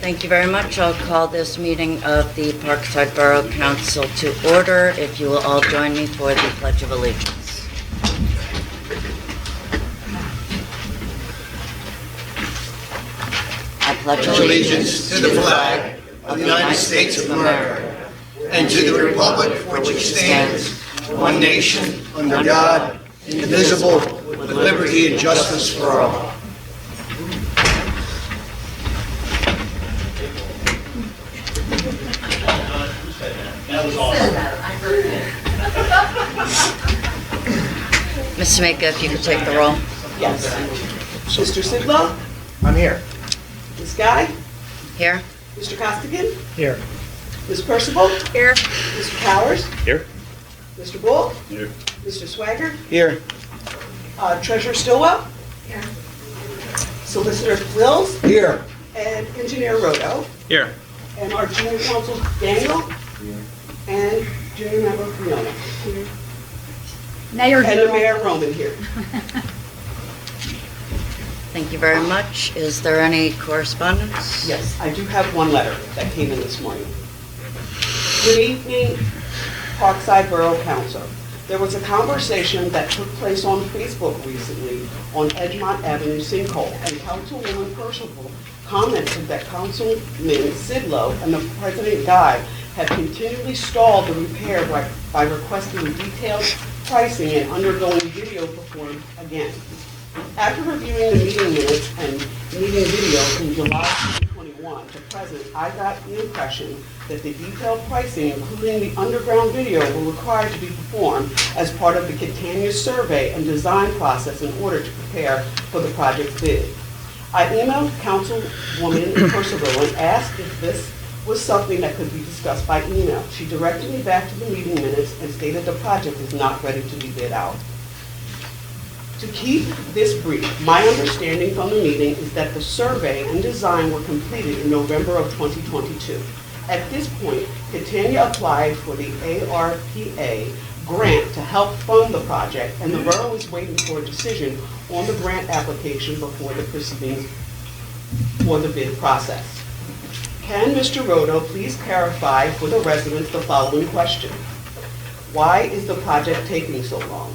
Thank you very much. I'll call this meeting of the Parkside Borough Council to order. If you will all join me for the Pledge of Allegiance. I pledge allegiance to the flag of the United States of America and to the republic for which it stands, one nation, under God, indivisible, with liberty and justice for all. Ms. Timika, if you could take the roll. Yes. Mr. Sidlow? I'm here. Ms. Guy? Here. Mr. Costigan? Here. Ms. Purcival? Here. Mr. Powers? Here. Mr. Bull? Here. Mr. Sweigart? Here. Treasurer Stillwell? Here. Solicitor Wills? Here. And Engineer Rodo? Here. And our junior counsel Daniel? Here. And junior member Fiona? Here. Mayor And the Mayor Roman here. Thank you very much. Is there any correspondence? Yes, I do have one letter that came in this morning. Good evening, Parkside Borough Council. There was a conversation that took place on Facebook recently on Edgemont Avenue sinkhole, and Councilwoman Purcival commented that Councilman Sidlow and the President Guy have continually stalled the repair by requesting detailed pricing and undergoing video performed again. After reviewing the meeting minutes and meeting video from July 2021 to present, I got the impression that the detailed pricing, including the underground video, were required to be performed as part of the Catania survey and design process in order to prepare for the project bid. I emailed Councilwoman Purcival and asked if this was something that could be discussed by email. She directed me back to the meeting minutes and stated the project is not ready to be bid out. To keep this brief, my understanding from the meeting is that the survey and design were completed in November of 2022. At this point, Catania applied for the ARPA grant to help fund the project, and the borough is waiting for a decision on the grant application before the proceedings for the bid process. Can Mr. Rodo please clarify for the residents the following question? Why is the project taking so long?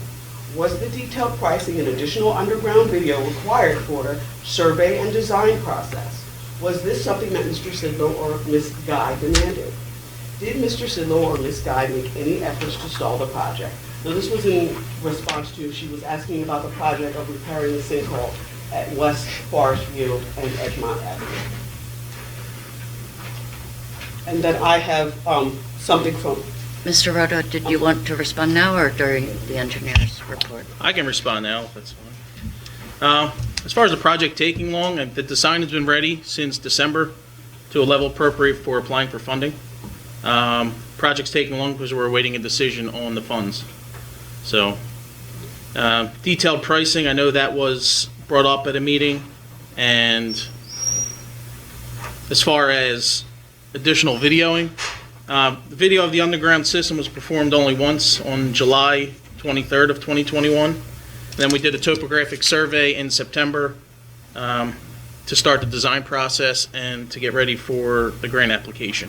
Was the detailed pricing and additional underground video required for survey and design process? Was this something that Mr. Sidlow or Ms. Guy demanded? Did Mr. Sidlow or Ms. Guy make any efforts to stall the project? Now, this was in response to, she was asking about the project of repairing the sinkhole at West Forest View and Edgemont Avenue. And then I have something from... Mr. Rodo, did you want to respond now or during the engineer's report? I can respond now, if that's fine. As far as the project taking long, the design has been ready since December to a level appropriate for applying for funding. Project's taking long because we're awaiting a decision on the funds. So, detailed pricing, I know that was brought up at a meeting, and as far as additional videoing, the video of the underground system was performed only once on July 23rd of 2021. Then we did a topographic survey in September to start the design process and to get ready for the grant application.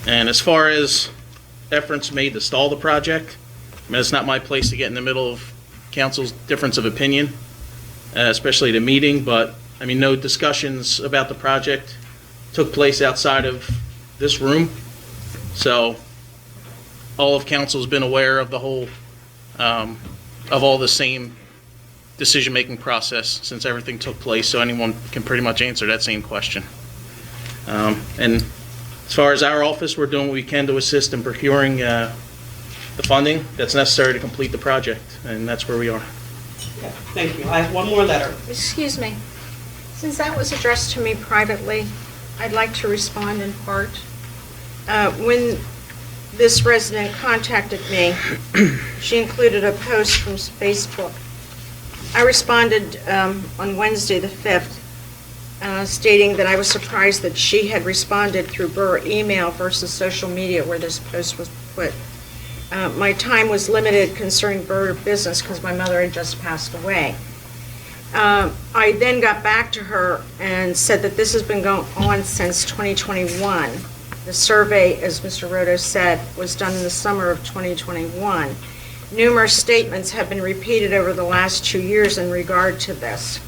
And as far as efforts made to stall the project, I mean, it's not my place to get in the middle of council's difference of opinion, especially the meeting, but I mean, no discussions about the project took place outside of this room. So all of council has been aware of the whole, of all the same decision-making process since everything took place, so anyone can pretty much answer that same question. And as far as our office, we're doing what we can to assist in procuring the funding that's necessary to complete the project, and that's where we are. Yeah, thank you. I have one more letter. Excuse me. Since that was addressed to me privately, I'd like to respond in part. When this resident contacted me, she included a post from Facebook. I responded on Wednesday the 5th, stating that I was surprised that she had responded through borough email versus social media where this post was put. My time was limited concerning borough business because my mother had just passed away. I then got back to her and said that this has been going on since 2021. The survey, as Mr. Roto said, was done in the summer of 2021. Numerous statements have been repeated over the last 2 years in regard to this.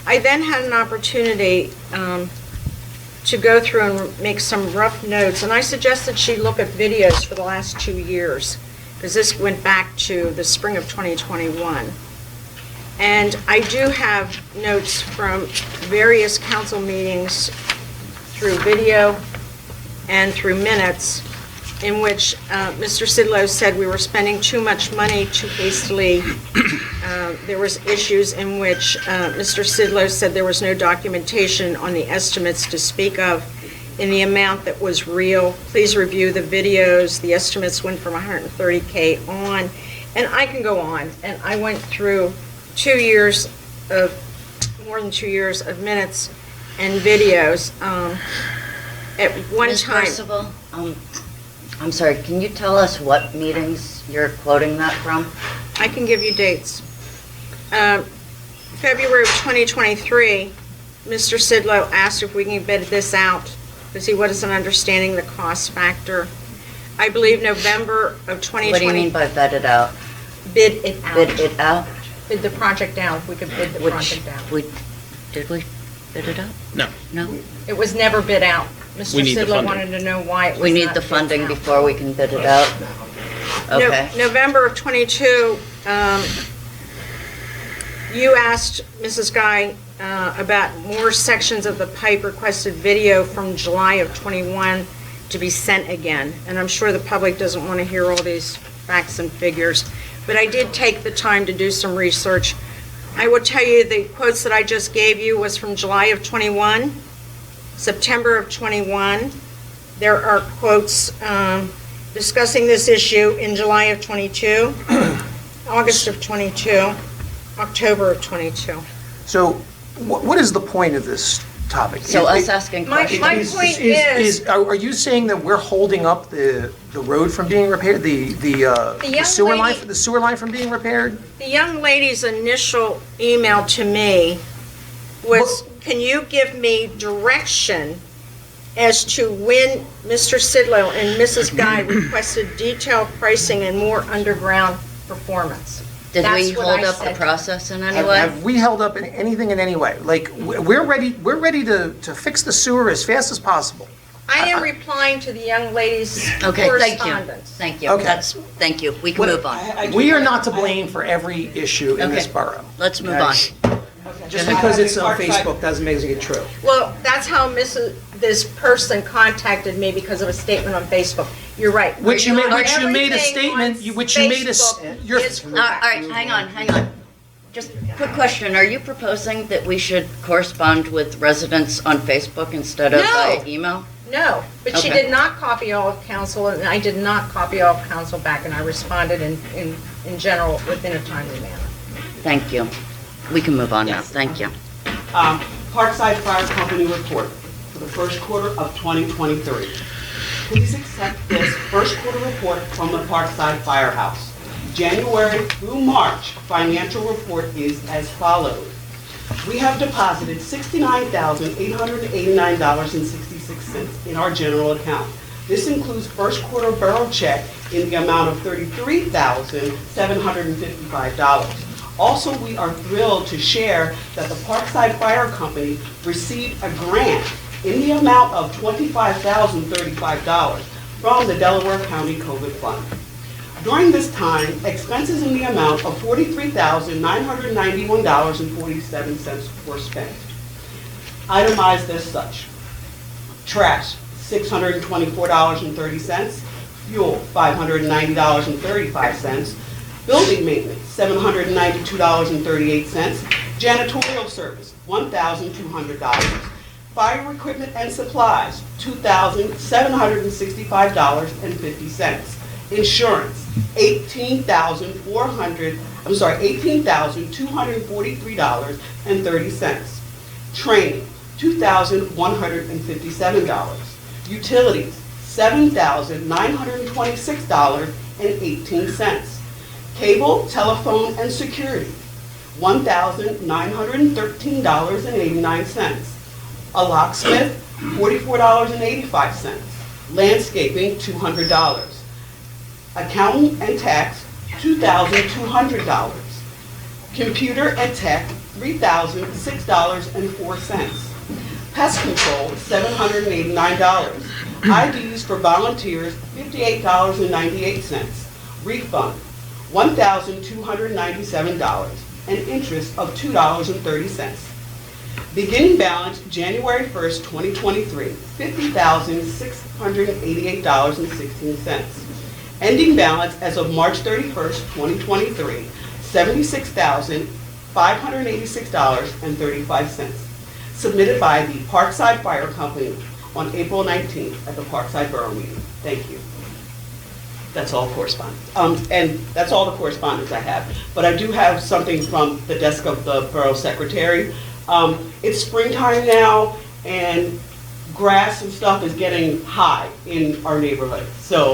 I then had an opportunity to go through and make some rough notes, and I suggested she look at videos for the last 2 years, because this went back to the spring of 2021. And I do have notes from various council meetings through video and through minutes in which Mr. Sidlow said we were spending too much money too hastily. There was issues in which Mr. Sidlow said there was no documentation on the estimates to speak of in the amount that was real. Please review the videos. The estimates went from 130K on, and I can go on. And I went through more than 2 years of minutes and videos. At one Ms. time, Purcival, I'm sorry, can you tell us what meetings you're quoting that from? I can give you dates. February of 2023, Mr. Sidlow asked if we can bid this out because he wasn't understanding the cost factor. I believe November of 2020. What do you mean by vet it out? Bid it out. Bid it out? Bid the project out. We could bid the project out. Did we bid it out? No. No? It was never bid out. Mr. We need the Sidlow funding. wanted to know why it was We need not the bid funding out. before we can bid it out? Okay. November of 22, you asked Mrs. Guy about more sections of the pipe requested video from July of 21 to be sent again. And I'm sure the public doesn't want to hear all these facts and figures. But I did take the time to do some research. I will tell you the quotes that I just gave you was from July of 21, September of 21. There are quotes discussing this issue in July of 22, August of 22, October of 22. So what is the point of this topic? So us asking My questions. point is, Are you saying that we're holding up the road from being repaired, the sewer line, lady- the sewer line from being repaired? the young lady's initial email to me was, can you give me direction as to when Mr. Sidlow and Mrs. Guy requested detailed pricing and more underground performance? Did we That's what hold I up the said. process in any Have way? have we held up in anything in any way? Like, we're ready to fix the sewer as fast as possible. I am replying to the young lady's Okay, thank you. correspondence. Thank you. Okay. Thank you. We can move on. We are not to blame for every issue in this Okay. borough. Let's move on. Just because it's on Facebook doesn't make it true. Well, that's how this person contacted me because of a statement on Facebook. You're right. Which you made a Everything statement, on which you made a, Facebook you're, is All correct. right, hang on. Just quick question. Are you proposing that we should correspond with residents on Facebook instead of No. by email? No, but she Okay. did not copy all of council, and I did not copy all of council back, and I responded in general within a timely manner. Thank you. We can move on now. Yes. Thank you. Parkside Fire Company report for the first quarter of 2023. Please accept this first quarter report from the Parkside Firehouse. January through March financial report is as follows. We have deposited $69,889.66 in our general account. This includes first quarter borough check in the amount of $33,755. Also, we are thrilled to share that the Parkside Fire Company received a grant in the amount of $25,035 from the Delaware County COVID Fund. During this time, expenses in the amount of $43,991.47 were spent. Itemized as such: trash, $624.30, fuel, $590.35, building maintenance, $792.38, janitorial service, $1,200, fire equipment and supplies, $2,765.50, insurance, $18,243.30, training, $2,157, utilities, $7,926.18, cable, telephone, and security, $1,913.89. A locksmith, $44.85. Landscaping, $200. Accountant and tax, $2,200. Computer and tech, $3,006.04. Pest control, $789. IDs for volunteers, $58.98. Refund, $1,297. And interest of $2.30. Beginning balance, January 1st, 2023, $50,688.16. Ending balance as of March 31st, 2023, $76,586.35. Submitted by the Parkside Fire Company on April 19th at the Parkside Borough meeting. Thank you. That's all correspondence. And that's all the correspondence I have. But I do have something from the desk of the Borough Secretary. It's springtime now, and grass and stuff is getting high in our neighborhood. So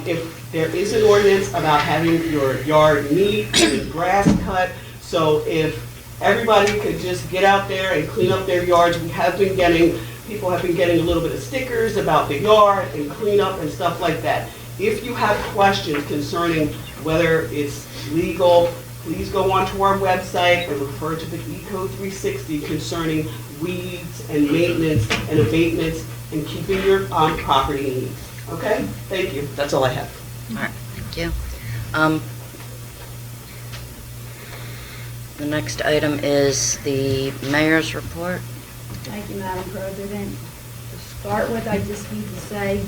if there is an ordinance about having your yard neat and grass cut, so if everybody could just get out there and clean up their yards, people have been getting a little bit of stickers about the yard and clean up and stuff like that. If you have questions concerning whether it's legal, please go onto our website and refer to the Eco 360 concerning weeds and maintenance and abatements and keeping your property neat. Okay? Thank you. That's all I have. All right, thank you. The next item is the mayor's report. Thank you, Madam President. To start with, I just need to say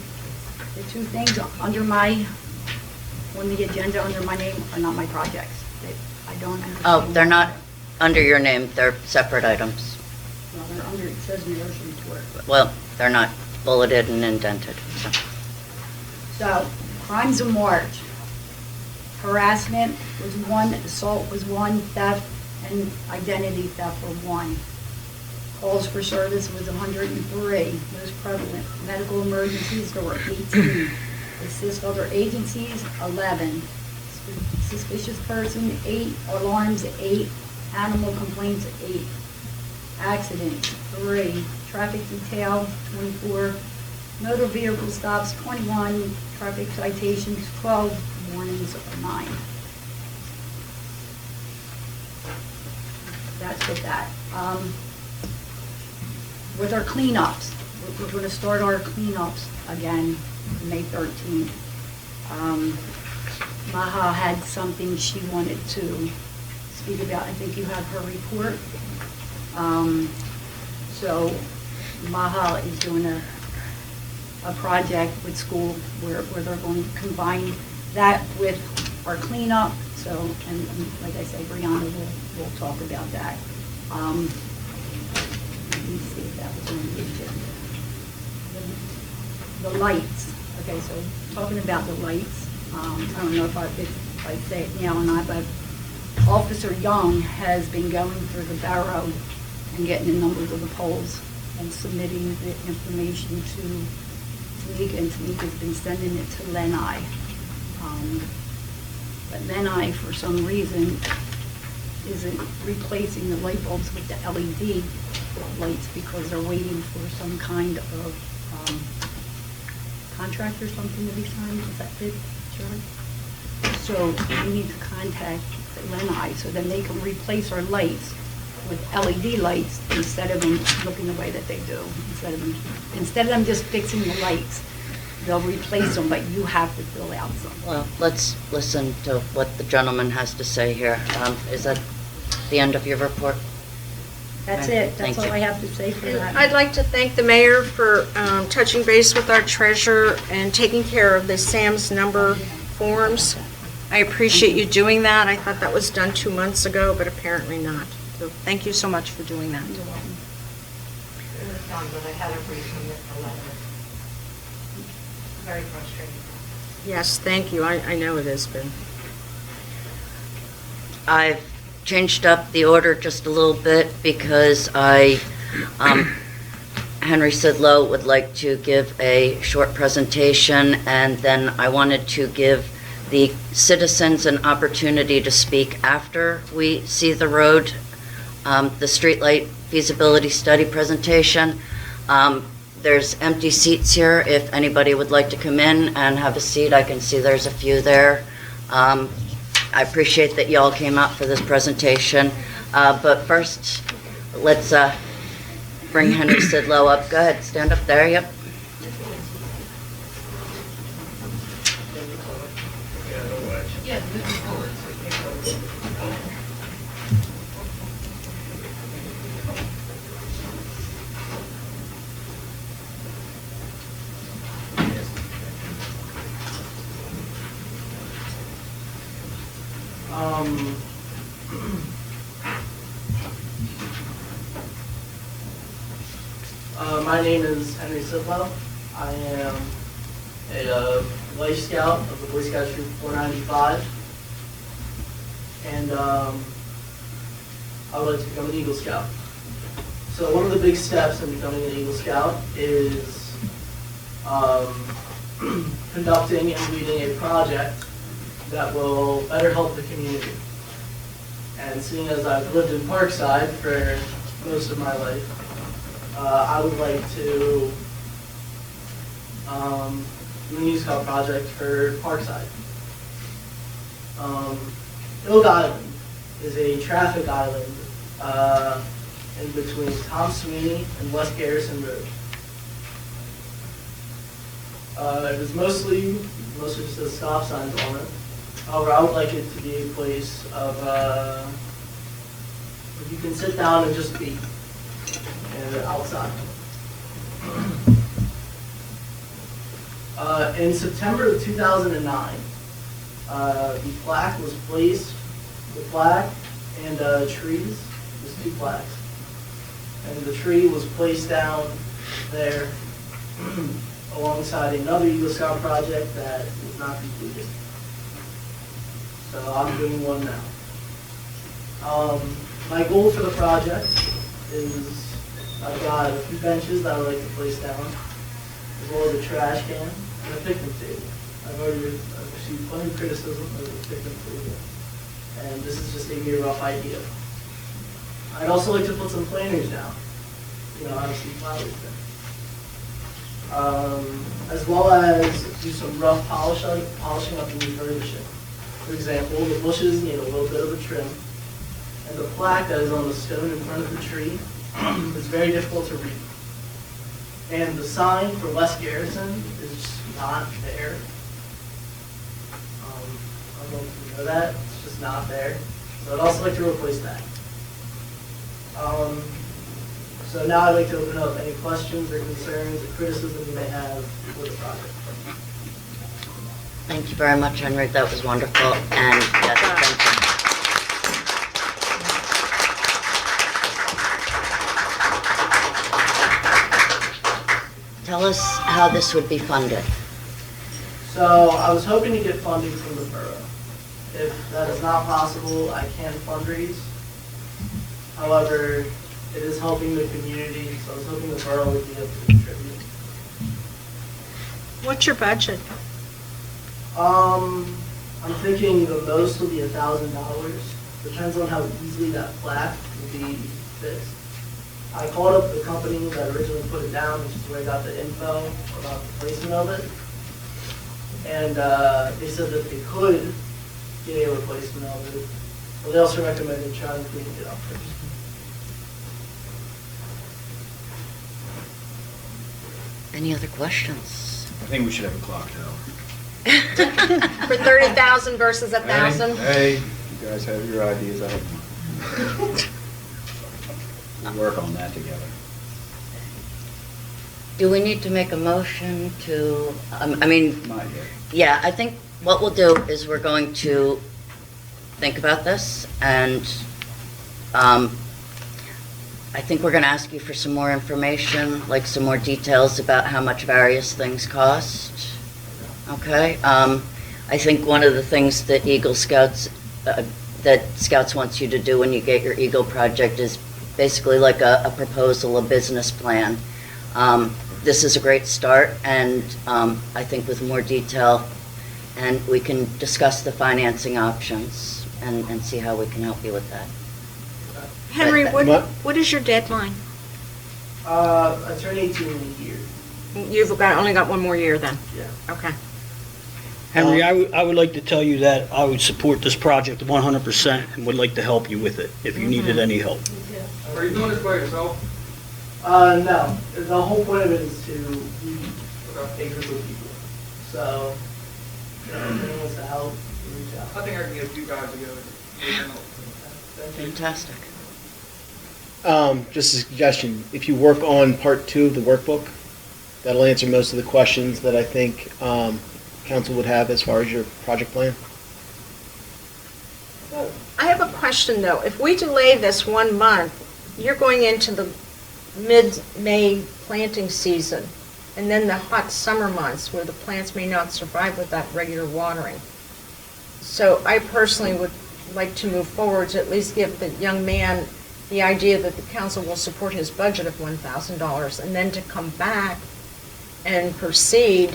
the two things on the agenda under my name are not my projects. I don't understand. Oh, they're not under your name, they're separate items. Well, they're under, it says mayor's report. Well, they're not bulleted and indented, so. So, crimes of March. Harassment was one, assault was one, theft and identity theft were one. Calls for service was 103, most prevalent. Medical emergencies, there were 18. Assist other agencies, 11. Suspicious person, 8. Alarms, 8. Animal complaints, 8. Accidents, 3. Traffic detail, 24. Motor vehicle stops, 21. Traffic citations, 12. Warnings, 9. That's with that. With our cleanups, we're going to start our cleanups again May 13th. Maha had something she wanted to speak about. I think you have her report. So Maha is doing a project with school where they're going to combine that with our cleanup. So, and like I say, Brianna will talk about that. Let me see if that was on the agenda. The lights. Okay, so talking about the lights, I don't know if I say it now or not, but Officer Young has been going through the borough and getting the numbers of the poles and submitting the information to Timika, and Timika's been sending it to Lenai. But Lenai, for some reason, isn't replacing the light bulbs with the LED lights because they're waiting for some kind of contract or something to be signed. Is that it, Shirley? So we need to contact Lenai so then they can replace our lights with LED lights instead of them looking the way that they do. Instead of them just fixing the lights, they'll replace them, but you have to fill out some. Well, let's listen to what the gentleman has to say here. Is that the end of your report? That's Okay, it. That's thank all you. I have to say for And that. I'd like to thank the mayor for touching base with our treasurer and taking care of the Sam's number forms. I appreciate you doing that. I thought that was done 2 months ago, but apparently not. So thank you so much for doing that. You're welcome. It was done, but I had to resubmit the letter. Very frustrating. Yes, thank you. I know it has been. I've changed up the order just a little bit because Henry Sidlow would like to give a short presentation, and then I wanted to give the citizens an opportunity to speak after we see the road, the streetlight feasibility study presentation. There's empty seats here. If anybody would like to come in and have a seat, I can see there's a few there. I appreciate that y'all came out for this presentation. But first, let's bring Henry Sidlow up. Go ahead, stand up there, yep. My name is Henry Sidlow. I am a Life Scout of the Boy Scout Troop 495, and I would like to become an Eagle Scout. So one of the big steps in becoming an Eagle Scout is conducting and leading a project that will better help the community. And seeing as I've lived in Parkside for most of my life, I would like to do an Eagle Scout project for Parkside. Oak Island is a traffic island in between Tom Sweeney and West Garrison Road. It was mostly just a stop signs on it. However, I would like it to be a place of where you can sit down and just be, and outside. In September of 2009, the plaque was placed, the plaque and trees, there's 2 plaques, and the tree was placed down there alongside another Eagle Scout project that was not completed. So I'm doing one now. My goal for the project is I've got a few benches that I would like to place down, as well as a trash can and a picnic table. I've already received plenty of criticism of the picnic table, and this is just giving me a rough idea. I'd also like to put some planters down, obviously flowers there. As well as do some rough polishing up and refurbishing. For example, the bushes need a little bit of a trim, and the plaque that is on the stone in front of the tree is very difficult to read. And the sign for West Garrison is just not there. I don't know if you know that, it's just not there. So I'd also like to replace that. So now I'd like to open up any questions or concerns or criticism you may have for the project. Thank you very much, Henry. That was wonderful. And yes, thank you. Tell us how this would be funded. So I was hoping to get funding from the borough. If that is not possible, I can fundraise. However, it is helping the community, so I was hoping the borough would be able to contribute. What's your budget? I'm thinking the most will be $1,000. Depends on how easily that plaque will be fixed. I called up the company that originally put it down, which is where I got the info about the placement of it. And they said that they could get a replacement of it. But they also recommended trying to clean it up first. Any other questions? I think we should have a clock tower. For 30,000 versus 1,000? Hey, you guys have your ideas, I have mine. We'll work on that together. Do we need to make a motion to, Not yet. yeah, I think what we'll do is we're going to think about this, and I think we're going to ask you for some more information, like some more details about how much various things cost. Okay? I think one of the things that Eagle Scouts, that Scouts wants you to do when you get your Eagle project is basically like a proposal, a business plan. This is a great start, and I think with more detail and we can discuss the financing options and see how we can help you with that. Henry, But- what is your deadline? I turned 18 in a year. You've only got one more year then? Yeah. Okay. Henry, I would like to tell you that I would support this project 100% and would like to help you with it if you needed any help. Are you doing this by yourself? No. The whole point of it is to lead a group of people. So, if anyone wants to help, reach out. I think I can get a few guys together. Fantastic. Just a suggestion, if you work on part 2 of the workbook, that'll answer most of the questions that I think council would have as far as your project plan. I have a question, though. If we delay this 1 month, you're going into the mid-May planting season, and then the hot summer months where the plants may not survive without regular watering. So I personally would like to move forward to at least give the young man the idea that the council will support his budget of $1,000, and then to come back and proceed.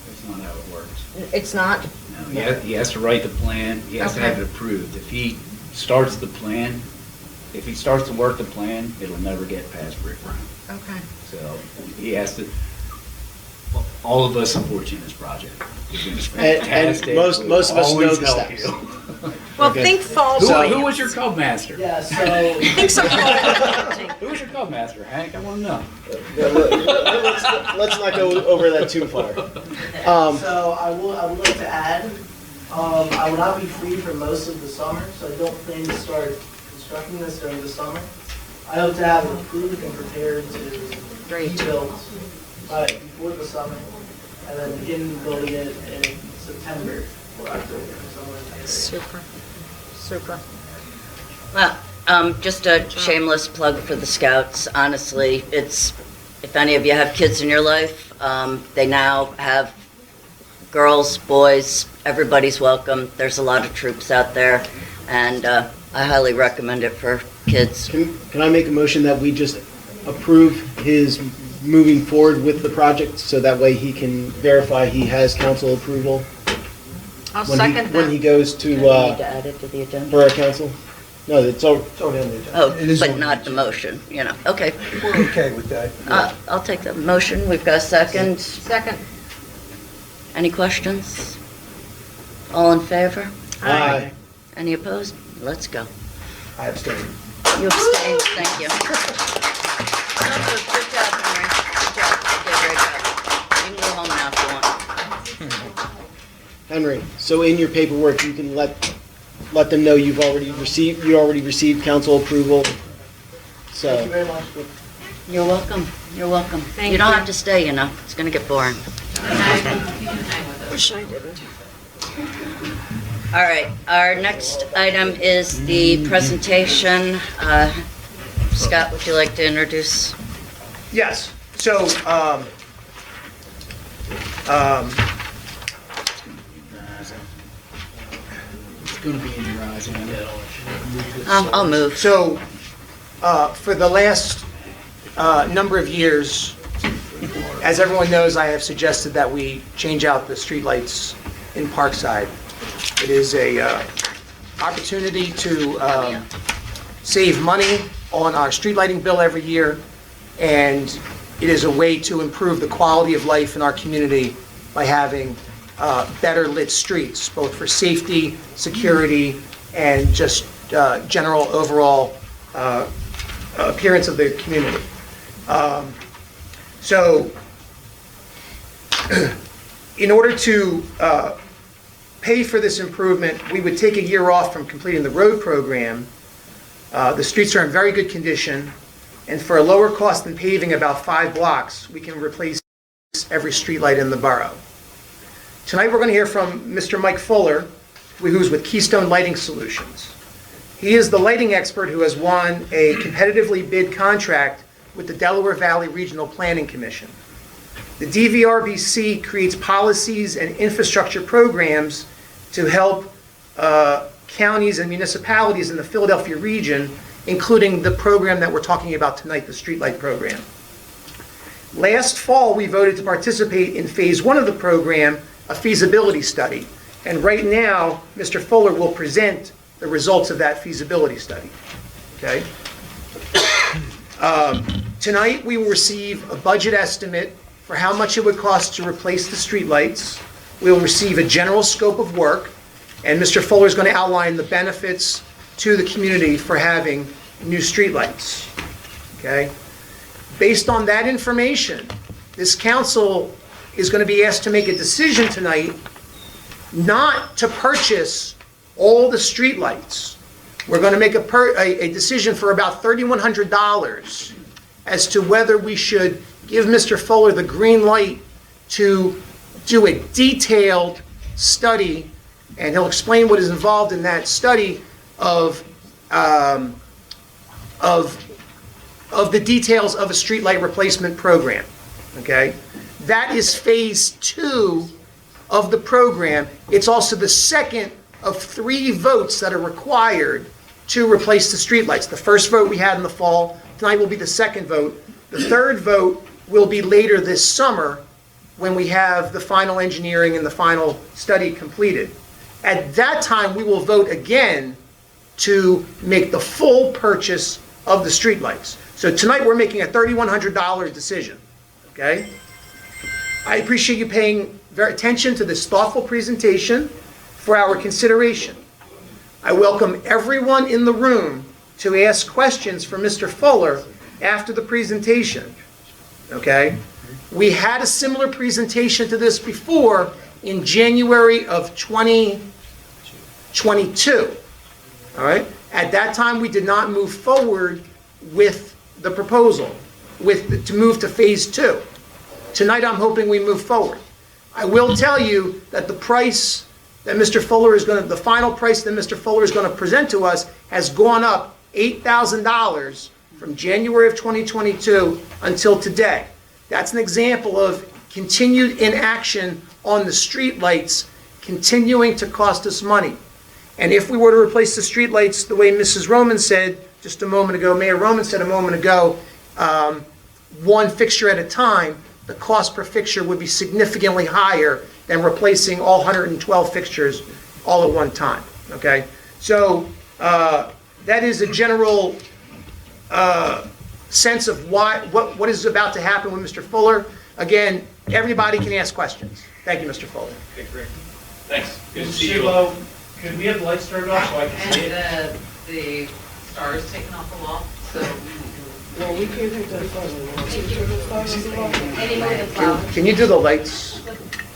That's not how it works. It's not? No, he has to write the plan, he has to have it approved. If he starts the plan, if he starts to work the plan, it'll never get past Brick Brown. Okay. So he has to, all of us support you in this project. You're doing And fantastic. most of us We'll know always the help steps. you. Well, Okay. think fall Who plants. was your cub master? Yeah, so, Think some fall planting. Who was your cub master, Hank? I want to know. Let's not go over that too far. so I would like to add, I will not be free for most of the summer, so I don't plan to start constructing this during the summer. I hope to have it approved and prepared to be built before the summer, and then begin building it in September or October, somewhere in there. Super, super. Well, just a shameless plug for the Scouts. Honestly, it's, if any of you have kids in your life, they now have girls, boys, everybody's welcome. There's a lot of troops out there, and I highly recommend it for kids. Can I make a motion that we just approve his moving forward with the project, so that way he can verify he has council approval I'll when second that. when he goes Do to we need to add it to the agenda? Borough Council? No, it's already on the agenda. Oh, It is but on not the the motion, you know, okay. We're okay with that. I'll take the motion, we've got a second. Second. Any questions? All in favor? Aye. Any opposed? Let's go. I abstain. You abstained, thank you. Good job, Henry. Good job. You did a great job. You can go home now if you want. Henry, so in your paperwork, you can let them know you already received council approval. Thank you So, very much. You're welcome, you're welcome. Thank You don't you. have to stay, you know, it's gonna get boring. Wish I didn't. All right, our next item is the presentation. Scott, would you like to introduce? Yes, so, It's going to be in your eyes. I'll move. So, for the last number of years, as everyone knows, I have suggested that we change out the streetlights in Parkside. It is a opportunity to save money on our street lighting bill every year, and it is a way to improve the quality of life in our community by having better lit streets, both for safety, security, and just general overall appearance of the community. So, in order to pay for this improvement, we would take a year off from completing the road program. The streets are in very good condition, and for a lower cost than paving about 5 blocks, we can replace every streetlight in the borough. Tonight, we're going to hear from Mr. Mike Fuller, who's with Keystone Lighting Solutions. He is the lighting expert who has won a competitively bid contract with the Delaware Valley Regional Planning Commission. The DVRBC creates policies and infrastructure programs to help counties and municipalities in the Philadelphia region, including the program that we're talking about tonight, the streetlight program. Last fall, we voted to participate in phase 1 of the program a feasibility study. And right now, Mr. Fuller will present the results of that feasibility study. Okay? Tonight, we will receive a budget estimate for how much it would cost to replace the streetlights. We will receive a general scope of work, and Mr. Fuller is going to outline the benefits to the community for having new streetlights. Okay? Based on that information, this council is going to be asked to make a decision tonight not to purchase all the streetlights. We're going to make a decision for about $3,100 as to whether we should give Mr. Fuller the green light to do a detailed study, and he'll explain what is involved in that study of the details of a streetlight replacement program. Okay? That is phase 2 of the program. It's also the second of 3 votes that are required to replace the streetlights. The first vote we had in the fall. Tonight will be the second vote. The third vote will be later this summer when we have the final engineering and the final study completed. At that time, we will vote again to make the full purchase of the streetlights. So tonight, we're making a $3,100 decision. Okay? I appreciate you paying attention to this thoughtful presentation for our consideration. I welcome everyone in the room to ask questions for Mr. Fuller after the presentation. Okay? We had a similar presentation to this before in January of 2022. All right? At that time, we did not move forward with the proposal, to move to phase 2. Tonight, I'm hoping we move forward. I will tell you that the price that Mr. Fuller is going to, the final price that Mr. Fuller is going to present to us has gone up $8,000 from January of 2022 until today. That's an example of continued inaction on the streetlights continuing to cost us money. And if we were to replace the streetlights the way Mrs. Roman said just a moment ago, Mayor Roman said a moment ago, one fixture at a time, the cost per fixture would be significantly higher than replacing all 112 fixtures all at one time. Okay? So that is a general sense of what is about to happen with Mr. Fuller. Again, everybody can ask questions. Thank you, Mr. Fuller. Okay, great. Thanks. Good to see you. Could we have the lights turned off so I can see it? And the stars taken off the wall, so. Well, we can't take that photo. Can you do the lights?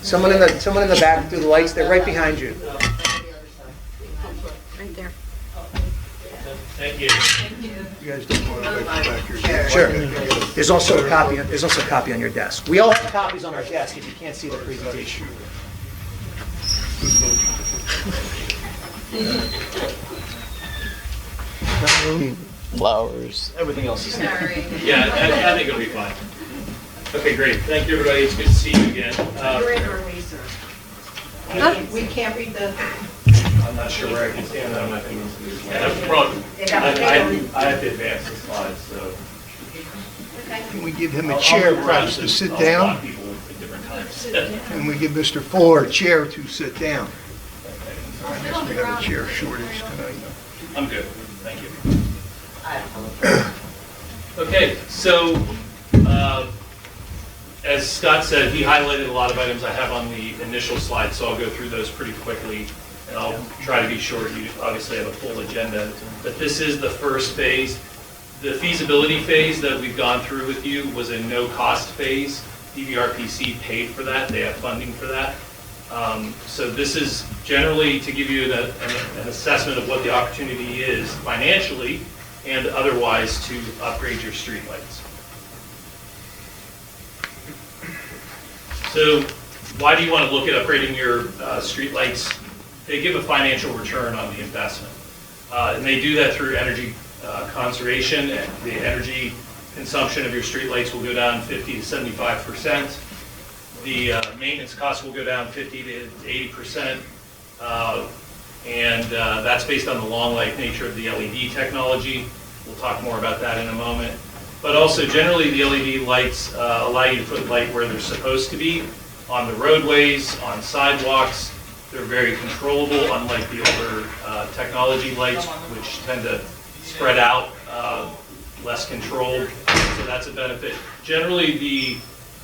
Someone in the back do the lights. They're right behind you. Right there. Thank you. You guys don't want to wait back here? Sure. There's also a copy on your desk. We all have copies on our desk if you can't see the presentation. Flowers, everything else is there. Sorry. Yeah, I think it'll be fine. Okay, great. Thank you, everybody. It's good to see you again. We can't read the. I'm not sure where I can stand. I'm not going to. Yeah, that's the problem. I have to advance the slides, so. Can we give him a chair perhaps to sit down? And we give Mr. Fuller a chair to sit down. I guess we have a chair shortage tonight. I'm good. Thank you. Okay, so as Scott said, he highlighted a lot of items I have on the initial slide, so I'll go through those pretty quickly, and I'll try to be short. You obviously have a full agenda, but this is the first phase. The feasibility phase that we've gone through with you was a no-cost phase. DVRPC paid for that. They have funding for that. So this is generally to give you an assessment of what the opportunity is financially and otherwise to upgrade your streetlights. So why do you want to look at upgrading your streetlights? They give a financial return on the investment. And they do that through energy conservation. The energy consumption of your streetlights will go down 50 to 75%. The maintenance costs will go down 50 to 80%. And that's based on the long life nature of the LED technology. We'll talk more about that in a moment. But also generally the LED lights allow you to put light where they're supposed to be. on the roadways, on sidewalks. They're very controllable, unlike the older technology lights, which tend to spread out, less controlled. So that's a benefit. Generally, the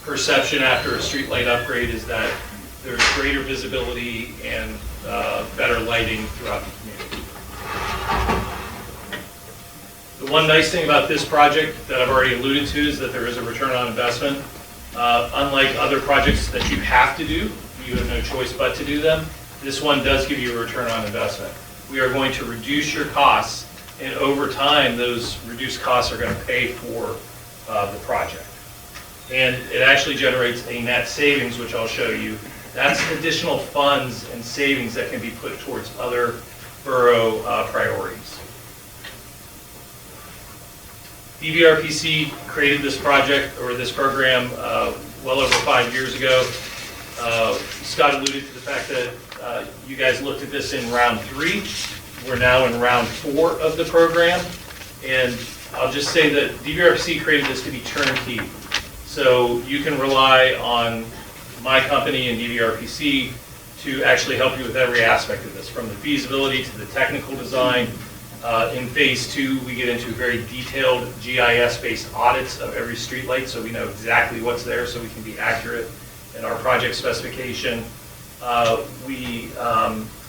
perception after a street light upgrade is that there's greater visibility and better lighting throughout the community. The one nice thing about this project that I've already alluded to is that there is a return on investment. Unlike other projects that you have to do, you have no choice but to do them, this one does give you a return on investment. We are going to reduce your costs, and over time, those reduced costs are going to pay for the project. And it actually generates a net savings, which I'll show you. That's additional funds and savings that can be put towards other borough priorities. DVRPC created this project, or this program, well over 5 years ago. Scott alluded to the fact that you guys looked at this in round 3. We're now in round 4 of the program. And I'll just say that DVRPC created this to be turnkey. So you can rely on my company and DVRPC to actually help you with every aspect of this, from the feasibility to the technical design. In phase 2, we get into very detailed GIS-based audits of every streetlight, so we know exactly what's there, so we can be accurate in our project specification. We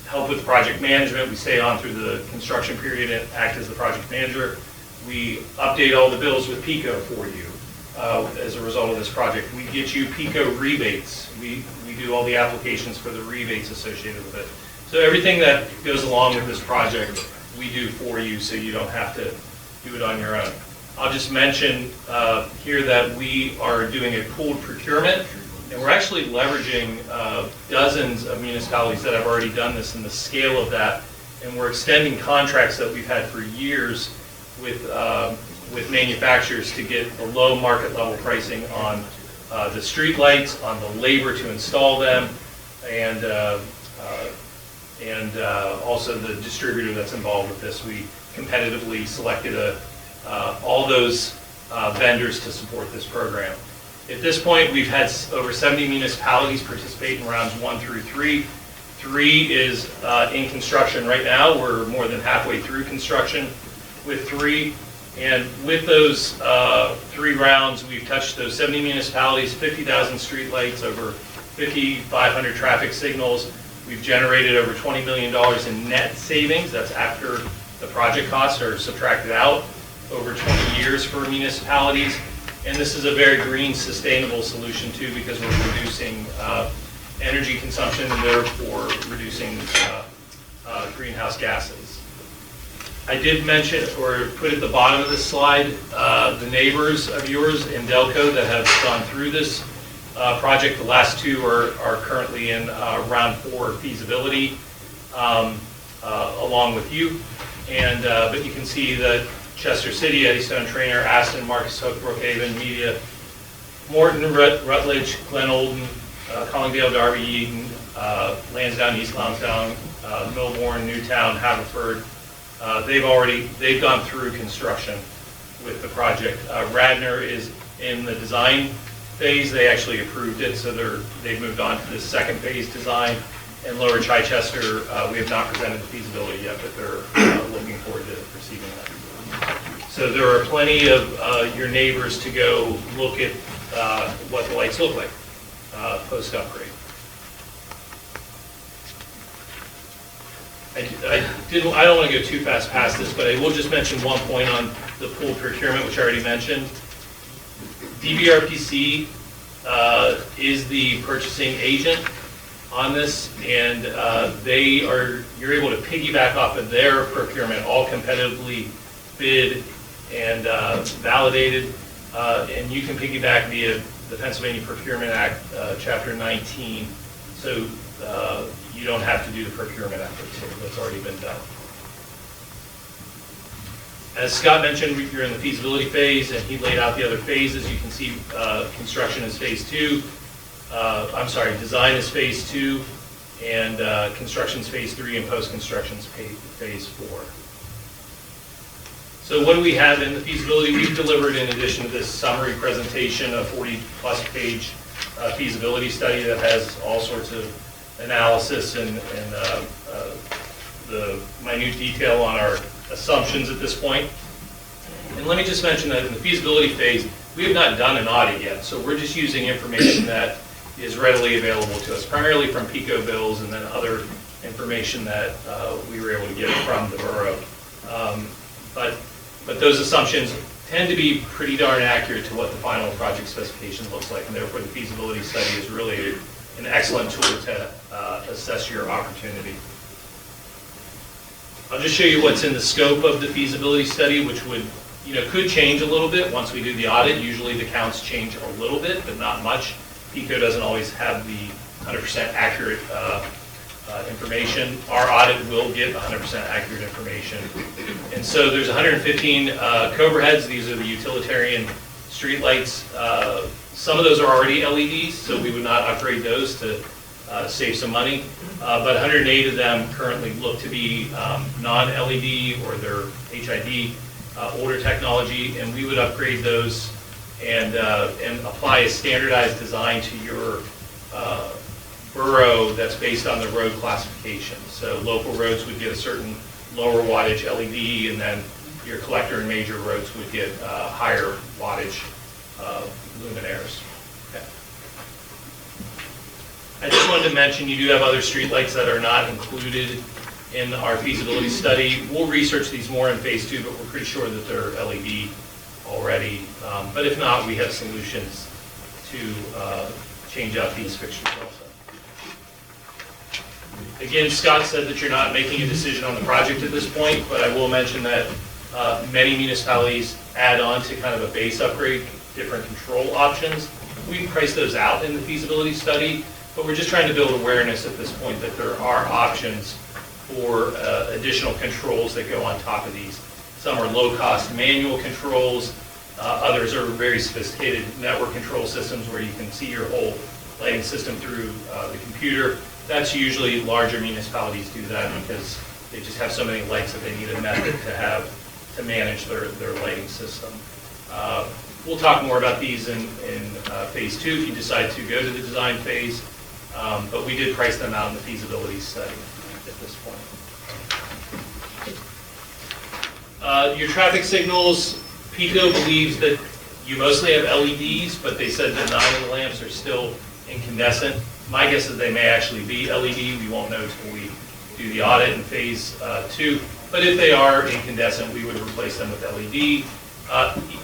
help with project management. We stay on through the construction period and act as the project manager. We update all the bills with PICO for you as a result of this project. We get you PICO rebates. We do all the applications for the rebates associated with it. So everything that goes along with this project, we do for you, so you don't have to do it on your own. I'll just mention here that we are doing a pooled procurement, and we're actually leveraging dozens of municipalities that have already done this and the scale of that, and we're extending contracts that we've had for years with manufacturers to get the low market level pricing on the street lights, on the labor to install them, and also the distributor that's involved with this. We competitively selected all those vendors to support this program. At this point, we've had over 70 municipalities participate in rounds 1 through 3. 3 is in construction right now. We're more than halfway through construction with 3. And with those 3 rounds, we've touched those 70 municipalities, 50,000 streetlights, over 5,500 traffic signals. We've generated over $20 million in net savings. That's after the project costs are subtracted out, over 20 years for municipalities. And this is a very green, sustainable solution too, because we're reducing energy consumption and therefore reducing greenhouse gases. I did mention, or put at the bottom of this slide, the neighbors of yours in Delco that have gone through this project. The last 2 are currently in round 4 feasibility along with you. And but you can see that Chester City, Eddystone, Trainer, Aston, Marcus Hook, Brookhaven, Media, Morton, Rutledge, Glen Olden, Collingdale, Darby, Eden, Lansdowne, East Lansdowne, Millbourne, Newtown, Haverford. They've gone through construction with the project. Radnor is in the design phase. They actually approved it, so they've moved on to the second phase design. And Lower Chichester, we have not presented the feasibility yet, but they're looking forward to receiving that. So there are plenty of your neighbors to go look at what the lights look like post-upgrade. I don't want to go too fast past this, but I will just mention one point on the pooled procurement, which I already mentioned. DVRPC is the purchasing agent on this, and you're able to piggyback off of their procurement, all competitively bid and validated, and you can piggyback via the Pennsylvania Procurement Act, Chapter 19, so you don't have to do the procurement effort too. That's already been done. As Scott mentioned, you're in the feasibility phase, and he laid out the other phases. You can see construction is phase 2. Design is phase 2, and construction is phase 3, and post-construction is phase 4. So what do we have in the feasibility? We've delivered, in addition to this summary presentation, a 40-plus page feasibility study that has all sorts of analysis and the minute detail on our assumptions at this point. And let me just mention that in the feasibility phase, we have not done an audit yet, so we're just using information that is readily available to us, primarily from PICO bills and then other information that we were able to get from the borough. But those assumptions tend to be pretty darn accurate to what the final project specification looks like, and therefore the feasibility study is really an excellent tool to assess your opportunity. I'll just show you what's in the scope of the feasibility study, which could change a little bit once we do the audit. Usually the counts change a little bit, but not much. PICO doesn't always have the 100% accurate information. Our audit will get 100% accurate information. And so there's 115 Cobra heads. These are the utilitarian streetlights. Some of those are already LEDs, so we would not upgrade those to save some money. But 108 of them currently look to be non-LED or they're HID, older technology, and we would upgrade those and apply a standardized design to your borough that's based on the road classification. So local roads would get a certain lower wattage LED, and then your collector and major roads would get higher wattage luminaires. Okay. I just wanted to mention you do have other streetlights that are not included in our feasibility study. We'll research these more in phase 2, but we're pretty sure that they're LED already. But if not, we have solutions to change out these fixtures also. Again, Scott said that you're not making a decision on the project at this point, but I will mention that many municipalities add on to kind of a base upgrade, different control options. We price those out in the feasibility study, but we're just trying to build awareness at this point that there are options for additional controls that go on top of these. Some are low-cost manual controls. Others are very sophisticated network control systems where you can see your whole lighting system through the computer. That's usually larger municipalities do that because they just have so many lights that they need a method to have to manage their lighting system. We'll talk more about these in phase 2 if you decide to go to the design phase, but we did price them out in the feasibility study at this point. Your traffic signals, PICO believes that you mostly have LEDs, but they said that 9 of the lamps are still incandescent. My guess is they may actually be LED. We won't know until we do the audit in phase 2. But if they are incandescent, we would replace them with LED.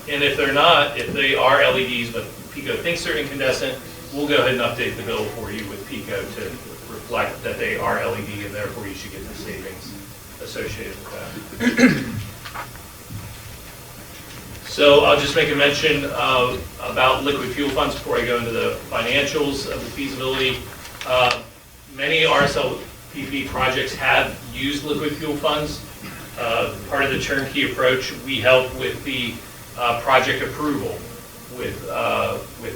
And if they're not, if they are LEDs, but PICO thinks they're incandescent, we'll go ahead and update the bill for you with PICO to reflect that they are LED, and therefore you should get the savings associated with that. So I'll just make a mention about liquid fuel funds before I go into the financials of the feasibility. Many RSLPP projects have used liquid fuel funds. Part of the turnkey approach, we help with the project approval with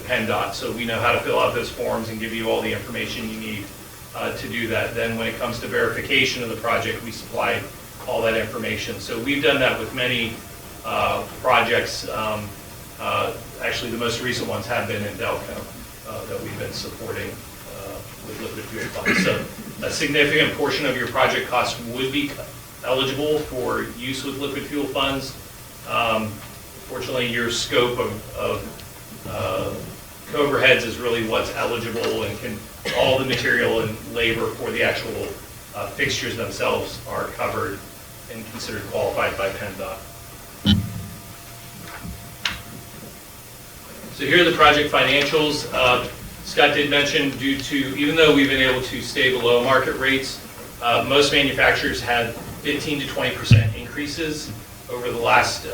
PennDOT. So we know how to fill out those forms and give you all the information you need to do that. Then when it comes to verification of the project, we supply all that information. So we've done that with many projects. Actually, the most recent ones have been in Delco that we've been supporting with liquid fuel funds. So a significant portion of your project costs would be eligible for use with liquid fuel funds. Fortunately, your scope of Cobra heads is really what's eligible, and all the material and labor for the actual fixtures themselves are covered and considered qualified by PennDOT. So here are the project financials. Scott did mention, even though we've been able to stay below market rates, most manufacturers had 15 to 20% increases over the last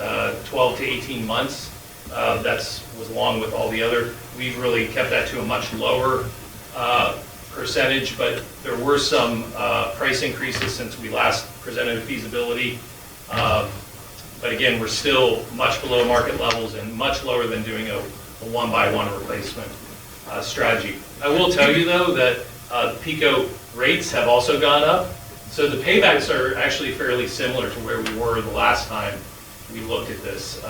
12 to 18 months. That was along with all the other. We've really kept that to a much lower percentage, but there were some price increases since we last presented a feasibility. But again, we're still much below market levels and much lower than doing a one-by-one replacement strategy. I will tell you, though, that PICO rates have also gone up. So the paybacks are actually fairly similar to where we were the last time we looked at this.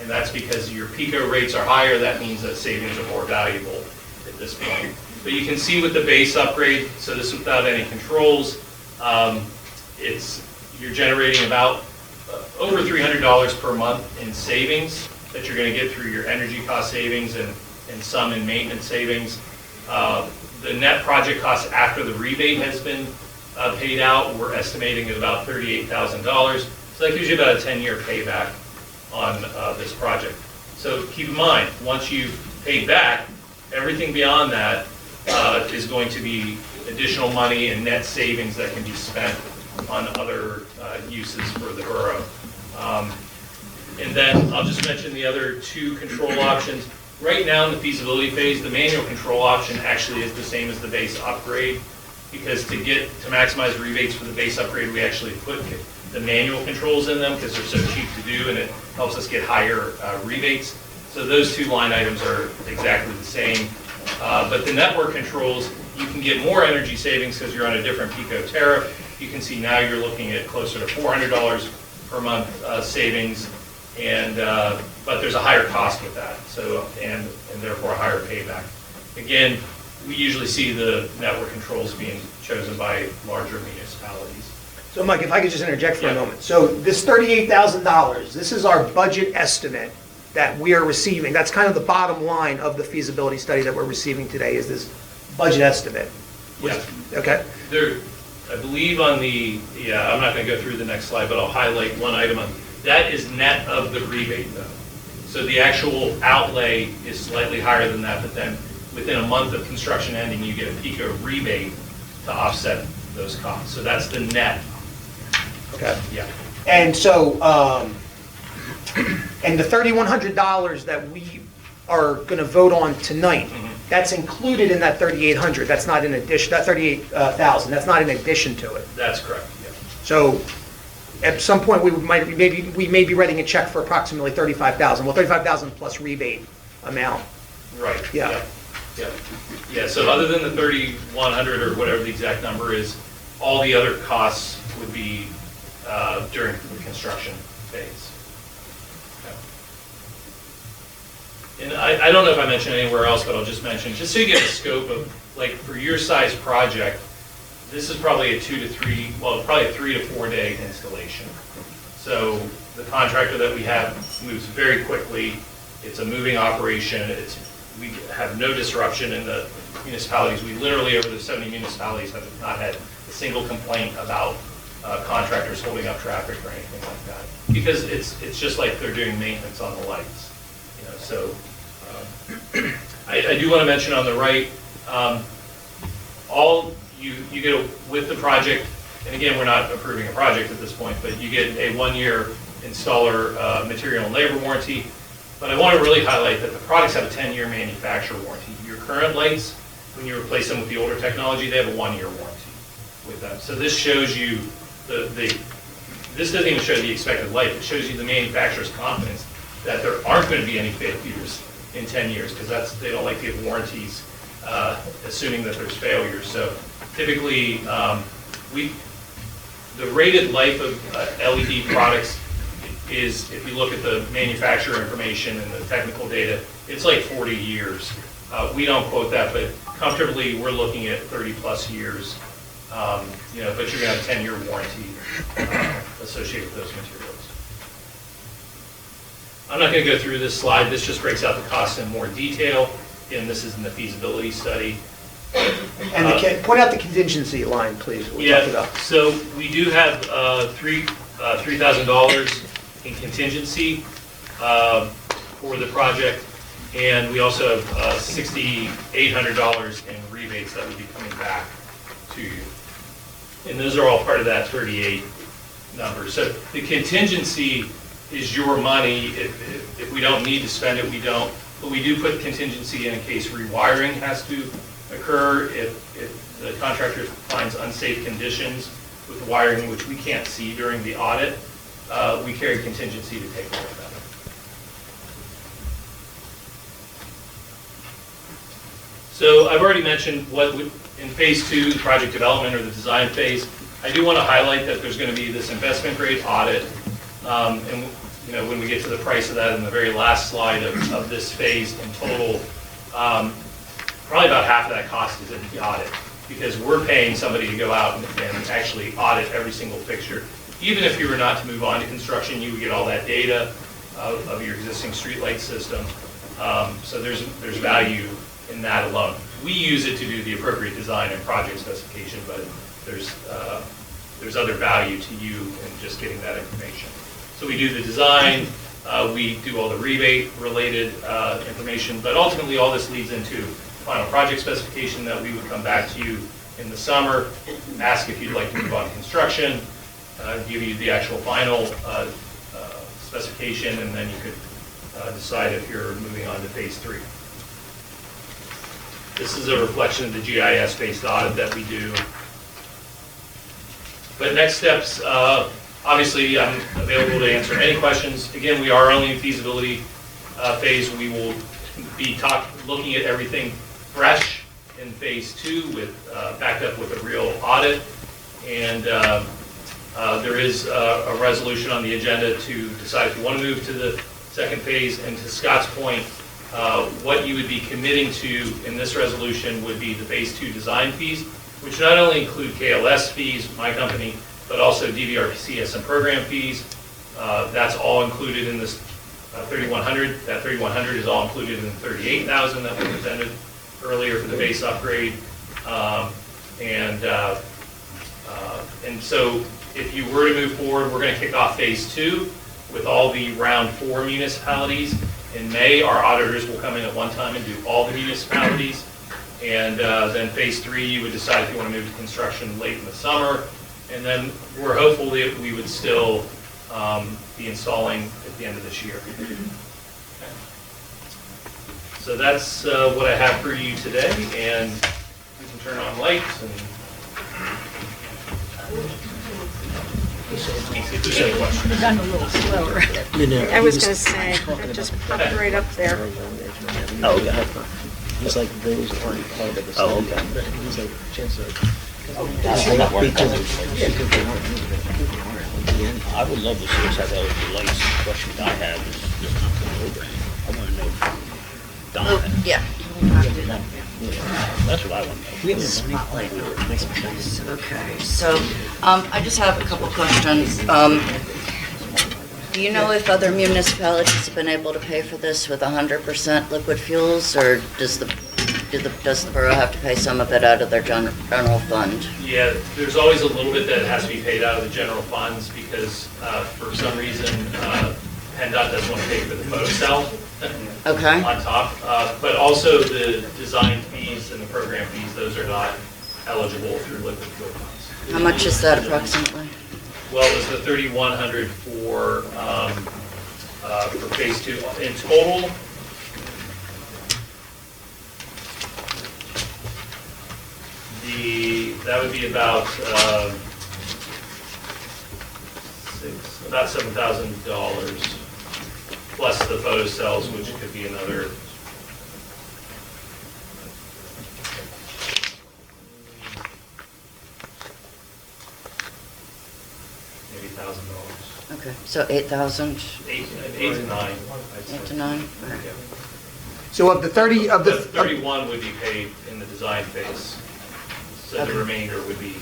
And that's because your PICO rates are higher. That means that savings are more valuable. this point. But you can see with the base upgrade, so this is without any controls, you're generating about over $300 per month in savings that you're going to get through your energy cost savings and some in maintenance savings. The net project cost after the rebate has been paid out, we're estimating at about $38,000. So that gives you about a 10-year payback on this project. So keep in mind, once you've paid back, everything beyond that is going to be additional money and net savings that can be spent on other uses for the borough. And then I'll just mention the other two control options. Right now in the feasibility phase, the manual control option actually is the same as the base upgrade, because to maximize rebates for the base upgrade, we actually put the manual controls in them because they're so cheap to do, and it helps us get higher rebates. So those two line items are exactly the same. But the network controls, you can get more energy savings because you're on a different PICO tariff. You can see now you're looking at closer to $400 per month savings, and but there's a higher cost with that, so and therefore a higher payback. Again, we usually see the network controls being chosen by larger municipalities. So Mike, if I could just interject for a moment. So this $38,000, this is our budget estimate that we are receiving. That's kind of the bottom line of the feasibility study that we're receiving today, is this budget estimate. Yeah. Okay. There, I believe on the, I'm not going to go through the next slide, but I'll highlight one item on that is net of the rebate though. So the actual outlay is slightly higher than that, but then within a month of construction ending, you get a PICO rebate to offset those costs. So that's the net. Okay. Yeah. And so, and the $3,100 that we are going to vote on tonight, that's included in that 3,800. That's not in addition. That 38,000. That's not in addition to it. That's correct. Yeah. So, at some point, we may be writing a check for approximately 35,000. Well, 35,000 plus rebate amount. Right. Yeah. Yeah. So other than the 3,100 or whatever the exact number is, all the other costs would be during the construction phase. And I don't know if I mentioned anywhere else, but I'll just mention, just so you get a scope of, like, for your size project, this is probably a 2 to 3, well, probably a 3 to 4 day installation. So the contractor that we have moves very quickly. It's a moving operation. We have no disruption in the municipalities. We literally, over the 70 municipalities, have not had a single complaint about contractors holding up traffic or anything like that. Because it's just like they're doing maintenance on the lights. You know, so I do want to mention on the right, you get with the project, and again, we're not approving a project at this point, but you get a 1-year installer material and labor warranty. But I want to really highlight that the products have a 10-year manufacturer warranty. Your current lights, when you replace them with the older technology, they have a 1-year warranty with them. So this shows you this doesn't even show the expected life. It shows you the manufacturer's confidence that there aren't going to be any failures in 10 years, because they don't like to give warranties assuming that there's failures. So typically, the rated life of LED products is, if you look at the manufacturer information and the technical data, it's like 40 years. We don't quote that, but comfortably we're looking at 30 plus years. But you're going to have a 10-year warranty associated with those materials. I'm not going to go through this slide. This just breaks out the costs in more detail. Again, this is in the feasibility study. And point out the contingency line, please. So we do have $3,000 in contingency for the project, and we also have $6,800 in rebates that would be coming back to you. And those are all part of that 38 number. So the contingency is your money. If we don't need to spend it, we don't. But we do put contingency in case rewiring has to occur. If the contractor finds unsafe conditions with the wiring, which we can't see during the audit, we carry contingency to take care of that. So I've already mentioned in phase 2, the project development or the design phase. I do want to highlight that there's going to be this investment grade audit, and when we get to the price of that in the very last slide of this phase in total, probably about half of that cost is in the audit, because we're paying somebody to go out and actually audit every single fixture. Even if you were not to move on to construction, you would get all that data of your existing streetlight system. So there's value in that alone. We use it to do the appropriate design and project specification, but there's other value to you in just getting that information. So we do the design, we do all the rebate-related information, but ultimately all this leads into final project specification that we would come back to you in the summer, ask if you'd like to move on to construction, give you the actual final specification, and then you could decide if you're moving on to phase 3. This is a reflection of the GIS-based audit that we do. But next steps, obviously I'm available to answer any questions. Again, we are only in feasibility phase. We will be looking at everything fresh in phase 2 backed up with a real audit. And there is a resolution on the agenda to decide if you want to move to the second phase. And to Scott's point, what you would be committing to in this resolution would be the phase 2 design fees, which not only include KLS fees, my company, but also DVRCS and program fees. That's all included in this 3,100. That 3,100 is all included in the 38,000 that we presented earlier for the base upgrade. And so if you were to move forward, we're going to kick off phase 2 with all the round 4 municipalities. In May, our auditors will come in at one time and do all the municipalities. And then phase 3, you would decide if you want to move to construction late in the summer. And then we're hopeful that we would still be installing at the end of this year. Okay. So that's what I have for you today. And we can turn on lights and see if there's any questions. Done a little slower. I was going to say, it just popped right up there. Oh, yeah. It's like those aren't part of the study. Oh, okay. But he's like, chances are. I would love to see us have LED lights. The question I have is, I want to know, Donna. Yeah. That's what I want to know. Spotlight. Okay, so I just have a couple questions. Do you know if other municipalities have been able to pay for this with 100% liquid fuels, or does the borough have to pay some of it out of their general fund? Yeah, there's always a little bit that has to be paid out of the general funds because for some reason PennDOT doesn't want to pay for the photo cell on top. But also the design fees and the program fees, those are not eligible through liquid fuel funds. How much is that approximately? Well, it was the 3,100 for phase 2 in total. That would be about $7,000 plus the photo cells, which could be another. Maybe $1,000. Okay, so 8,000? 8 to 9. 8 to 9. Right. So of the 30 of the 31 would be paid in the design phase. So the remainder would be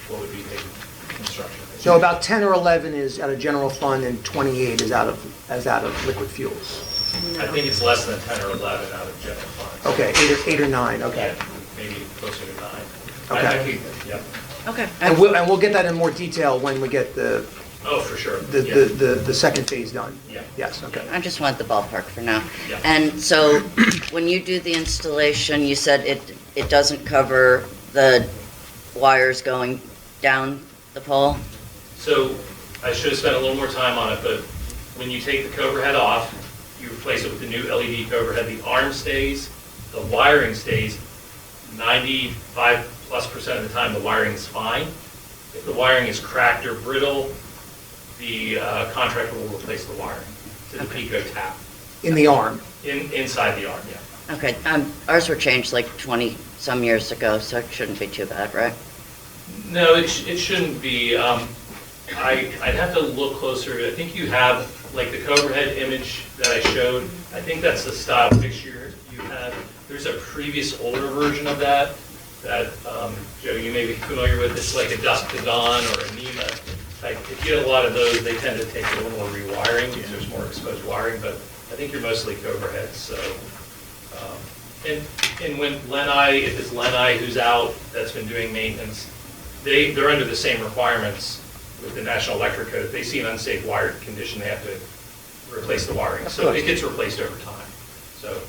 what would be paid in construction. So about 10 or 11 is out of general fund, and 28 is out of liquid fuels. I think it's less than 10 or 11 out of general funds. Okay, 8 or 9. Okay. Yeah, maybe closer to 9. Okay. Yep. Okay. And we'll get that in more detail when we get the Oh, for sure. the second phase done. Yeah. Yes. Okay. I just want the ballpark for now. Yeah. And so when you do the installation, you said it doesn't cover the wires going down the pole? So I should have spent a little more time on it, but when you take the cover head off, you replace it with the new LED cover head. The arm stays, the wiring stays. 95+% of the time, the wiring is fine. If the wiring is cracked or brittle, the contractor will replace the wiring to the Pico tap. In the arm? Inside the arm, yeah. Okay, ours were changed like 20-some years ago, so it shouldn't be too bad, right? No, it shouldn't be. I'd have to look closer. I think you have, like the cover head image that I showed, I think that's the style fixture you have. there's a previous older version of that, Joe, you may be familiar with. It's like a dusk to dawn or a NEMA type. If you get a lot of those, they tend to take a little more rewiring because there's more exposed wiring, but I think you're mostly Cobra heads, so. And when Lenai, if it's Lenai who's out, that's been doing maintenance, they're under the same requirements with the National Electric Code. If they see an unsafe wired condition, they have to replace the wiring. So it gets replaced over time, so.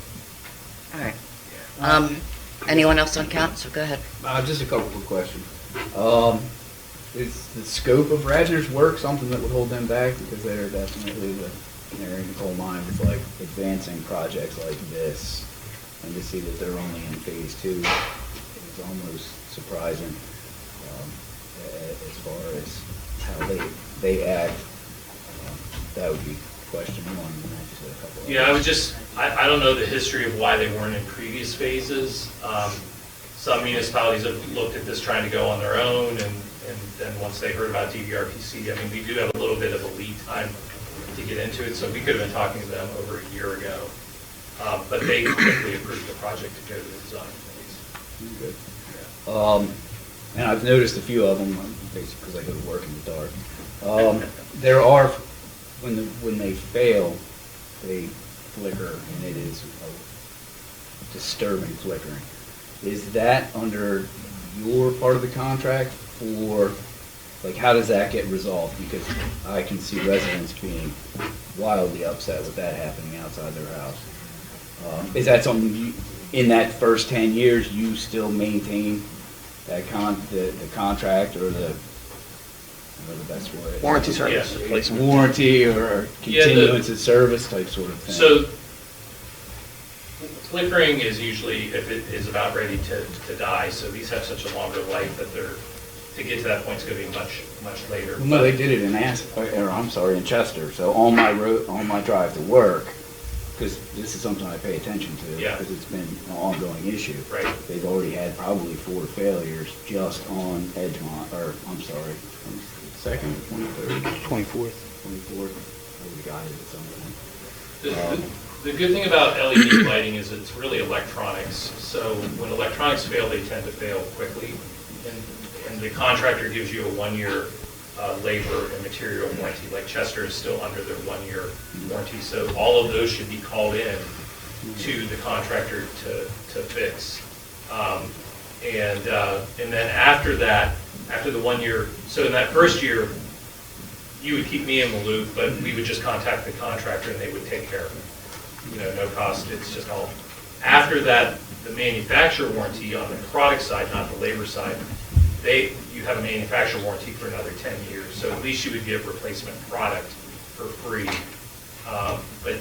All right. Anyone else on council? Go ahead. Just a couple of questions. Is the scope of Radnor's work something that would hold them back? Because they're definitely the canary in the coal mine with like advancing projects like this. And to see that they're only in phase 2 is almost surprising as far as how they act. That would be question 1. And I just had a couple. Yeah, I don't know the history of why they weren't in previous phases. Some municipalities have looked at this trying to go on their own, and then once they heard about DVRPC, I mean, we do have a little bit of a lead time to get into it, so we could have been talking to them over a year ago. But they quickly approved the project to go to the design phase. Good. And I've noticed a few of them, basically because I go to work in the dark. There are, when they fail, they flicker, and it is a disturbing flickering. Is that under your part of the contract, or like how does that get resolved? Because I can see residents being wildly upset with that happening outside their house. Is that something you, in that first 10 years, you still maintain that the contract or the best word? Warranty service. Yeah. Warranty or continuance of service type sort of thing? So flickering is usually if it is about ready to die. So these have such a longer life that to get to that point is going to be much later. Well, no, they did it in Chester. So on my drive to work, because this is something I pay attention to, because it's been an ongoing issue. Right. They've already had probably 4 failures just on Edgemont, or I'm sorry, 22nd, 23rd? 24th. 24th. I would have got it at some point. The good thing about LED lighting is it's really electronics. So when electronics fail, they tend to fail quickly. And the contractor gives you a 1-year labor and material warranty. Like Chester is still under their 1-year warranty. So all of those should be called in to the contractor to fix. And then after that, after the 1 year, so in that first year, you would keep me in the loop, but we would just contact the contractor and they would take care of it. No cost, it's just all. After that, the manufacturer warranty on the product side, not the labor side, you have a manufacturer warranty for another 10 years. So at least you would get replacement product for free. But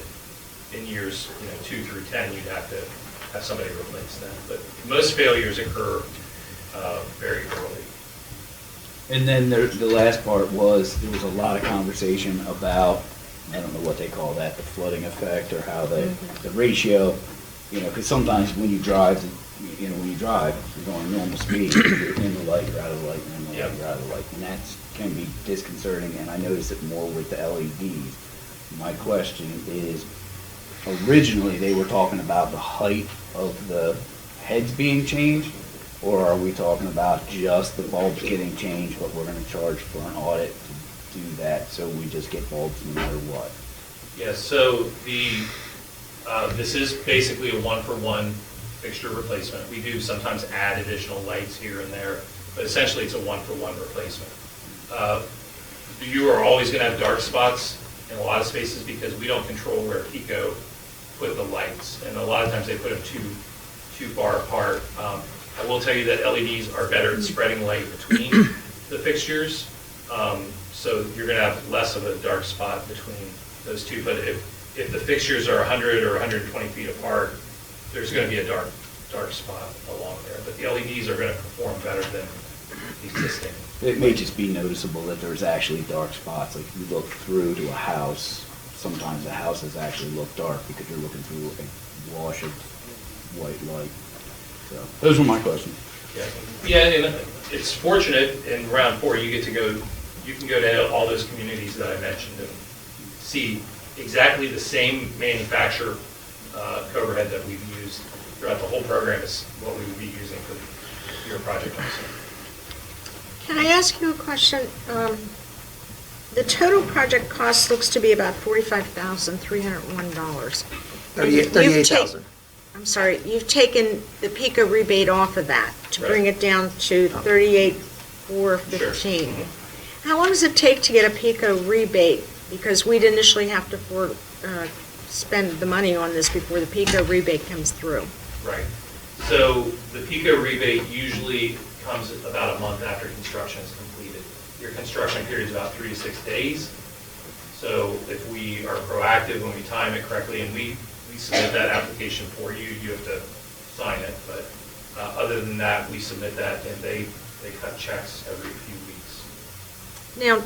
in years 2 through 10, you'd have to have somebody replace that. But most failures occur very early. And then the last part was, there was a lot of conversation about, I don't know what they call that, the flooding effect, or how the ratio, because sometimes when you drive, you're going normal speed, you're in the light, you're out of the light, and in the light, you're out of the light. And that can be disconcerting, and I notice it more with the LEDs. My question is, originally they were talking about the height of the heads being changed, or are we talking about just the bulbs getting changed, but we're going to charge for an audit to do that, so we just get bulbs no matter what? Yeah, so this is basically a 1-for-1 fixture replacement. We do sometimes add additional lights here and there, but essentially it's a 1-for-1 replacement. You are always going to have dark spots in a lot of spaces because we don't control where Pico put the lights, and a lot of times they put them too far apart. I will tell you that LEDs are better at spreading light between the fixtures, so you're going to have less of a dark spot between those two. But if the fixtures are 100 or 120 feet apart, there's going to be a dark spot along there. But the LEDs are going to perform better than the existing. It may just be noticeable that there's actually dark spots. Like if you look through to a house, sometimes the houses actually look dark because you're looking through a wash of white light. So those were my questions. Yeah, and it's fortunate in round 4 you can go to all those communities that I mentioned and see exactly the same manufacturer Cobra head that we've used throughout the whole program is what we would be using for your project also. Can I ask you a question? The total project cost looks to be about $45,301. $38,000. I'm sorry, you've taken the PICO rebate off of that to Right. bring it down to $38,415. Sure. How long does it take to get a PICO rebate? Because we'd initially have to spend the money on this before the PICO rebate comes through. Right. So the PICO rebate usually comes about a month after construction is completed. Your construction period is about 3 to 6 days. So if we are proactive when we time it correctly and we submit that application for you, you have to sign it. But other than that, we submit that and they cut checks every few weeks. Now,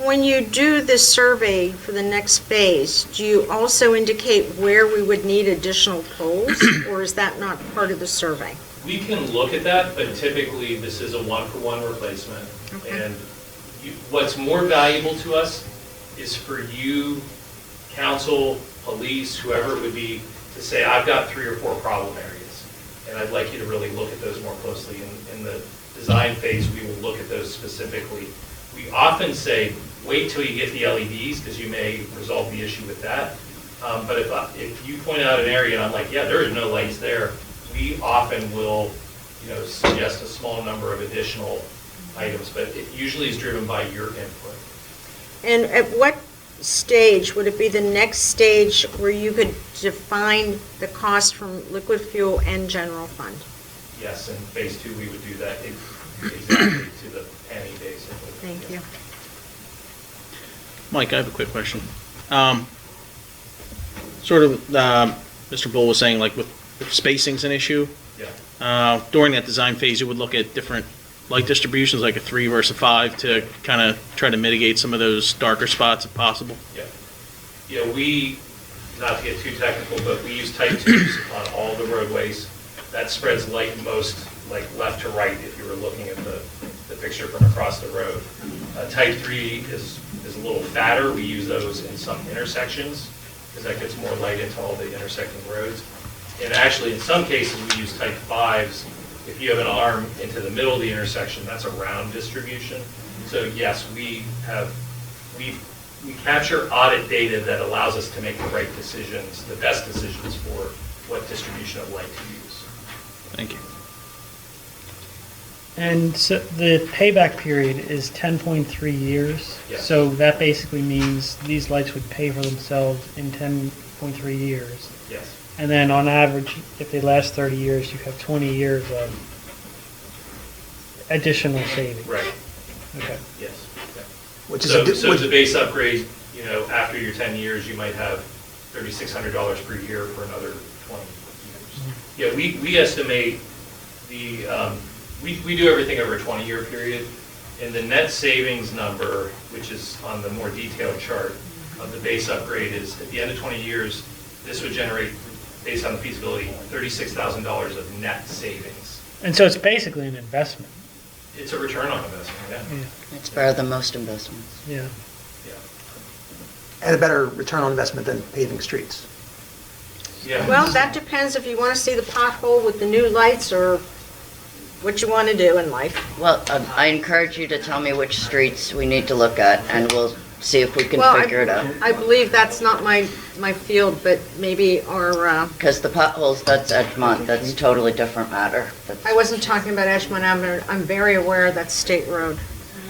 when you do this survey for the next phase, do you also indicate where we would need additional poles, or is that not part of the survey? We can look at that, but typically this is a one-for-one replacement. Okay. And what's more valuable to us is for you, council, police, whoever it would be, to say, I've got 3 or 4 problem areas, and I'd like you to really look at those more closely. In the design phase, we will look at those specifically. We often say, wait till you get the LEDs, because you may resolve the issue with that. But if you point out an area and I'm like, yeah, there is no lights there, we often will, suggest a small number of additional items, but it usually is driven by your input. And at what stage, would it be the next stage where you could define the cost from liquid fuel and general fund? Yes, in phase 2, we would do that exactly to the penny, basically. Thank you. Mike, I have a quick question. Mr. Bull was saying, like, with spacing's an issue. Yeah. During that design phase, you would look at different light distributions, like a 3 versus a 5, to kind of try to mitigate some of those darker spots if possible. Yeah. Yeah, we, not to get too technical, but we use type 2s on all the roadways. That spreads light most, like, left to right if you were looking at the picture from across the road. Type 3 is a little fatter. We use those in some intersections because that gets more light into all the intersecting roads. And actually, in some cases, we use type 5s. If you have an arm into the middle of the intersection, that's a round distribution. So yes, we capture audit data that allows us to make the right decisions, the best decisions for what distribution of light to use. Thank you. And so the payback period is 10.3 years. Yes. So that basically means these lights would pay for themselves in 10.3 years. Yes. And then on average, if they last 30 years, you have 20 years of additional savings. Right. Okay. Yes. Yeah. Which is So as a base upgrade, after your 10 years, you might have $3,600 per year for another 20 years. Yeah, we estimate we do everything over a 20-year period, and the net savings number, which is on the more detailed chart of the base upgrade, is at the end of 20 years, this would generate, based on the feasibility, $36,000 of net savings. And so it's basically an investment. It's a return on investment, yeah. It's better than most investments. Yeah. And a better return on investment than paving streets. Yeah. Well, that depends if you want to see the pothole with the new lights or what you want to do in life. Well, I encourage you to tell me which streets we need to look at, and we'll see if we can figure it out. I believe that's not my field, but maybe our... Because the potholes, that's Edgemont, that's a totally different matter. I wasn't talking about Edgemont Avenue. I'm very aware that's state road.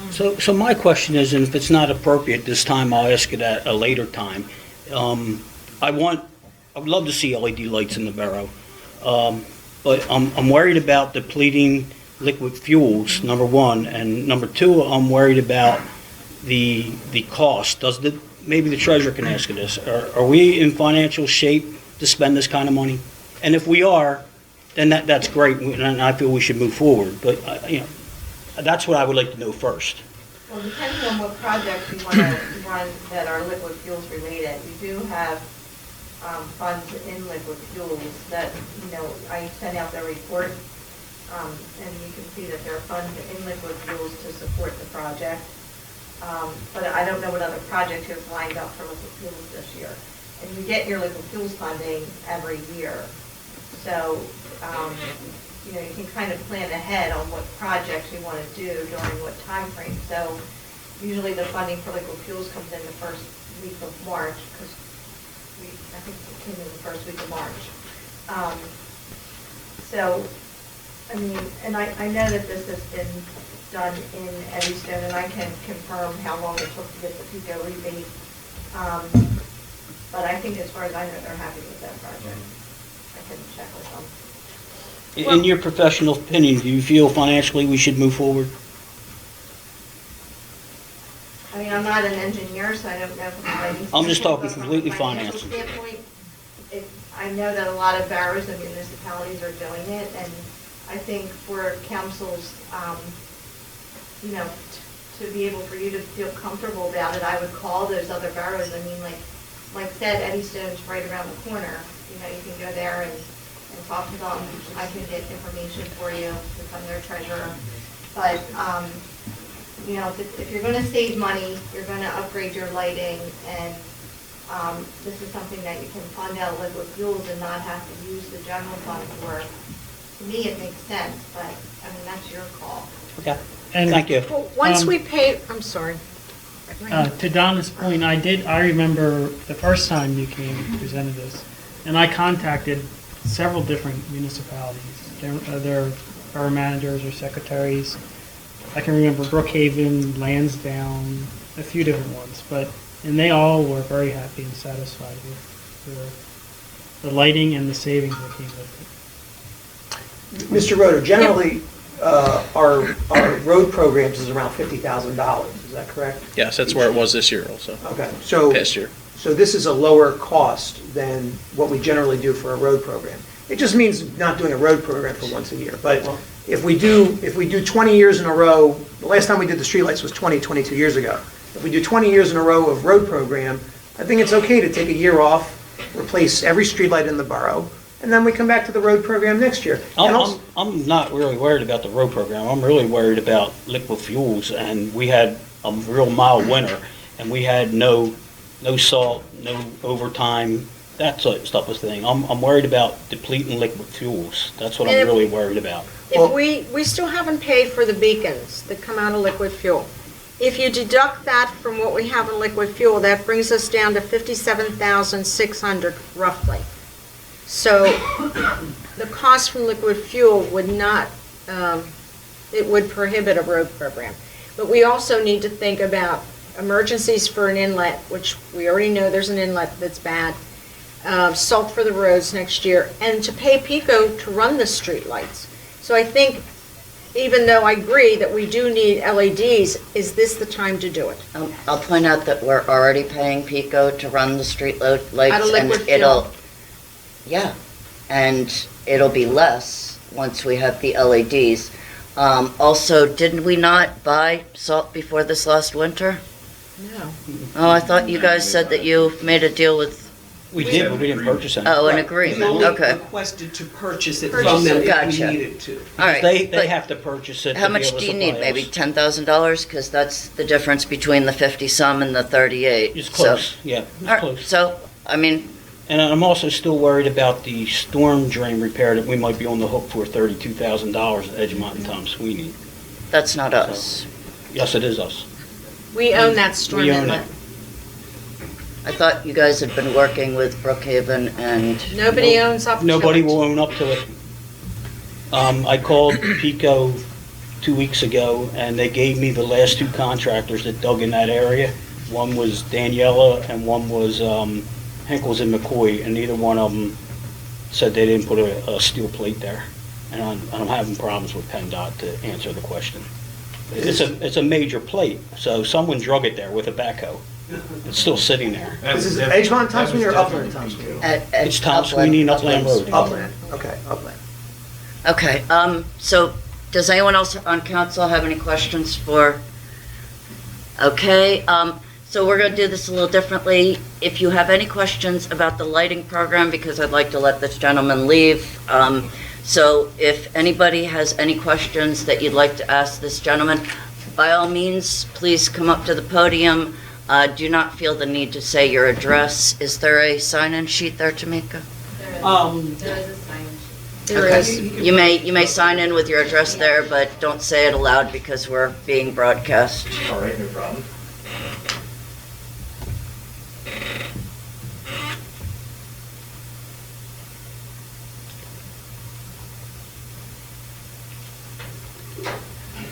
So my question is, and if it's not appropriate this time, I'll ask it at a later time. I would love to see LED lights in the borough, but I'm worried about depleting liquid fuels, number one, and number two, I'm worried about the cost. Maybe the treasurer can answer this. Are we in financial shape to spend this kind of money? And if we are, then that's great, and I feel we should move forward. But that's what I would like to know first. Well, depending on what projects you want to run that are liquid fuels related, we do have funds in liquid fuels that, I sent out the report, and you can see that there are funds in liquid fuels to support the project. But I don't know what other projects you have lined up for liquid fuels this year. And you get your liquid fuels funding every year. So, you know, you can kind of plan ahead on what projects you want to do during what time frame. So usually the funding for liquid fuels comes in the first week of March, because I think it came in the first week of March. So, I mean, and I know that this has been done in Eddystone, and I can confirm how long it took to get the PICO rebate. But I think as far as I know, they're happy with that project. I can check with them. In your professional opinion, do you feel financially we should move forward? I mean, I'm not an engineer, so I don't know from a lighting I'm just talking standpoint, but completely from a financial financial. standpoint, I know that a lot of boroughs and municipalities are doing it, and I think for councils, you know, to be able for you to feel comfortable about it, I would call those other boroughs. I mean, like said, Eddystone's right around the corner. You know, you can go there and talk to them. I can get information for you, become their treasurer. But, you know, if you're going to save money, you're going to upgrade your lighting, and this is something that you can fund out of liquid fuels and not have to use the general fund for. To me, it makes sense, but, I mean, that's your call. Okay. And Thank you. Well, once we pay, I'm sorry. To Donna's point, I remember the first time you came and presented this, and I contacted several different municipalities, their borough managers or secretaries. I can remember Brookhaven, Lansdowne, a few different ones, and they all were very happy and satisfied with the lighting and the savings that came with it. Mr. Roder, generally, our road programs is around $50,000, is that correct? Yes, that's where it was this year also. Okay, so. Past year. So this is a lower cost than what we generally do for a road program. It just means not doing a road program for once a year. But if we do 20 years in a row, the last time we did the streetlights was 22 years ago. If we do 20 years in a row of road program, I think it's okay to take a year off, replace every streetlight in the borough, and then we come back to the road program next year. I'm not really worried about the road program. I'm really worried about liquid fuels, and we had a real mild winter, and we had no salt, no overtime, that sort of stuff was thing. I'm worried about depleting liquid fuels. That's what I'm really worried about. If we still haven't paid for the beacons that come out of liquid fuel. If you deduct that from what we have in liquid fuel, that brings us down to $57,600 roughly. So the cost from liquid fuel would not, it would prohibit a road program. But we also need to think about emergencies for an inlet, which we already know there's an inlet that's bad, salt for the roads next year, and to pay PICO to run the street lights. So I think, even though I agree that we do need LEDs, is this the time to do it? I'll point out that we're already paying PICO to run the street lights. Out of liquid fuel? Yeah, and it'll be less once we have the LEDs. Also, didn't we not buy salt before this last winter? No. Oh, I thought you guys said that you made a deal with... We did, but we didn't purchase any. Oh, an agreement, okay. Requested to purchase it Purchase from them it. if Gotcha. we needed to. All right. They but have to purchase it. How to be much able do to you need? supply Maybe us. $10,000? Because that's the difference between the 50-some and the 38. It's close, yeah, it's All right, close. so, I mean, And I'm also still worried about the storm drain repair that we might be on the hook for $32,000 at Edgemont and Tom Sweeney. that's not us. Yes, it is us. We own that storm We own inlet. it. I thought you guys had been working with Brookhaven and... Nobody owns up to it. Nobody will own up to it. I called PICO 2 weeks ago, and they gave me the last two contractors that dug in that area. One was Daniela, and one was Henkels and McCoy, and neither one of them said they didn't put a steel plate there. And I'm having problems with PennDOT to answer the question. It's a major plate, so someone drug it there with a backhoe. It's still sitting there. This is Edgemont Tom Sweeney or Upland Tom Sweeney? It's Tom Sweeney and Upland Road. Upland, okay, Upland. Okay, so does anyone else on council have any questions for? Okay, so we're going to do this a little differently. If you have any questions about the lighting program, because I'd like to let this gentleman leave. So if anybody has any questions that you'd like to ask this gentleman, by all means, please come up to the podium. Do not feel the need to say your address. Is there a sign-in sheet there, Timika? There is a sign sheet. There Okay. is. You may sign in with your address there, but don't say it aloud because we're being broadcast. All right, no problem.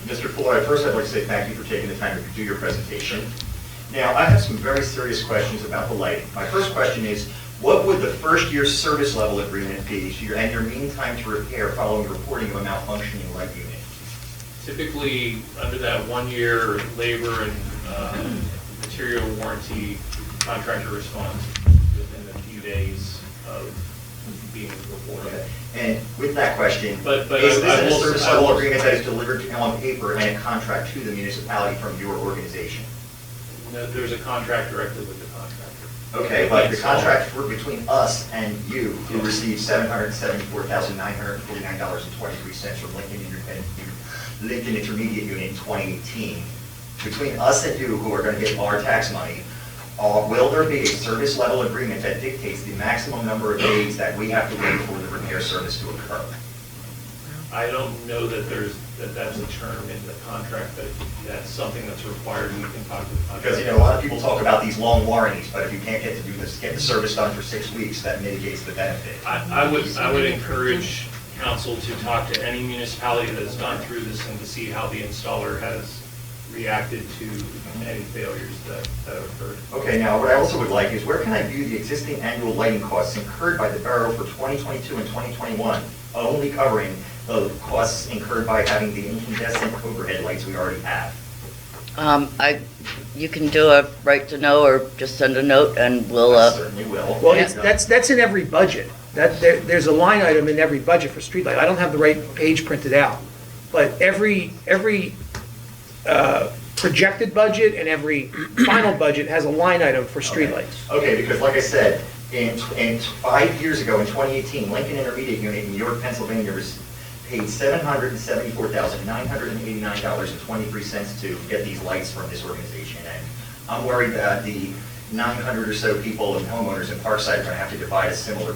Mr. Fuller, first I'd like to say thank you for taking the time to do your presentation. Now, I have some very serious questions about the lighting. My first question is, what would the first year service level agreement be and your mean time to repair following reporting of a malfunctioning light unit? Typically, under that 1-year labor and material warranty, contractor responds within a few days of being reported. And with that question, But is this I a will- service I level will- agreement that is delivered on paper and a contract to the municipality from your organization? No, there's a contract directly with the contractor. Okay, but the contract between us and you, who received $774,949.23 from Lincoln Intermediate Unit in 2018, between us and you, who are going to get our tax money, will there be a service level agreement that dictates the maximum number of days that we have to wait for the repair service to occur? I don't know that that's a term in the contract, but if that's something that's required, we can talk to the contractor. Because, a lot of people talk about these long warranties, but if you can't get the service done for 6 weeks, that mitigates the benefit. I would encourage council to talk to any municipality that's gone through this and to see how the installer has reacted to any failures that have occurred. Okay, now what I also would like is where can I view the existing annual lighting costs incurred by the borough for 2022 and 2021, only covering the costs incurred by having the incandescent overhead lights we already have? You can do a right to know or just send a note and we'll, I certainly will. Well, that's in every budget. There's a line item in every budget for streetlight. I don't have the right page printed out, but every projected budget and every final budget has a line item for streetlights. Okay, because like I said, in 5 years ago, in 2018, Lincoln Intermediate Unit in York, Pennsylvania was paid $774,989.23 to get these lights from this organization. And I'm worried that the 900 or so people and homeowners in Parkside are going to have to divide a similar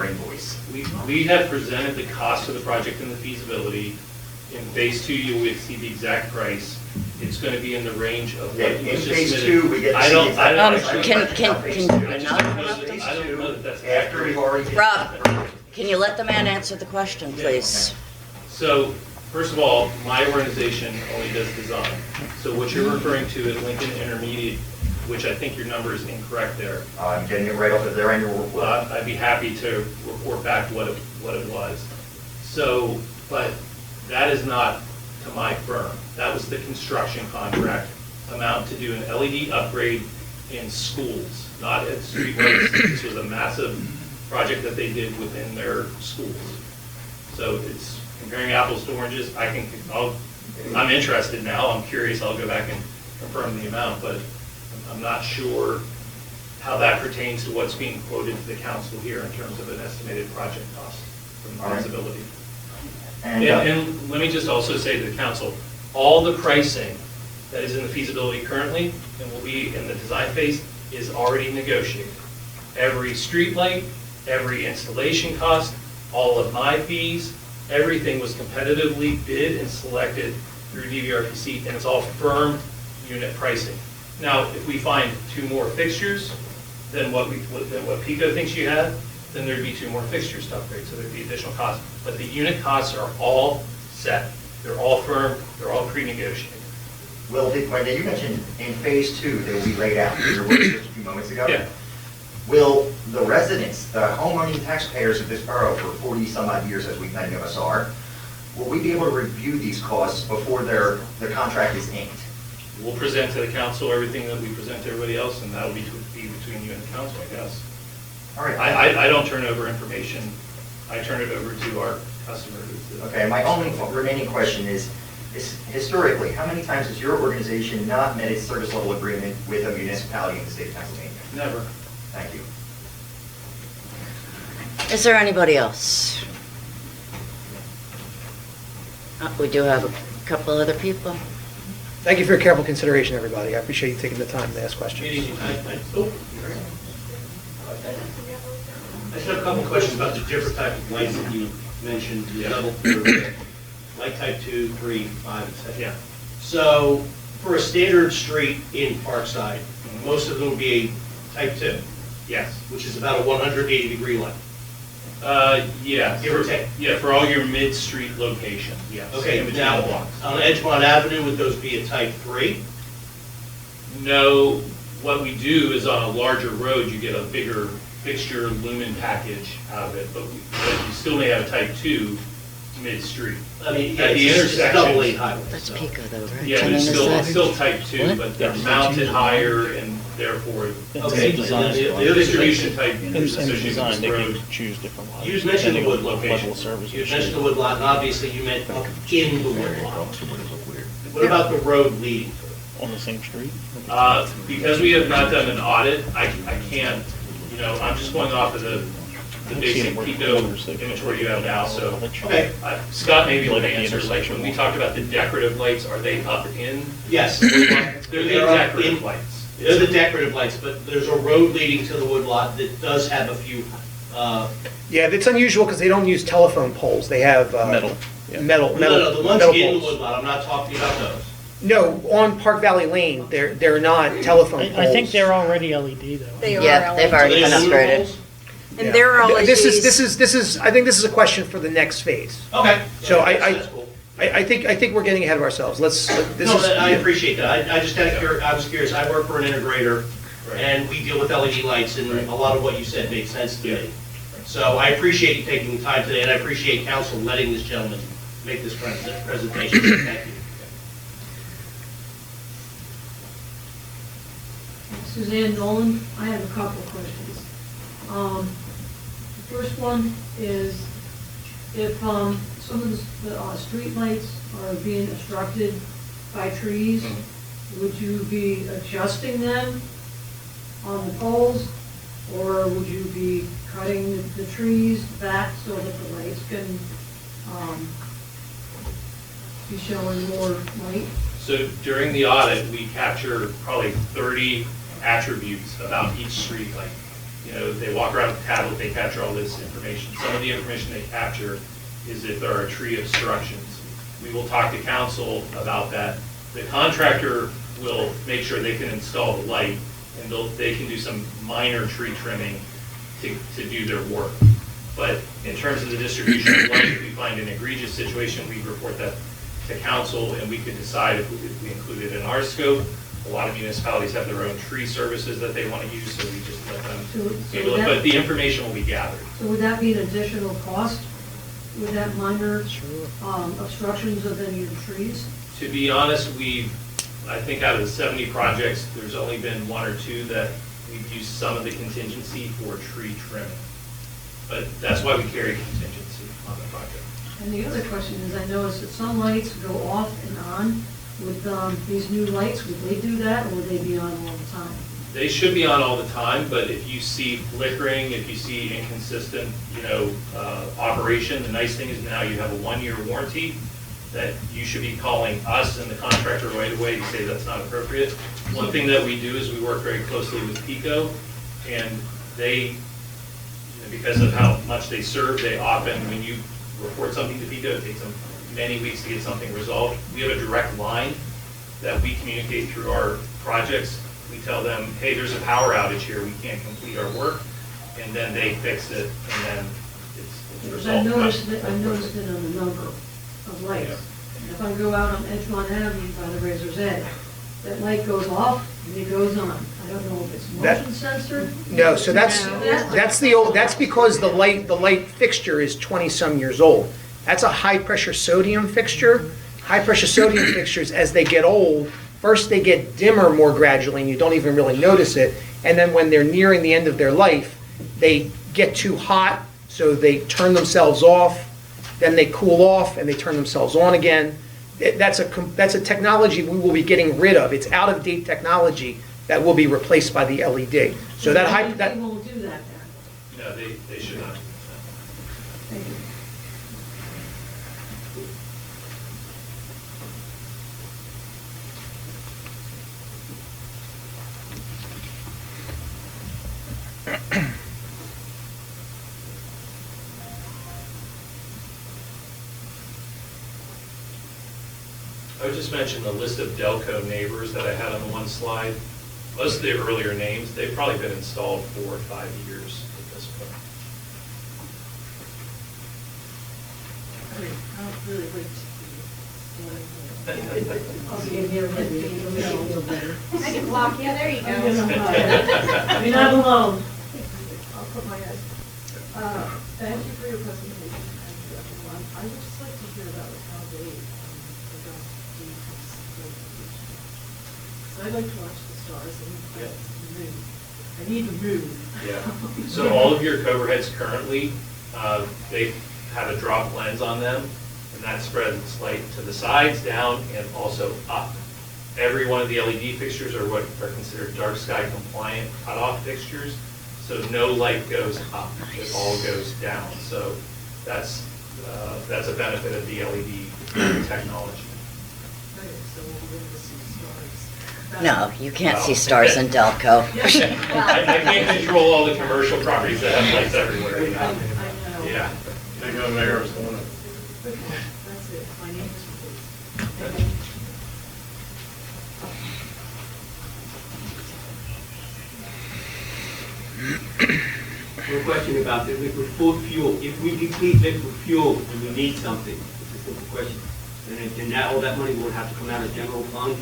invoice. We have presented the cost of the project and the feasibility. In phase 2, you will see the exact price. It's going to be in the range of what In was just phase submitted. 2, we get to I see don't, exactly. I don't. can know that that's After we've already. Rob, can you let the man answer the question, please? So, first of all, my organization only does design. So what you're referring to is Lincoln Intermediate, which I think your number is incorrect there. I'm getting it right off of their annual report. I'd be happy to report back what it was. So, but that is not to my firm. That was the construction contract amount to do an LED upgrade in schools, not at streetlights. This was a massive project that they did within their schools. So it's comparing apples to oranges. I'm interested now. I'm curious. I'll go back and confirm the amount, but I'm not sure how that pertains to what's being quoted to the council here in terms of an estimated project cost from All right. feasibility. And, And let me just also say to the council, all the pricing that is in the feasibility currently and will be in the design phase is already negotiated. Every street light, every installation cost, all of my fees, everything was competitively bid and selected through DVRPC, and it's all firm unit pricing. Now, if we find 2 more fixtures than what Pico thinks you have, then there'd be 2 more fixtures to upgrade, so there'd be additional costs. But the unit costs are all set. They're all firm, they're all pre-negotiated. Will, when you mentioned in phase 2, they will be laid out, your words just a few moments ago. Yeah. Will the residents, the homeowning taxpayers of this borough for 40 some odd years, as many of us are, will we be able to review these costs before the contract is inked? We'll present to the council everything that we present to everybody else, and that'll be between you and the council, I guess. All right. I don't turn over information. I turn it over to our customer. Okay, my only remaining question is historically, how many times has your organization not met its service level agreement with a municipality in the state of Pennsylvania? Never. Thank you. Is there anybody else? We do have a couple other people. Thank you for your careful consideration, everybody. I appreciate you taking the time to ask questions. I just have a couple of questions about the different type of lights that you mentioned, the level, light type 2, 3, 5, etc. Yeah. So, for a standard street in Parkside, most of them would be a type 2, Yes. which is about a 180-degree light. Yeah. Give or take. Yeah, for all your mid-street locations, yes. Okay, In between now, the blocks. on Edgemont Avenue, would those be a type 3? No, what we do is on a larger road, you get a bigger fixture lumen package out of it, but you still may have a type 2 mid-street. I mean, At the it's intersections. double lane highway. That's Pico though, right? Yeah, Ten there's on still, this it's side? still type 2, What? but they're mounted higher and therefore. Okay, the the other distribution type. In especially design, this they road. can choose different lots. You mentioned the depending wood on location. level of service. You mentioned the wood lot, and obviously you meant up in the wood lot. What about the road leading to it? On the same street? Because we have not done an audit, I can't, I'm just going off of the basic Pico inventory you have now, so. Okay. Scott maybe will answer, like, when we talked about the decorative lights, are they up in? Yes. They're the They're up decorative in- lights. They're the decorative lights, but there's a road leading to the wood lot that does have a few, Yeah, it's unusual because they don't use telephone poles. They have Metal. Yeah. metal no, the ones metal in the poles. wood lot, I'm not talking about those. No, on Park Valley Lane, they're not telephone poles. I think they're already LED though. They are Yeah, they've already Are they been aluminum upgraded. poles? And they're LEDs. This is, I think this is a question for the next phase. Okay. So That's cool. I think we're getting ahead of ourselves. This No, is. I appreciate that. I just I was curious. I work for an integrator, and we deal with LED lights, and a lot of what you said made sense to me. So I appreciate you taking the time today, and I appreciate council letting this gentleman make this presentation. Thank you. Suzanne Nolan, I have a couple of questions. The first one is, if some of the street lights are being obstructed by trees, would you be adjusting them on the poles? Or would you be cutting the trees back so that the lights can be showing more light? So during the audit, we capture probably 30 attributes about each street light. They walk around with a tablet, they capture all this information. Some of the information they capture is if there are tree obstructions. We will talk to council about that. The contractor will make sure they can install the light, and they can do some minor tree trimming to do their work. But in terms of the distribution of light, if we find an egregious situation, we report that to council, and we could decide if we include it in our scope. A lot of municipalities have their own tree services that they want to use, so we just let them handle it. But the information will be gathered. So would that be an additional cost? Would that minor obstructions of any of the trees? To be honest, I think out of the 70 projects, there's only been one or two that we've used some of the contingency for tree trimming. But that's why we carry contingency on the project. And the other question is, I noticed that some lights go off and on with these new lights. Would they do that, or would they be on all the time? They should be on all the time, but if you see flickering, if you see inconsistent, operation, the nice thing is now you have a 1-year warranty that you should be calling us and the contractor right away to say that's not appropriate. One thing that we do is we work very closely with Pico, and they, because of how much they serve, they often, when you report something to Pico, it takes them many weeks to get something resolved. We have a direct line that we communicate through our projects. We tell them, hey, there's a power outage here, we can't complete our work, and then they fix it, and then it's resolved. I noticed it on the number of lights. And if I go out on Edgemont Avenue by the Razor's Edge, that light goes off and it goes on. I don't know if it's motion sensor. No, so that's because the light fixture is 20-some years old. That's a high-pressure sodium fixture. High-pressure sodium fixtures, as they get old, first they get dimmer more gradually, and you don't even really notice it. And then when they're nearing the end of their life, they get too hot, so they turn themselves off. Then they cool off, and they turn themselves on again. That's a technology we will be getting rid of. It's out-of-date technology that will be replaced by the LED. So They won't do that then. No, they should not. Thank you. just mention the list of Delco neighbors that I had on the one slide. Most of the earlier names, they've probably been installed 4 or 5 years at this point. I can block, yeah, there you go. You're not alone. I'll put my head. Thank you for your presentation, everyone. I would just like to hear about how they address the. I like to watch the stars and the moon. I need the moon. Yeah. So all of your overheads currently, they have a drop lens on them, and that spreads light to the sides, down, and also up. Every one of the LED fixtures are what are considered dark sky compliant cutoff fixtures, so no light goes up, it all goes down. So that's a benefit of the LED technology. No, you can't see stars in Delco. I can't control all the commercial properties that have lights everywhere. I know. Yeah. Okay, that's it. My name is Thank you. One question about the liquid fuel. If we deplete liquid fuel and we need something, it's a simple question, then all that money will have to come out of general fund?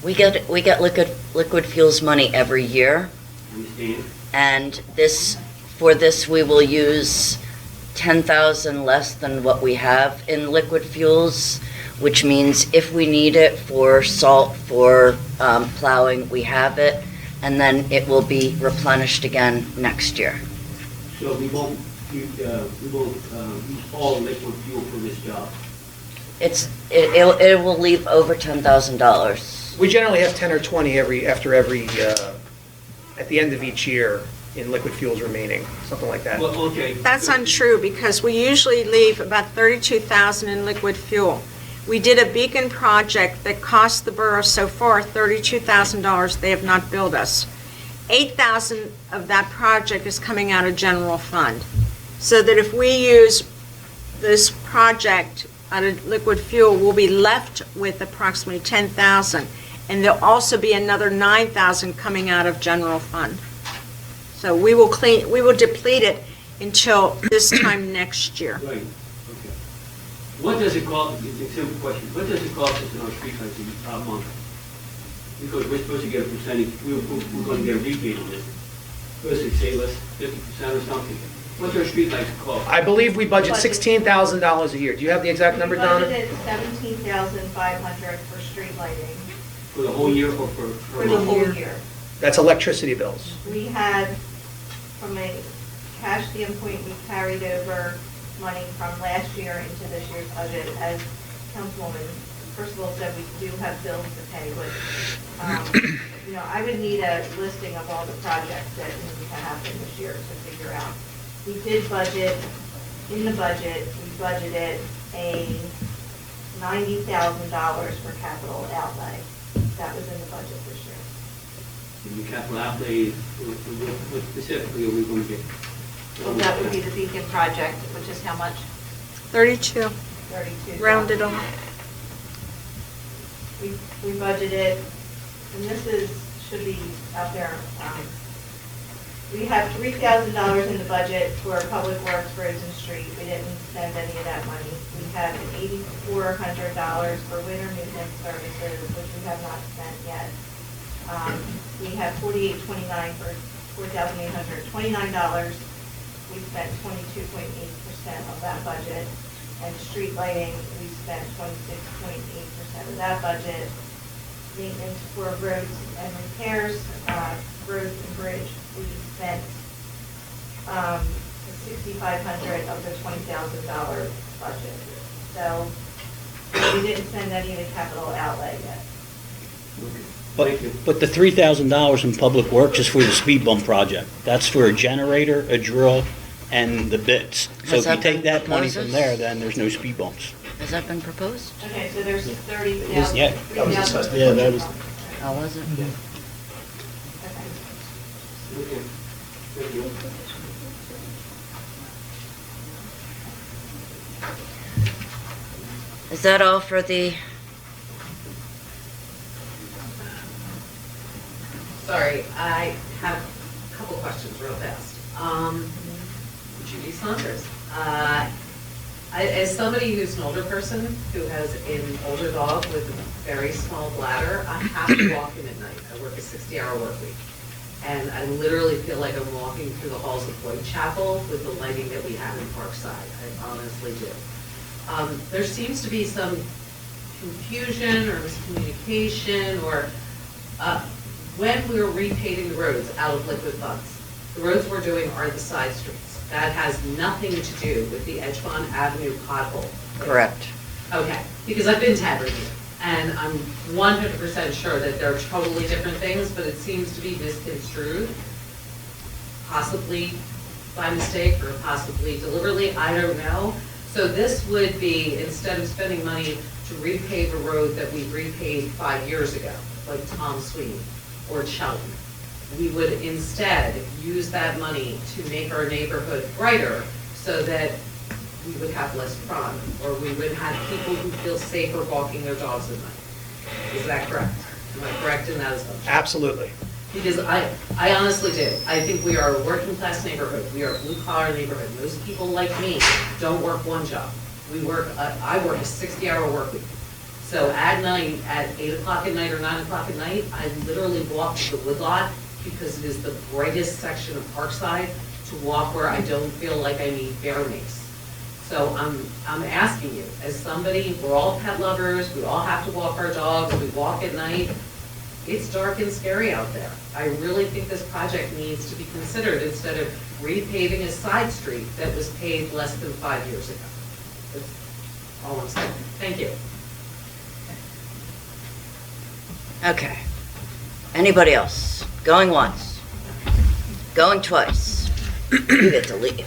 We get liquid fuels money every year. Understand? And for this, we will use 10,000 less than what we have in liquid fuels, which means if we need it for salt, for plowing, we have it, and then it will be replenished again next year. So we won't use all liquid fuel for this job? It will leave over $10,000. We generally have 10 or 20 at the end of each year in liquid fuels remaining, something like that. Well, okay. That's untrue, because we usually leave about 32,000 in liquid fuel. We did a beacon project that cost the borough so far $32,000. They have not billed us. 8,000 of that project is coming out of general fund. So that if we use this project out of liquid fuel, we'll be left with approximately 10,000. And there'll also be another 9,000 coming out of general fund. So we will deplete it until this time next year. Right, okay. What does it cost, it's a simple question, what does it cost us in our streetlights a month? Because we're supposed to get a percentage, we're going to get a rebate on this. Supposed to save us 50% or something. What's our streetlights cost? I believe we budget $16,000 a year. Do you have the exact number, Donna? We budgeted $17,500 for street lighting. For the whole year or For the whole year. That's electricity bills. We had, from a cash standpoint, we carried over money from last year into this year's budget. As Councilwoman Purcival said, we do have bills to pay, but, I would need a listing of all the projects that need to happen this year to figure out. We did budget, in the budget, we budgeted a $90,000 for capital outlay. That was in the budget this year. The capital outlay, what specifically are we going to get? Well, that would be the Beacon project, which is how much? 32. 32. Rounded off. We budgeted, and this should be out there. We have $3,000 in the budget for Public Works, Roads and Street. We didn't spend any of that money. We have $8,400 for winter maintenance services, which we have not spent yet. We have $4,829 for $4,829. We spent 22.8% of that budget. And street lighting, we spent 26.8% of that budget. Maintenance for roads and repairs, roads and bridge, we spent $6,500 of the $20,000 budget. So we didn't spend any of the capital outlay yet. But the $3,000 in Public Works is for the speed bump project. That's for a generator, a drill, and the bits. So if you take that money from there, then there's no speed bumps. Has that been proposed? Okay, so there's 30,000. Yeah. That was discussed. Yeah, that was. Oh, was it? Okay. Okay. Thank you. Is that all for the Sorry, I have a couple questions real fast. Judy Saunders. As somebody who's an older person who has an older dog with a very small bladder, I have to walk him at night. I work a 60-hour work week. And I literally feel like I'm walking through the halls of Whitechapel with the lighting that we have in Parkside. I honestly do. There seems to be some confusion or miscommunication or when we were repaving the roads out of liquid funds. The roads we're doing are the side streets. That has nothing to do with the Edgemont Avenue pothole. Correct. Okay, because I've been to Aberdeen, and I'm 100% sure that they're totally different things, but it seems to be misconstrued, possibly by mistake or possibly deliberately, I don't know. So this would be, instead of spending money to repave a road that we repaved 5 years ago, like Tom Sweeney or Shelton, we would instead use that money to make our neighborhood brighter so that we would have less crime, or we would have people who feel safer walking their dogs at night. Is that correct? Am I correct in that assumption? Absolutely. Because I honestly do. I think we are a working class neighborhood. We are a blue collar neighborhood. Most people like me don't work one job. I work a 60-hour work week. So at night, at 8 o'clock at night or 9 o'clock at night, I literally walk to the woodlot because it is the brightest section of Parkside to walk where I don't feel like I need bear mace. So I'm asking you, as somebody, we're all pet lovers, we all have to walk our dogs, we walk at night. It's dark and scary out there. I really think this project needs to be considered instead of repaving a side street that was paved less than 5 years ago. That's all I'm saying. Thank you. Okay. Anybody else? Going once? Going twice? You get to leave.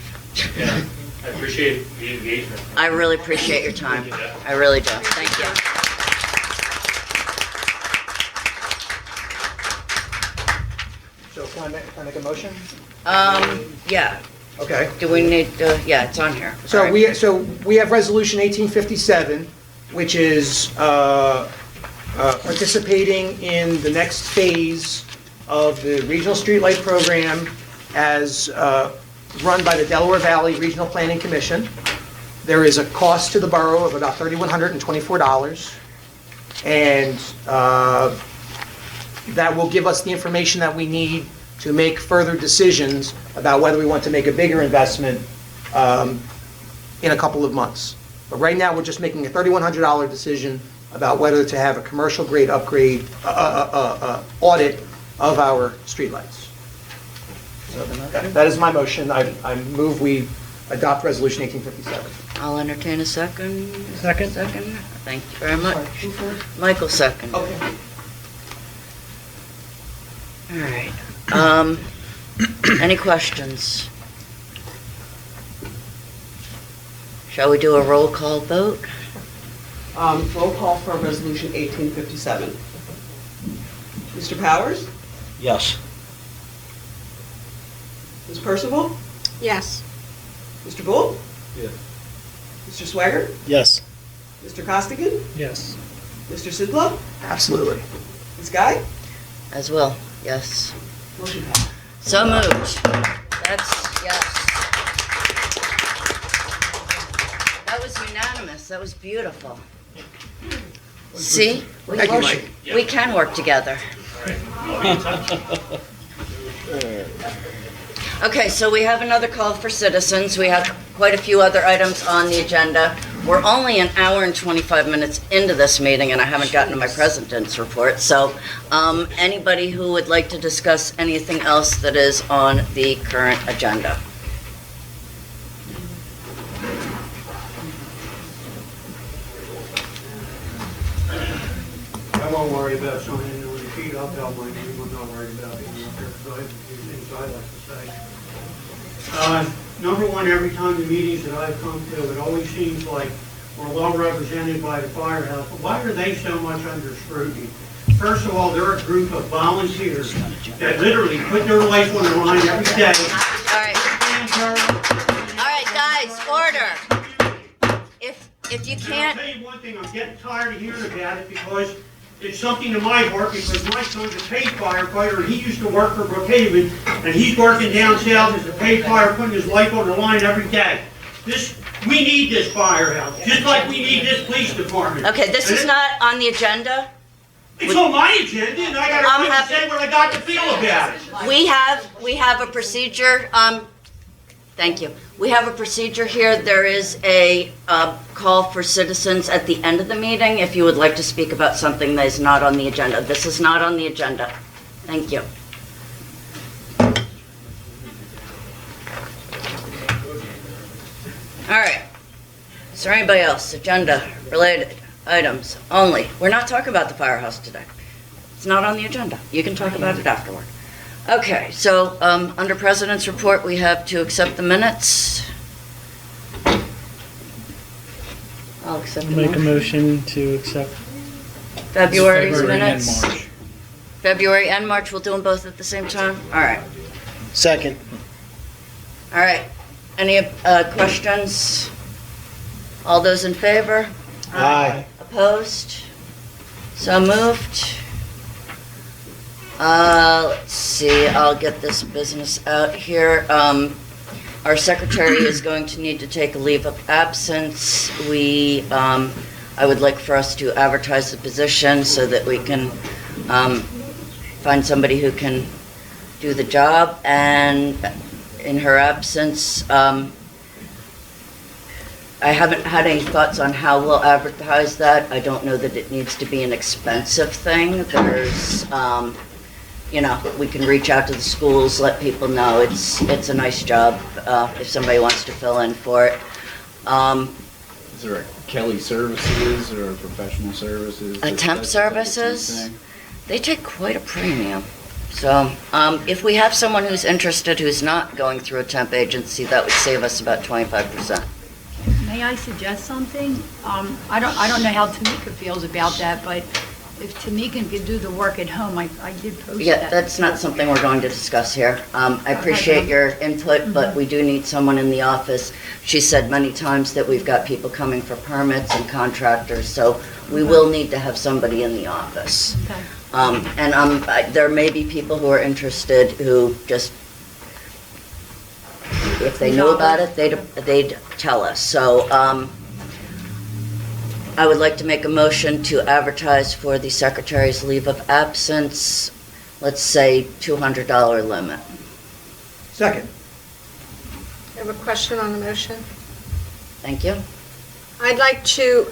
Yeah, I appreciate the engagement. I really appreciate your time. I really do. Thank you. So can I make a motion? Yeah. Okay. Do we need, yeah, it's on here. So All right. we have Resolution 1857, which is participating in the next phase of the Regional Streetlight Program as run by the Delaware Valley Regional Planning Commission. There is a cost to the borough of about $3,124, and that will give us the information that we need to make further decisions about whether we want to make a bigger investment in a couple of months. But right now, we're just making a $3,100 decision about whether to have a commercial grade upgrade audit of our streetlights. So that is my motion. I move we adopt Resolution 1857. I'll entertain a second. Second. Second. Thank you very much. Michael second. Okay. All right. Any questions? Shall we do a roll call vote? Roll call for Resolution 1857. Mr. Powers? Yes. Ms. Purcival? Yes. Mr. Gould? Yes. Mr. Sweigart? Yes. Mr. Costigan? Yes. Mr. Sidlow? Absolutely. Ms. Guy? As well, yes. Motion passed. So moved. That's, yes. That was unanimous. That was beautiful. See? Thank you, Mike. We can work together. I'll be in touch. Okay, so we have another call for citizens. We have quite a few other items on the agenda. We're only an hour and 25 minutes into this meeting, and I haven't gotten to my president's report. So anybody who would like to discuss anything else that is on the current agenda? I won't worry about signing the receipt. I'll tell my name. I'm not worried about it. I have things I like to say. Number one, every time the meetings that I've come to, it always seems like we're well represented by the firehouse. But why are they so much under scrutiny? First of all, they're a group of volunteers that literally put their life on the line every day. All right, guys, order. If you can't... I'll tell you one thing, I'm getting tired of hearing about it because It's something to my heart because my son's a paid firefighter and he used to work for Brookhaven and he's working down south as a paid fire, putting his life on the line every day. We need this firehouse, just like we need this police department. Okay, this is not on the agenda. It's on my agenda and I gotta say what I got to feel about it. We have a procedure, thank you. We have a procedure here. There is a call for citizens at the end of the meeting if you would like to speak about something that is not on the agenda. This is not on the agenda. Thank you. All right. Is there anybody else? Agenda-related items only. We're not talking about the firehouse today. It's not on the agenda. You can talk about it afterward. Okay, so under President's report, we have to accept the minutes. I'll accept the Make a motion to accept February's February and minutes. March. February and March, we'll do them both at the same time? All right. Second. All right. Any questions? All those in favor? Aye. Opposed? So moved. Let's see, I'll get this business out here. Our secretary is going to need to take a leave of absence. I would like for us to advertise the position so that we can find somebody who can do the job. And in her absence, I haven't had any thoughts on how we'll advertise that. I don't know that it needs to be an expensive thing. There's, we can reach out to the schools, let people know it's a nice job if somebody wants to fill in for it. Is there a Kelly Services or Professional Services? Temp services, they take quite a premium. So if we have someone who's interested who's not going through a temp agency, that would save us about 25%. May I suggest something? I don't know how Timika feels about that, but if Timika can do the work at home, I did post that. Yeah, that's not something we're going to discuss here. I appreciate your input, but we do need someone in the office. She said many times that we've got people coming for permits and contractors, so we will need to have somebody in the office. Okay. And there may be people who are interested who just, if they knew about it, they'd tell us. So I would like to make a motion to advertise for the secretary's leave of absence, let's say $200 limit. Second. I have a question on the motion. Thank you. I'd like to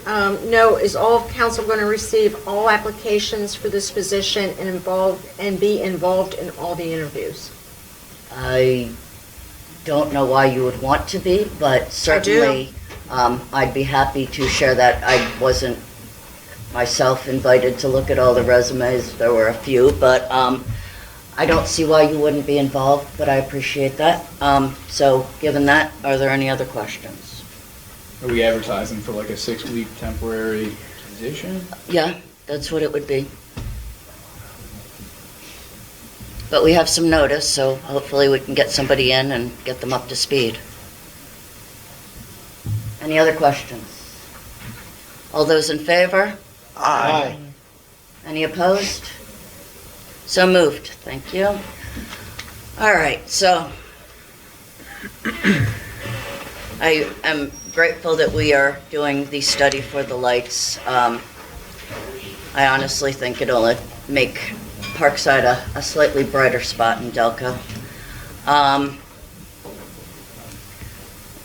know, is all of council going to receive all applications for this position and be involved in all the interviews? I don't know why you would want to be, but certainly I'd be happy to share that. I wasn't myself invited to look at all the resumes. There were a few, but I don't see why you wouldn't be involved, but I appreciate that. So given that, are there any other questions? Are we advertising for like a 6-week temporary position? Yeah, that's what it would be. But we have some notice, so hopefully we can get somebody in and get them up to speed. Any other questions? All those in favor? Aye. Any opposed? So moved. Thank you. All right, so I am grateful that we are doing the study for the lights. I honestly think it'll make Parkside a slightly brighter spot in Delco.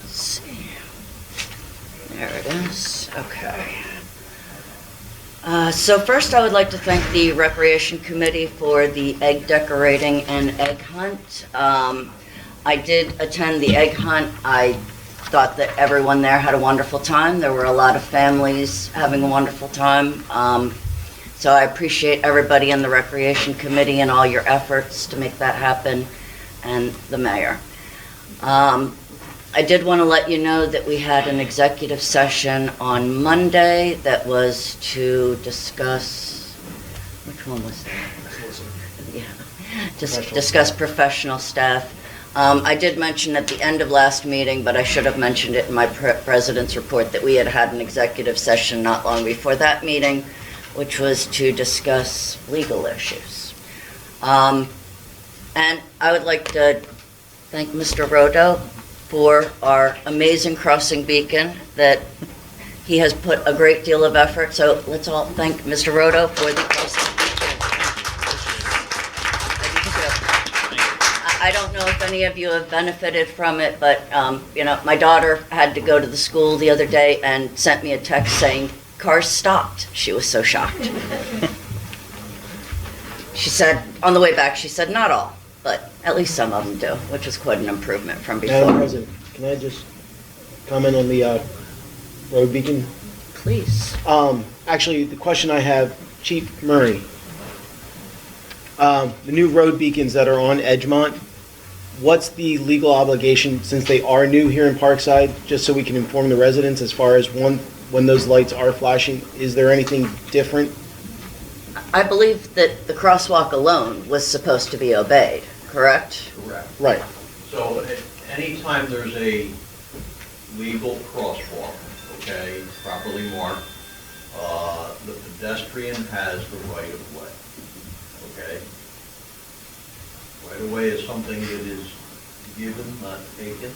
Let's see. There it is. Okay. So first I would like to thank the Recreation Committee for the egg decorating and egg hunt. I did attend the egg hunt. I thought that everyone there had a wonderful time. There were a lot of families having a wonderful time. So I appreciate everybody in the Recreation Committee and all your efforts to make that happen, and the mayor. I did want to let you know that we had an executive session on Monday that was to discuss, which one was that? Yeah, discuss professional staff. I did mention at the end of last meeting, but I should have mentioned it in my president's report, that we had had an executive session not long before that meeting which was to discuss legal issues. And I would like to thank Mr. Rodo for our amazing crossing beacon that he has put a great deal of effort. So let's all thank Mr. Rodo for the crossing beacon. I don't know if any of you have benefited from it, but, my daughter had to go to the school the other day and sent me a text saying, cars stopped. She was so shocked. She said, on the way back, she said, not all, but at least some of them do, which was quite an improvement from before. Madam President, can I just comment on the road beacon? Please. Actually, the question I have, Chief Murray, the new road beacons that are on Edgemont, what's the legal obligation, since they are new here in Parkside, just so we can inform the residents as far as when those lights are flashing, is there anything different? I believe that the crosswalk alone was supposed to be obeyed, correct? Correct. Right. So anytime there's a legal crosswalk, okay, properly marked, the pedestrian has the right of way, okay? Right of way is something that is given, not taken.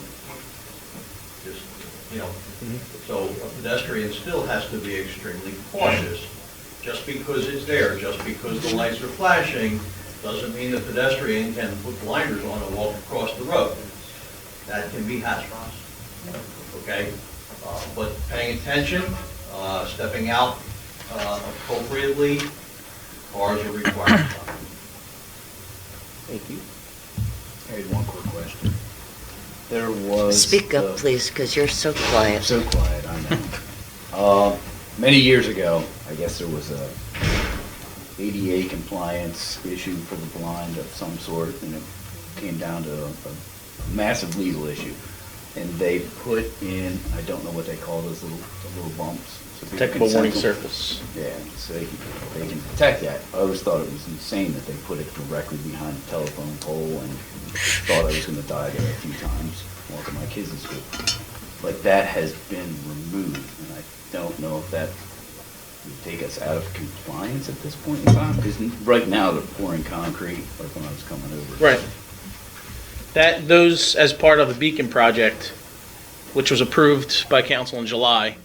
Just, so a pedestrian still has to be extremely cautious. Just because it's there, just because the lights are flashing, doesn't mean the pedestrian can put blinders on and walk across the road. That can be hazardous, okay? But paying attention, stepping out appropriately, cars are required. Thank you. I had one quick question. There was... Speak up, please, because you're so quiet. So quiet, I know. Many years ago, I guess there was a ADA compliance issue for the blind of some sort, and it came down to a massive legal issue. And they put in, I don't know what they call those little bumps. So people Detectable can warning sense them. surface. Yeah, so they can detect that. I always thought it was insane that they put it directly behind the telephone pole, and thought I was going to die there a few times walking my kids to school. But that has been removed, and I don't know if that would take us out of compliance at this point in time, because right now they're pouring concrete, like when I was coming over. Right. Those, as part of the beacon project, which was approved by council in July,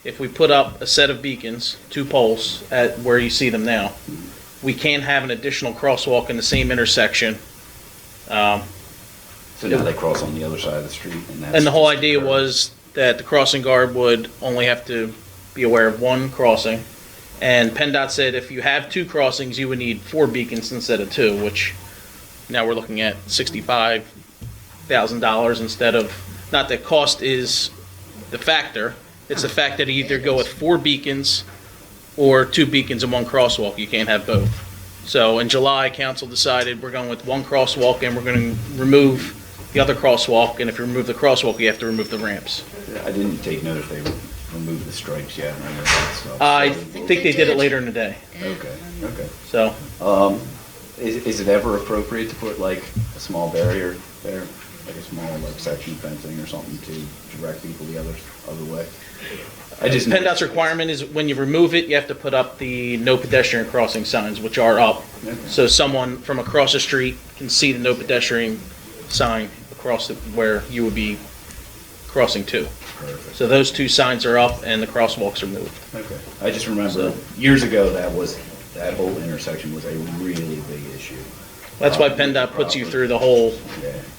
if we put up a set of beacons, 2 poles at where you see them now, we can have an additional crosswalk in the same intersection. So now they cross on the other side of the street, And the whole idea was that the crossing guard would only have to be aware of 1 crossing. And PennDOT said if you have 2 crossings, you would need 4 beacons instead of 2, which now we're looking at $65,000 instead of, not that cost is the factor, it's the fact that you either go with 4 beacons or 2 beacons and 1 crosswalk. You can't have both. So in July, council decided we're going with 1 crosswalk and we're going to remove the other crosswalk, and if you remove the crosswalk, you have to remove the ramps. I didn't take note if they removed the stripes yet. I remember that stuff. I think they did it later in the day. Okay. So, is it ever appropriate to put like a small barrier there, like a small section fencing or something to direct people the other way? PennDOT's requirement is when you remove it, you have to put up the no pedestrian crossing signs, which are up. Okay. So someone from across the street can see the no pedestrian sign across where you would be crossing to. Perfect. So those 2 signs are up and the crosswalks are moved. Okay. I just remember years ago that whole intersection was a really big issue. That's why PennDOT puts you through the whole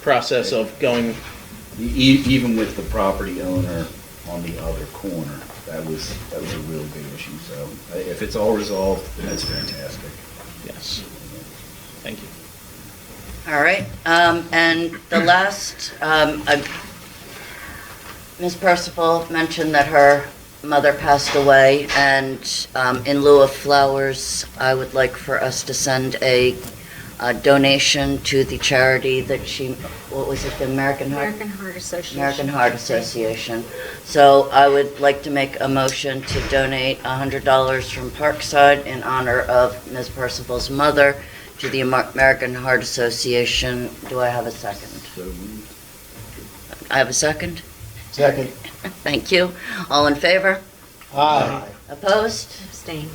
process of going. Even with the property owner on the other corner, that was a really big issue. So if it's all resolved, that's fantastic. Yes. Thank you. All right, and the last, Ms. Purcival mentioned that her mother passed away, and in lieu of flowers, I would like for us to send a donation to the charity that what was it, the American Heart Association. American Heart Association. So I would like to make a motion to donate $100 from Parkside in honor of Ms. Purcival's mother to the American Heart Association. Do I have a second? I have a second? Second. Thank you. All in favor? Aye. Opposed? Abstain.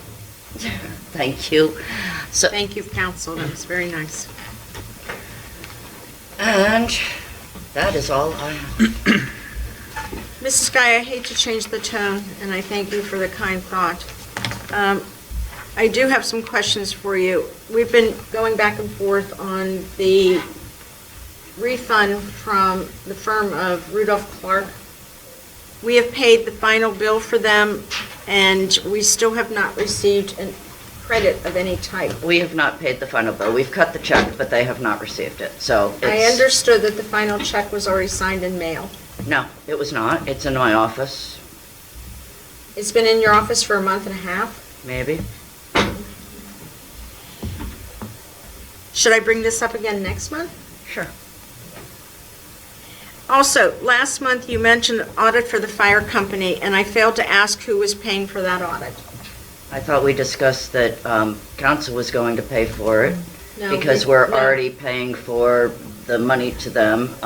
Thank you. So, Thank you, council, that was very nice. and that is all I have. Mrs. Guy, I hate to change the tone, and I thank you for the kind thought. I do have some questions for you. We've been going back and forth on the refund from the firm of Rudolph Clark. We have paid the final bill for them, and we still have not received a credit of any type. We have not paid the final bill. We've cut the check, but they have not received it. So I it's, understood that the final check was already signed and mailed. no, it was not. It's in my office, It's been in your office for a month and a half. maybe. Should I bring this up again next month? Sure. Also, last month you mentioned audit for the fire company, and I failed to ask who was paying for that audit. I thought we discussed that council was going to pay for it No, because we- we're no. already paying for the money to them.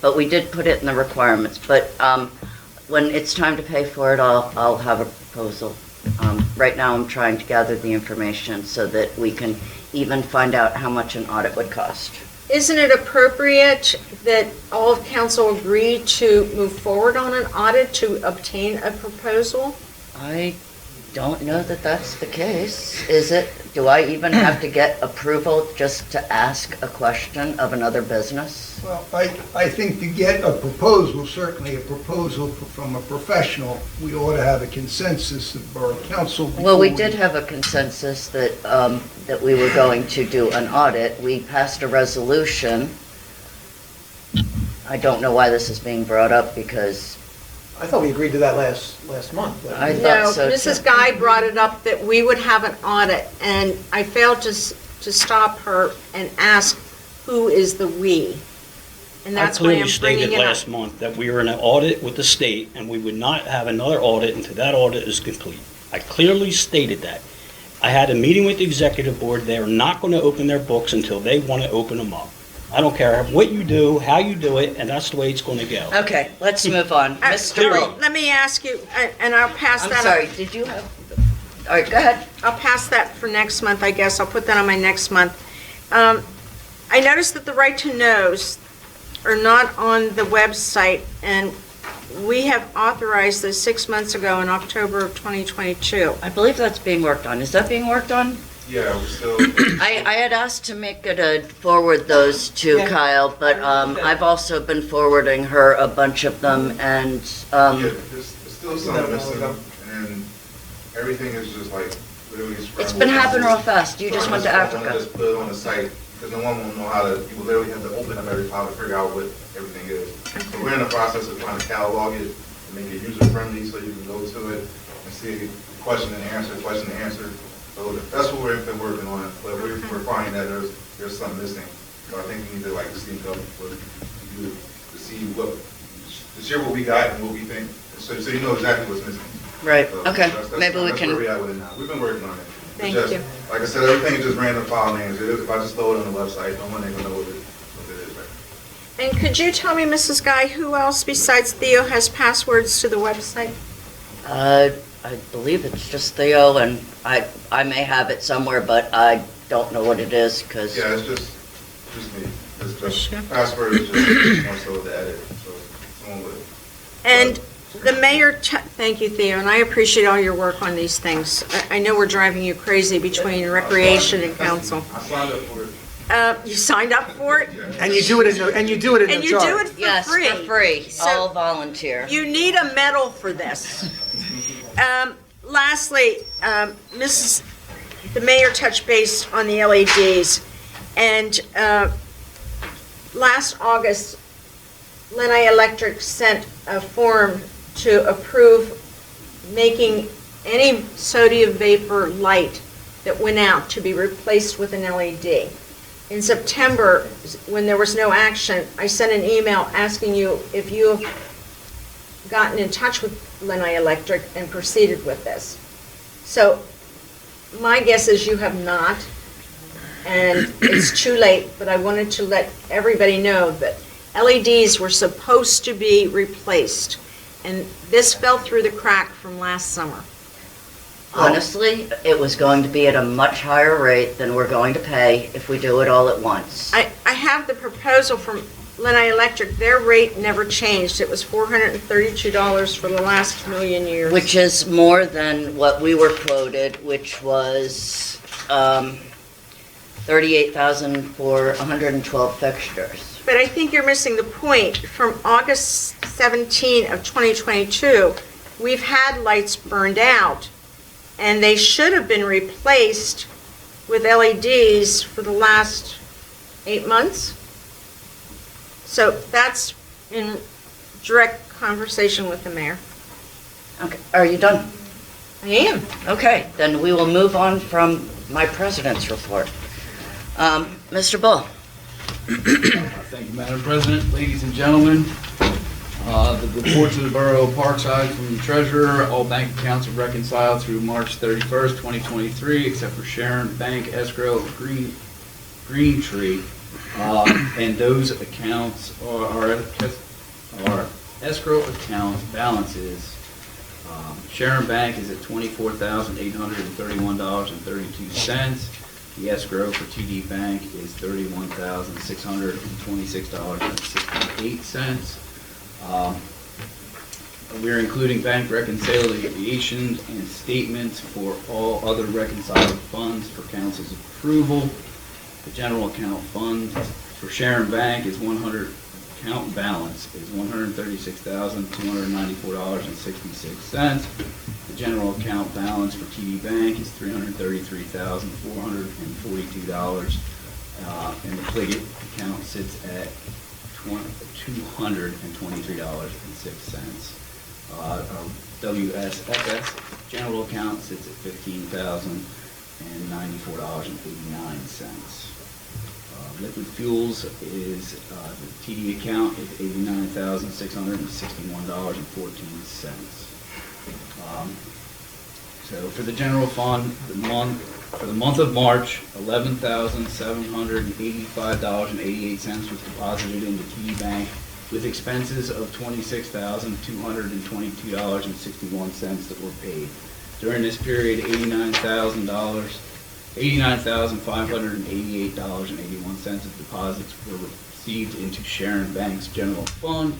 But we did put it in the requirements. But when it's time to pay for it, I'll have a proposal. Right now, I'm trying to gather the information so that we can even find out how much an audit would cost. Isn't it appropriate that all of council agree to move forward on an audit to obtain a proposal? I don't know that that's the case, is it? Do I even have to get approval just to ask a question of another business? Well, I think to get a proposal, certainly a proposal from a professional, we ought to have a consensus of Borough Council. Well, we before did have a consensus that, that we were going to do an audit. We passed a resolution. I don't know why this is being brought up because I thought we agreed to that last month. I thought so No, too. Mrs. Guy brought it up that we would have an audit, and I failed to stop her and ask who is the "we." And that's why I'm I clearly bringing stated it up. last month that we were in an audit with the state, and we would not have another audit until that audit is complete. I clearly stated that. I had a meeting with the executive board. They are not going to open their books until they want to open them up. I don't care what you do, how you do it, and that's the way it's going to go. Okay, let's move on. Mr. Well, let me ask you, and I'll pass I'm that. sorry, did you have, all right, go ahead. I'll pass that for next month, I guess. I'll put that on my next month. I noticed that the right to knows are not on the website, and we have authorized this 6 months ago in October of 2022. I believe that's being worked on. Is that being worked on? Yeah, we're still. I had asked Timika to forward those to Yeah. Kyle, but I've also been forwarding her a bunch of them, and Yeah, there's still some missing, and everything is just like literally scrambled. it's been happening real fast. You just went to I want to Africa. just put it on the site, because no one will know how to, you will literally have to open up every file to figure out what everything is. So we're in the process of trying to catalog it, and make it user-friendly, so you can go to it and see question and answer. So that's what we've been working on, but we're finding that there's something missing. So I think we need to like sync up with you to see to share what we got and what we think, so you know exactly what's missing. Right, So okay, that's maybe we that's can. where we at with it now. We've been working on it. It's Thank just, you. Like I said, everything is just random file names. If I just throw it on the website, no one ain't gonna know what it is right. And could you tell me, Mrs. Guy, who else besides Theo has passwords to the website? I believe it's just Theo, and I may have it somewhere, but I don't know what it is, because. Yeah, it's just me. It's just, password is just more so the edit, so someone would. And the mayor, thank you, Theo, and I appreciate all your work on these things. I know we're driving you crazy between recreation and council. I signed up for it. You signed up for it? And you do it in no charge. And you do it for Yes, free. for free, So all volunteer. You need a medal for this. Lastly, the mayor touched base on the LEDs, and last August, Lenai Electric sent a form to approve making any sodium vapor light that went out to be replaced with an LED. In September, when there was no action, I sent an email asking you if you have gotten in touch with Lenai Electric and proceeded with this. So my guess is you have not, and it's too late, but I wanted to let everybody know that LEDs were supposed to be replaced, and this fell through the crack from last summer. Honestly, it was going to be at a much higher rate than we're going to pay if we do it all at once. I have the proposal from Lenai Electric. Their rate never changed. It was $432 for the last million years. Which is more than what we were quoted, which was $38,000 for 112 fixtures. But I think you're missing the point. From August 17 of 2022, we've had lights burned out, and they should have been replaced with LEDs for the last 8 months. So that's in direct conversation with the mayor. Okay, are you done? I am. Okay, then we will move on from my president's report. Mr. Bull. Thank you, Madam President. Ladies and gentlemen, the report to the Borough of Parkside from the treasurer: all bank accounts are reconciled through March 31st, 2023, except for Sharon Bank Escrow Green Tree. And those accounts are escrow account balances. Sharon Bank is at $24,831.32. The escrow for TD Bank is $31,626.68. We're including bank reconciliations and statements for all other reconciled funds for council's approval. The general account fund for Sharon Bank is account balance is $136,294.66. The general account balance for TD Bank is $333,442, and the Pliget account sits at $223.06. Our WSFS general account sits at $15,094.89. Liquid fuels is, the TD account is $89,661.14. So for the general fund, for the month of March, $11,785.88 was deposited into TD Bank with expenses of $26,222.61 that were paid. During this period, $89,588.81 of deposits were received into Sharon Bank's general fund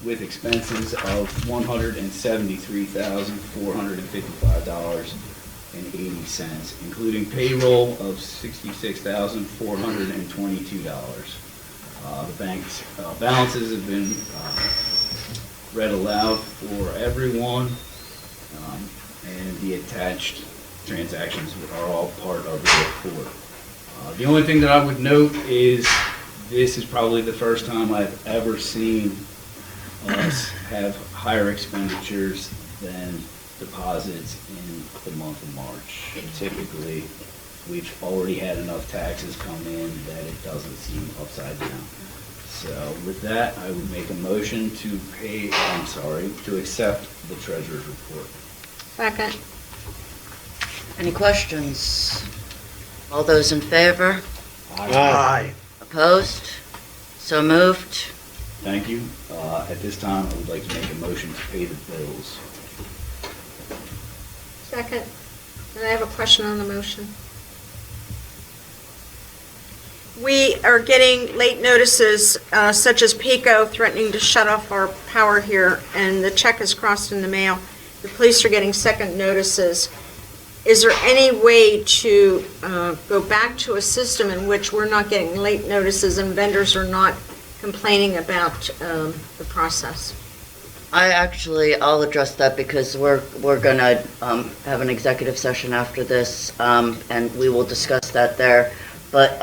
with expenses of $173,455.80, including payroll of $66,422. The bank's balances have been read aloud for everyone, and the attached transactions are all part of the report. The only thing that I would note is this is probably the first time I've ever seen us have higher expenditures than deposits in the month of March. Typically, we've already had enough taxes come in that it doesn't seem upside down. So with that, I would make a motion to accept the treasurer's report. Second. Any questions? All those in favor? Aye. Opposed? So moved. Thank you. At this time, I would like to make a motion to pay the bills. Second. And I have a question on the motion. We are getting late notices, such as PECO threatening to shut off our power here, and the check is crossed in the mail. The police are getting second notices. Is there any way to go back to a system in which we're not getting late notices and vendors are not complaining about the process? I'll address that because we're going to have an executive session after this, and we will discuss that there. But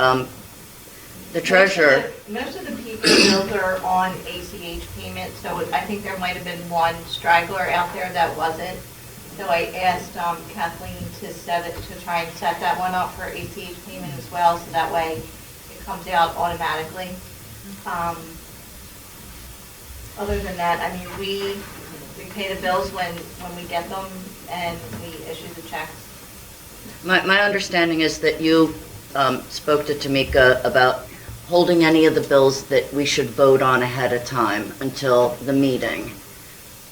the treasurer... Most of the people bills are on ACH payment, so I think there might have been one straggler out there that wasn't. So I asked Kathleen to try and set that one up for ACH payment as well, so that way it comes out automatically. Other than that, I mean, we pay the bills when we get them, and we issue the checks. My understanding is that you spoke to Timika about holding any of the bills that we should vote on ahead of time until the meeting.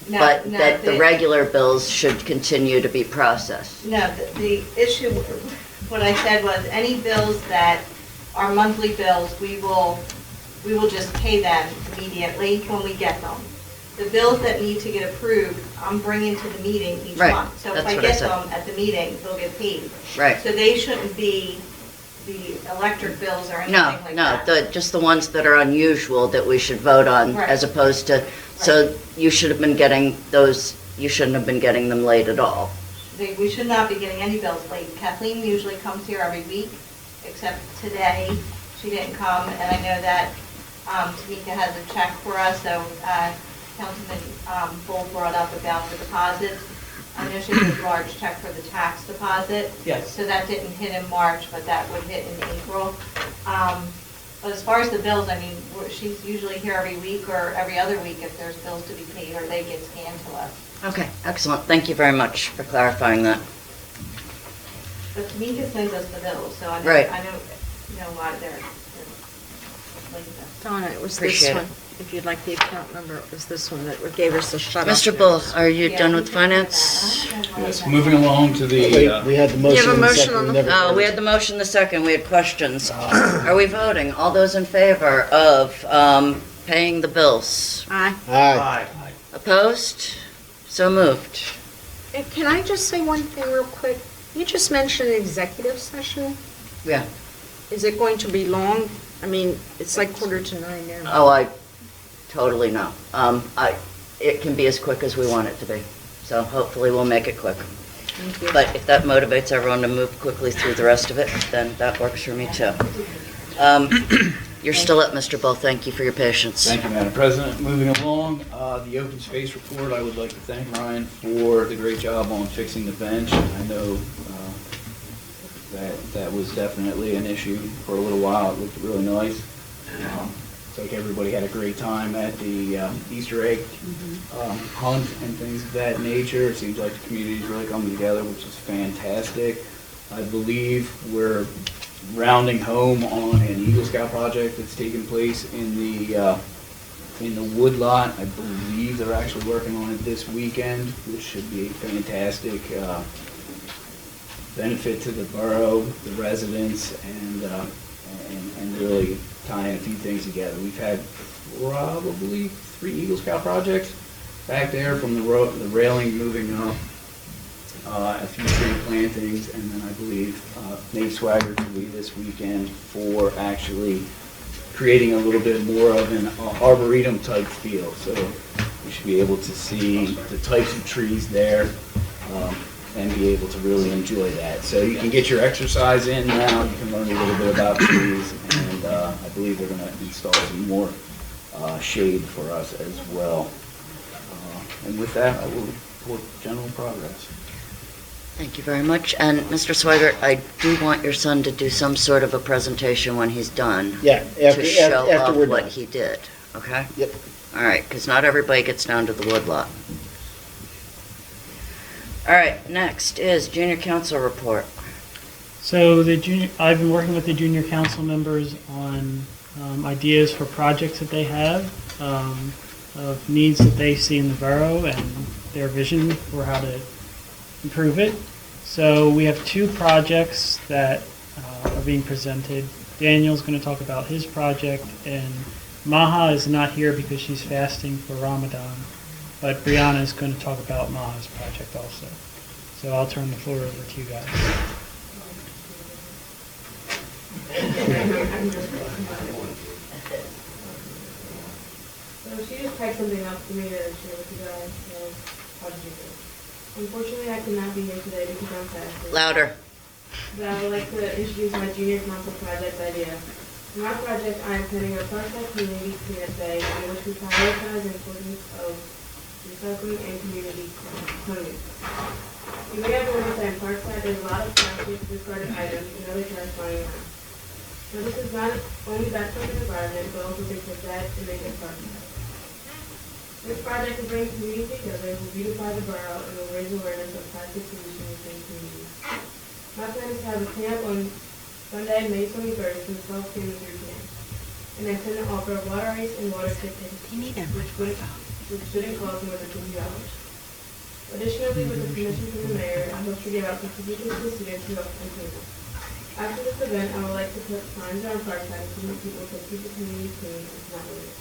No, but no, that the regular bills should continue to be processed. No, the issue, what I said was, any bills that are monthly bills, we will just pay them immediately when we get them. The bills that need to get approved, I'm bringing to the meeting each Right, month. So if that's I what I get said. them at the meeting, they'll get paid. Right. So they shouldn't be the electric bills or anything No, like no, that. just the ones that are unusual that we should vote on, Right. as opposed to, so you should have been getting those, you shouldn't have been getting them late at all. We should not be getting any bills late. Kathleen usually comes here every week, except today, she didn't come, and I know that Timika has a check for us, so Councilman Bull brought up about the deposits. I know she has a large check for the tax deposit. Yes. So that didn't hit in March, but that would hit in April. But as far as the bills, I mean, she's usually here every week or every other week if there's bills to be paid or they get scanned to us. Okay, excellent. Thank you very much for clarifying that. But Timika sends us the bills, so I know, Right. I know why they're like that. Donna, it was Appreciate this it. one. If you'd like the account number, it was this one that gave us the shut off. Mr. Bull, are you done with finance? Yes, moving along to the, Wait, we had the motion. have a and the motion second, on we the- never Oh, we voted. had the motion, the second, we had questions. Are we voting? All those in favor of paying the bills? Aye. Aye. Opposed? So moved. Can I just say one thing real quick? You just mentioned executive session. Yeah. Is it going to be long? I mean, it's like 8:45 now. Oh, I totally know. It can be as quick as we want it to be, so hopefully we'll make it quick. Thank you. But if that motivates everyone to move quickly through the rest of it, then that works for me too. You're still up, Mr. Bull. Thank you for your patience. Thank you, Madam President. Moving along, the open space report, I would like to thank Ryan for the great job on fixing the bench. I know that was definitely an issue for a little while. It looked really nice. It's like everybody had a great time at the Easter egg hunt and things of that nature. It seems like the community's really coming together, which is fantastic. I believe we're rounding home on an Eagle Scout project that's taking place in the wood lot. I believe they're actually working on it this weekend, which should be a fantastic benefit to the borough, the residents, and really tying a few things together. We've had probably 3 Eagle Scout projects back there, from the railing moving up, a few tree plantings, and then I believe Nate Sweigart will be this weekend for actually creating a little bit more of an arboretum type feel. So you should be able to see the types of trees there and be able to really enjoy that. So you can get your exercise in now, you can learn a little bit about trees, and I believe they're going to install some more shade for us as well. And with that, I will report general progress. Thank you very much. And Mr. Sweigart, I do want your son to do some sort of a presentation when he's done. Yeah, To show after off we're what done. he did, okay? Yep. All right, because not everybody gets down to the wood lot. All right, next is junior council report. So I've been working with the junior council members on ideas for projects that they have, of needs that they see in the borough and their vision for how to improve it. So we have 2 projects that are being presented. Daniel's going to talk about his project, and Maha is not here because she's fasting for Ramadan, but Brianna is going to talk about Maha's project also. So I'll turn the floor over to you guys. So she just typed something up for me to share with you guys. How did you do? Unfortunately, I could not be here today because I'm fasting. Louder. But I would like to introduce my junior council project idea. In my project, I am planning a Parkside community cleanup day in which we prioritize the importance of recycling and community cleaning. You may have noticed that in Parkside, there's a lot of plastic, discarded items, and other trash lying around. So this is not only bad for the environment, but also good for that and make it Parkside. This project will bring community together, will beautify the borough, and will raise awareness of plastic pollution within communities. My plan is to have a cleanup on Sunday, May 23rd from 12 p.m. to 3 p.m. And I plan to offer water ice and water tickets, which would which shouldn't cost more than $50. Additionally, with the permission from the mayor, I hope to give out certificates to students who have attended. After this event, I would like to put signs around Parkside so that people can keep the community clean and not litter.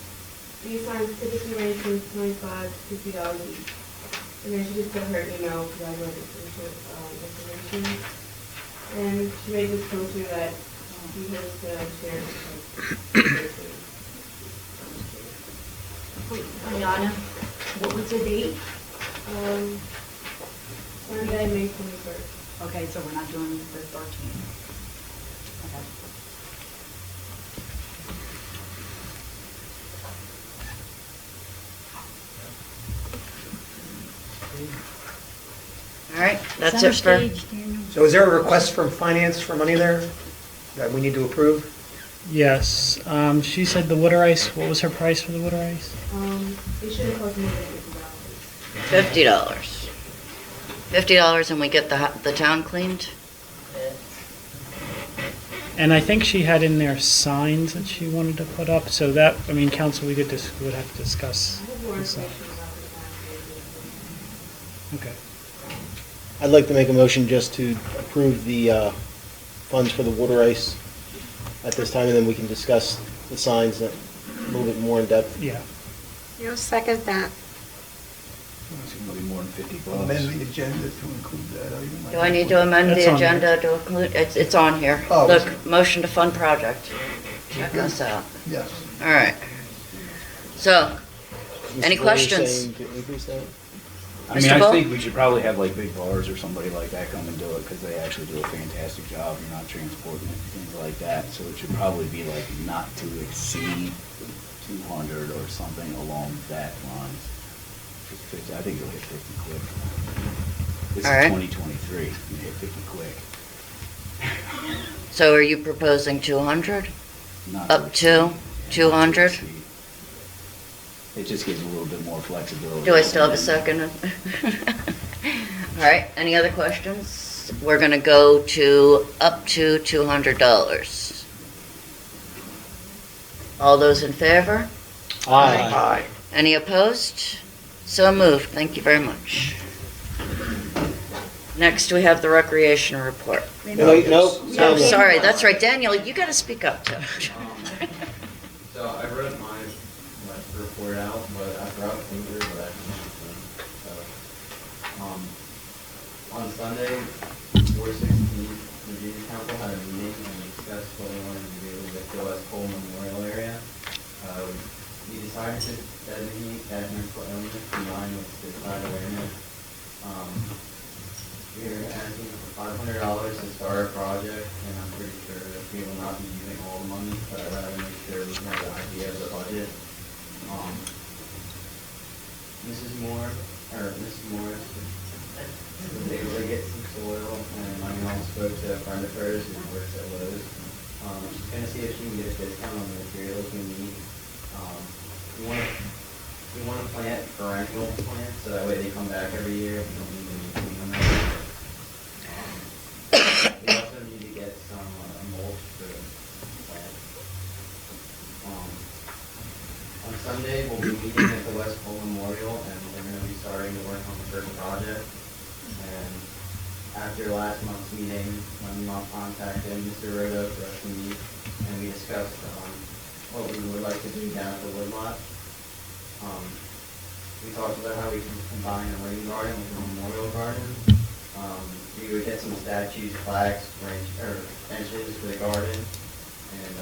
These signs typically range from $25 to $50 each. And then she just put her email because I wrote it information. And she made this poster that she hopes to share. Ayana, what was the date? Sunday, May 21st. Okay, so we're not doing the 13th. Okay. All right, that's Center it for, stage, Daniel. So is there a request from finance for money there that we need to approve? Yes, she said the water ice, what was her price for the water ice? It shouldn't cost more than $50. $50 and we get the town cleaned? And I think she had in there signs that she wanted to put up, so that, I mean, council, we would have to discuss. I have more this, information about the town. Okay. I'd like to make a motion just to approve the funds for the water ice at this time, and then we can discuss the signs a little bit more in depth. Yeah. You'll second that. It's gonna be more than $50. Amend the agenda to include that item. Do I need to amend That's the on there. agenda to include, it's on here. Oh, is Look, motion to fund project. Check us out. Yes. All right. So, any Mr. Blair questions? saying to increase that? I mean, Mr. I Bull? think we should probably have like big bars or somebody like that come and do it, because they actually do a fantastic job. You're not transporting it, things like that. So it should probably be like not to exceed 200 or something along that line. I think you'll hit 50 quick. This All right. is 2023, you hit 50 quick. So are you proposing 200? Not Up to 200? It just gives a little bit more flexibility. Do I still have a second? All right, any other questions? We're gonna go to up to $200. All those in favor? Aye. Any opposed? So moved, thank you very much. Next, we have the recreation report. No, Oh, sorry, that's right, Daniel, you gotta speak up too. So I wrote my report out, but I forgot to include it, but I can. So, on Sunday, 4/16, the Junior Council had a meeting and we discussed what we wanted to do with the West Pole Memorial area. We decided to designate that mental illness combined with suicide awareness. We are asking for $500 to start a project, and I'm pretty sure that we will not be using all the money, but I'd rather make sure we have the idea of the budget. Mrs. Morris was able to get some soil, and my mom spoke to a friend of hers who works at Lowe's. She's gonna see if she can get a discount on the materials we need. We want to plant perennial plants, so that way they come back every year. We don't need to clean them every year. We also need to get some mulch for the plants. On Sunday, we'll be meeting at the West Pole Memorial, and we're going to be starting to work on the first project. And after last month's meeting, my mom contacted Mr. Rodo for us to meet, and we discussed what we would like to do down at the woodlot. We talked about how we can combine a rain garden with a memorial garden. We would get some statues, plaques, benches for the garden, and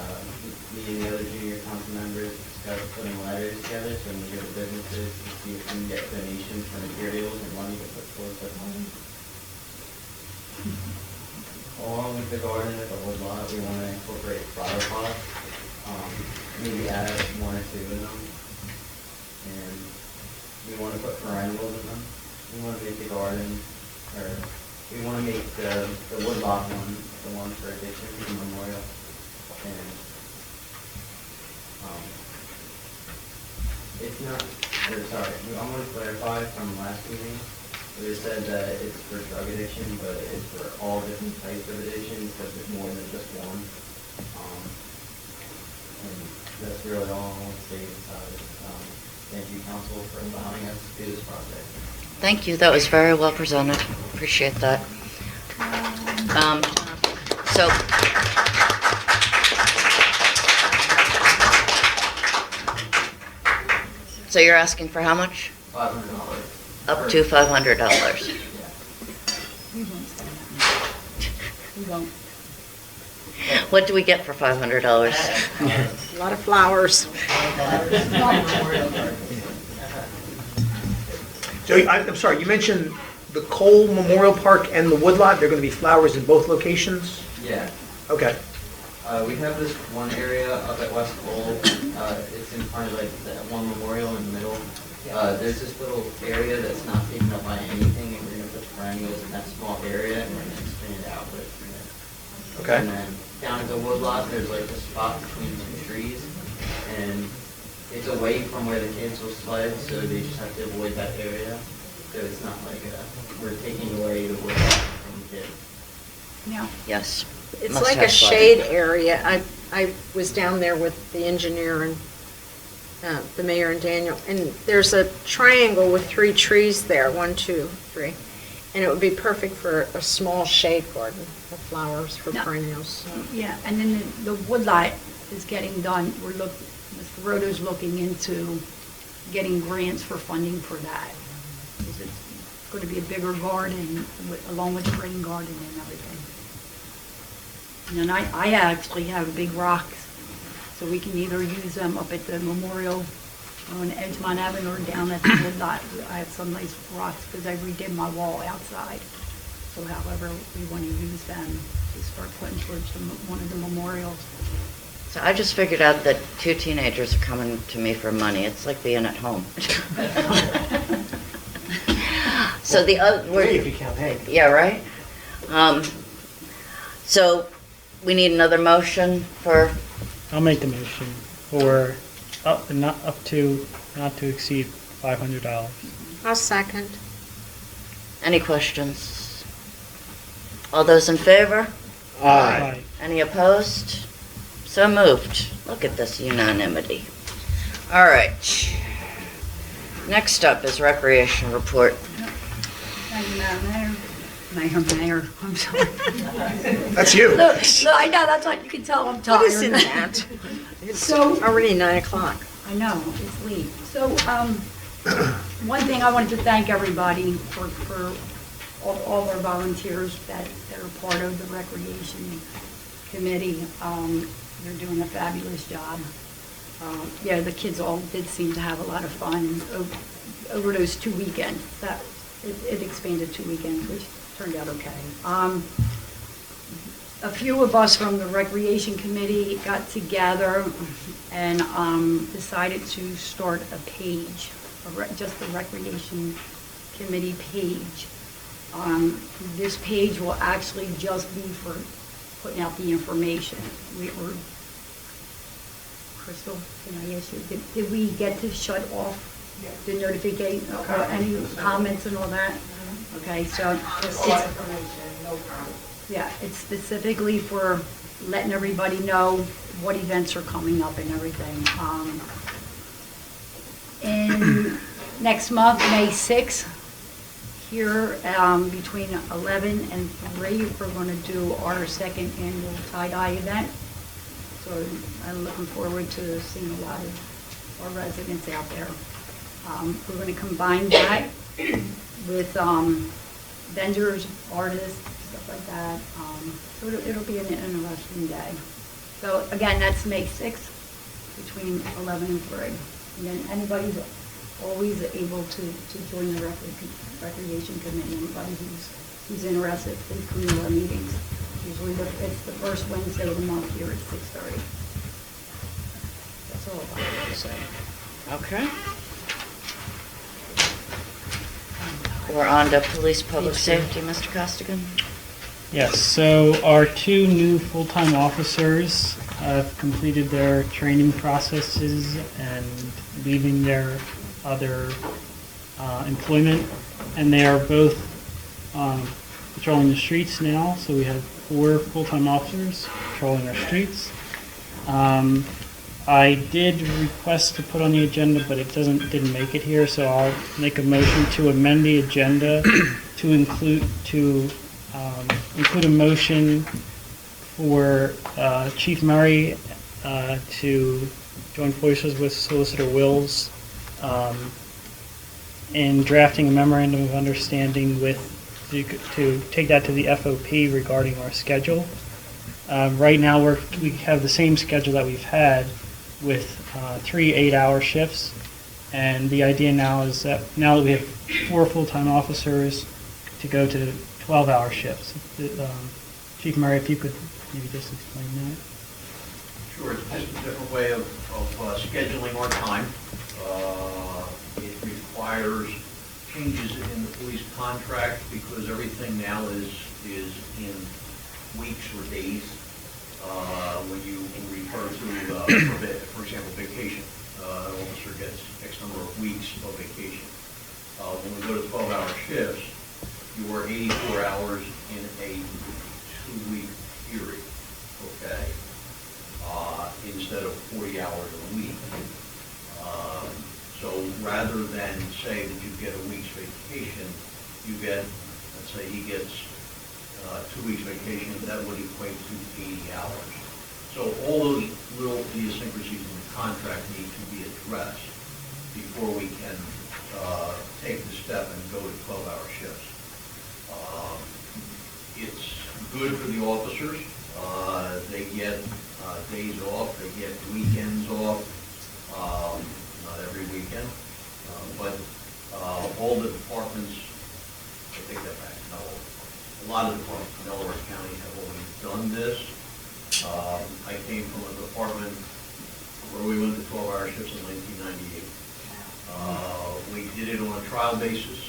me and the other junior council members discussed putting letters together so we can go to businesses to see if we can get donations for materials and money to put towards the garden. Along with the garden at the woodlot, we want to incorporate flower pots, maybe add 1 or 2 of them. And we want to put perennials in them. We want to make the garden, or we want to make the woodlot one, the one for addiction to memorial. And it's not, I want to clarify from last meeting. We said that it's for drug addiction, but it's for all different types of addictions, because there's more than just one. And that's really all I want to say about it. thank you, council, for allowing us to do this project. Thank you, that was very well presented. Appreciate that. So, so you're asking for how much? $500. Up to $500. We won't. What do we get for $500? A lot of flowers. Joe, I'm sorry, you mentioned the Cole Memorial Park and the Woodlot, they're going to be flowers in both locations? Yeah. Okay. We have this one area up at West Cole. It's in front of like that one memorial in the middle. There's this little area that's not taken up by anything, and we're going to put perennials in that small area, and we're going to expand it out with it. Okay. And then down at the woodlot, there's like a spot between two trees, and it's away from where the kids will sled, so they just have to avoid that area. So it's not like we're taking away the woodlot from the kids. Yeah. Yes. It's Must like have a sledding. shade area. I was down there with the engineer and the mayor and Daniel, and there's a triangle with 3 trees there, 1, 2, 3. And it would be perfect for a small shade garden of flowers for No. perennials. Yeah, and then the woodlot is getting done. Mr. Roto's looking into getting grants for funding for that. 'Cause it's going to be a bigger garden along with the rain garden and everything. And then I actually have big rocks, so we can either use them up at the memorial on Edgemont Avenue or down at the woodlot. I have some nice rocks because I redid my wall outside. So however we want to use them to start putting towards one of the memorials. So I just figured out that 2 teenagers are coming to me for money. It's like being at home. So the other, If you count Hank. yeah, right? So we need another motion for, I'll make the motion for not to exceed $500. I'll second. any questions? All those in favor? Aye. Any opposed? So moved. Look at this unanimity. All right. Next up is recreation report. Thank you, Madam Mayor. Mayor, I'm sorry. That's you. Look, I know, that's what you can tell I'm tired. What is in that? It's So- already 9 o'clock. I know, it's late. So, one thing I wanted to thank everybody for all our volunteers that are part of the recreation committee. They're doing a fabulous job. Yeah, the kids all did seem to have a lot of fun over those 2 weekends. It expanded 2 weekends, which turned out okay. A few of us from the Recreation Committee got together and decided to start a page, just the Recreation Committee page. This page will actually just be for putting out the information. Crystal, can I ask you, did we get to shut off the notification, or any comments and all that? Okay, so yeah, it's specifically for letting everybody know what events are coming up and everything. In next month, May 6th, here between 11 and 3, we're going to do our second annual tie-dye event. So I'm looking forward to seeing a lot of our residents out there. We're going to combine that with vendors, artists, stuff like that. So it'll be an interesting day. So again, that's May 6th between 11 and 3. And then anybody's always able to join the recreation committee. Anybody who's interested, please come to our meetings. Usually it's the first Wednesday of the month here at 6:30. That's all I have to say. Okay. We're on to police public safety, Mr. Costigan. Yes, so our 2 new full-time officers have completed their training processes and leaving their other employment, and they are both patrolling the streets now. So we have 4 full-time officers patrolling our streets. I did request to put on the agenda, but it didn't make it here, so I'll make a motion to amend the agenda to include a motion for Chief Murray to join forces with Solicitor Wills in drafting a memorandum of understanding to take that to the FOP regarding our schedule. Right now, we have the same schedule that we've had with 3 8-hour shifts, and the idea now is that now that we have 4 full-time officers, to go to 12-hour shifts. Chief Murray, if you could maybe just explain that. Sure, it's just a different way of scheduling our time. It requires changes in the police contract because everything now is in weeks or days. When you refer to, for example, vacation, an officer gets X number of weeks of vacation. When we go to 12-hour shifts, you are 84 hours in a 2-week period, okay, instead of 40 hours a week. So rather than say that you get a week's vacation, you get, let's say he gets 2 weeks vacation, that would equate to 80 hours. So all those little idiosyncrasies in the contract need to be addressed before we can take the step and go to 12-hour shifts. It's good for the officers. They get days off, they get weekends off, not every weekend, but all the departments, I take that back, no, a lot of departments in Delaware County have already done this. I came from a department where we went to 12-hour shifts in 1998. We did it on a trial basis.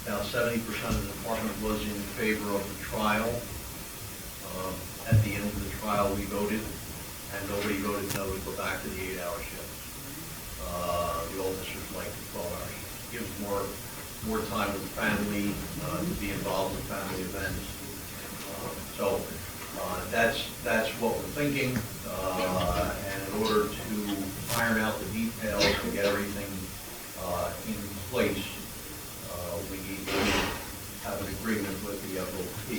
About 70% of the department was in favor of the trial. At the end of the trial, we voted, and nobody voted no to go back to the 8-hour shift. The officers like the 12-hour shift. It gives more time with the family, to be involved in family events. So that's what we're thinking. And in order to iron out the details and get everything in place, we need to have an agreement with the FOP.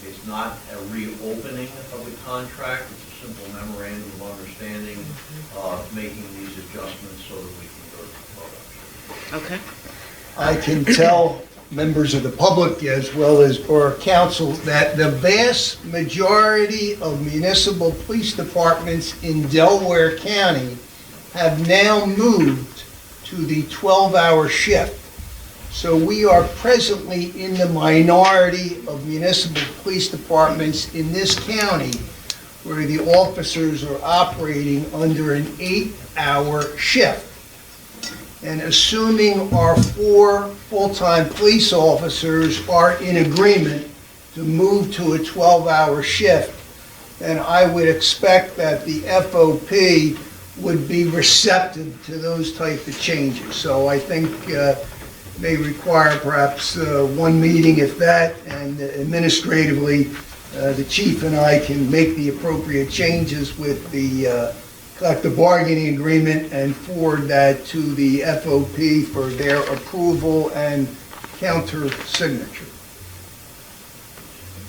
It's not a reopening of the contract. It's a simple memorandum of understanding making these adjustments so that we can go to 12 hours. Okay. I can tell members of the public as well as Borough Council that the vast majority of municipal police departments in Delaware County have now moved to the 12-hour shift. So we are presently in the minority of municipal police departments in this county where the officers are operating under an 8-hour shift. And assuming our 4 full-time police officers are in agreement to move to a 12-hour shift, then I would expect that the FOP would be receptive to those type of changes. So I think may require perhaps one meeting, if that, and administratively, the chief and I can make the appropriate changes with the collective bargaining agreement and forward that to the FOP for their approval and counter signature.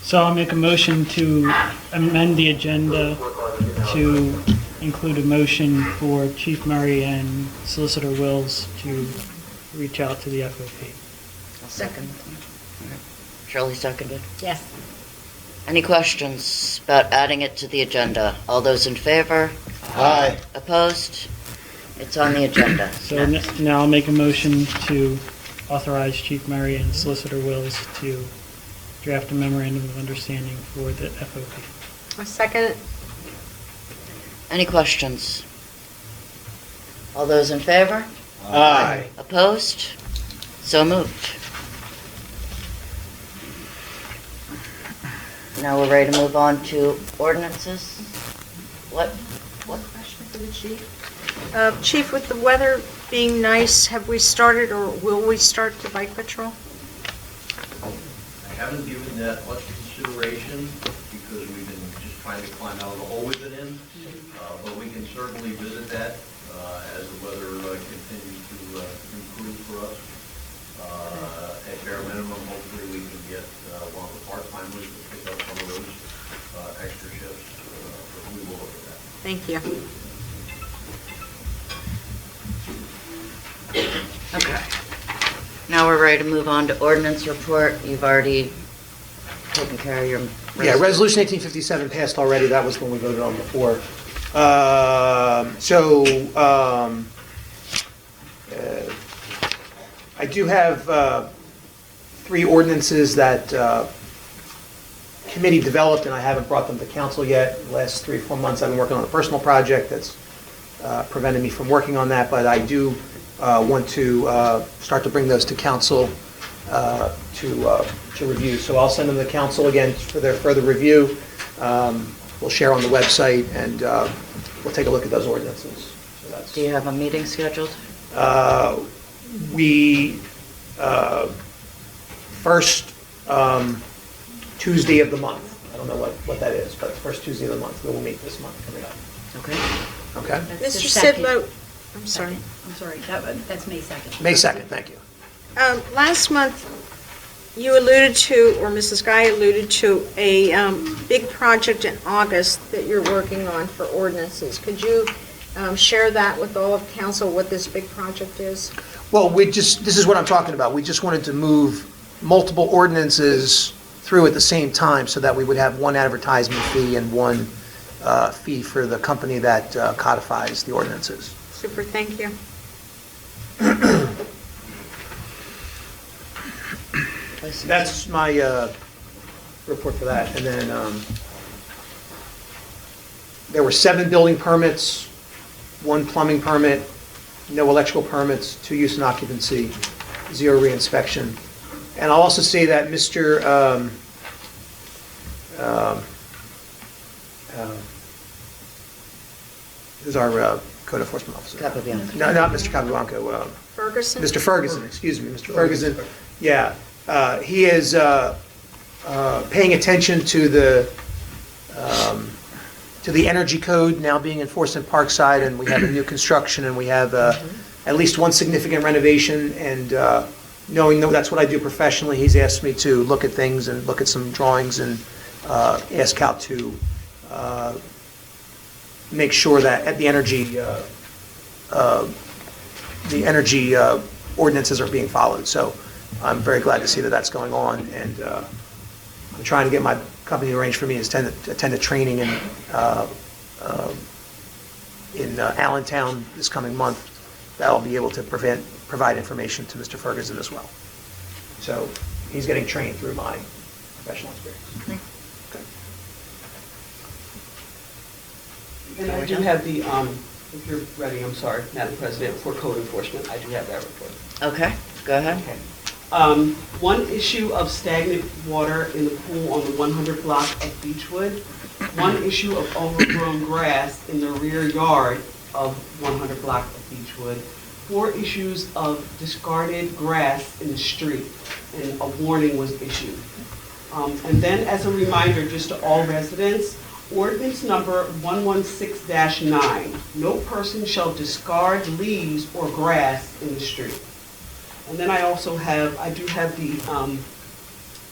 So I'll make a motion to amend the agenda to include a motion for Chief Murray and Solicitor Wills to reach out to the FOP. Second. Shirley seconded. Yes. Any questions about adding it to the agenda? All those in favor? Aye. Opposed? It's on the agenda. So now I'll make a motion to authorize Chief Murray and Solicitor Wills to draft a memorandum of understanding for the FOP. A second. Any questions? All those in favor? Aye. Opposed? So moved. Now we're ready to move on to ordinances. What question for the chief? Chief, with the weather being nice, have we started or will we start the bike patrol? I haven't given that much consideration because we've been just trying to climb out of the hole we've been in. But we can certainly visit that as the weather continues to improve for us. At bare minimum, hopefully we can get one of the part-timers to pick up some of those extra shifts. But we will look at that. Thank you. Okay. Now we're ready to move on to ordinance report. You've already taken care of your... Yeah, Resolution 1857 passed already. That was when we voted on before. I do have 3 ordinances that committee developed, and I haven't brought them to council yet. The last 3 or 4 months, I've been working on a personal project that's prevented me from working on that, but I do want to start to bring those to council to review. So I'll send them to council again for their further review. We'll share on the website, and we'll take a look at those ordinances. So that's, Do you have a meeting scheduled? we first Tuesday of the month. I don't know what that is, but the first Tuesday of the month. We will meet this month coming up. Okay. Okay. Mr. Sidlow, I'm sorry. I'm sorry, that's May 2nd. May 2nd, thank you. Last month, you alluded to, or Mrs. Guy alluded to, a big project in August that you're working on for ordinances. Could you share that with all of council, what this big project is? Well, this is what I'm talking about. We just wanted to move multiple ordinances through at the same time so that we would have one advertisement fee and one fee for the company that codifies the ordinances. Super, thank you. That's my report for that. And then there were 7 building permits, 1 plumbing permit, no electrical permits, 2 use and occupancy, 0 reinspection. And I'll also say that Mr. Who's our code enforcement officer? Capobianco. No, not Mr. Capobianco. Ferguson? Mr. Ferguson, excuse me, Mr. Ferguson. Yeah, he is paying attention to the energy code now being enforced in Parkside, and we have a new construction, and we have at least 1 significant renovation, and knowing that that's what I do professionally, he's asked me to look at things and look at some drawings and ask how to make sure that the energy ordinances are being followed. So I'm very glad to see that that's going on, and I'm trying to get my company to arrange for me to attend a training in Allentown this coming month that I'll be able to provide information to Mr. Ferguson as well. So he's getting trained through my professional experience. Okay. And I do have the, if you're ready, I'm sorry, Madam President, for code enforcement, I do have that report. Okay, go ahead. Okay. 1 issue of stagnant water in the pool on the 100 block of Beechwood. 1 issue of overgrown grass in the rear yard of 100 block of Beechwood. 4 issues of discarded grass in the street, and a warning was issued. And then as a reminder, just to all residents, ordinance number 116-9, no person shall discard leaves or grass in the street. And then I do have the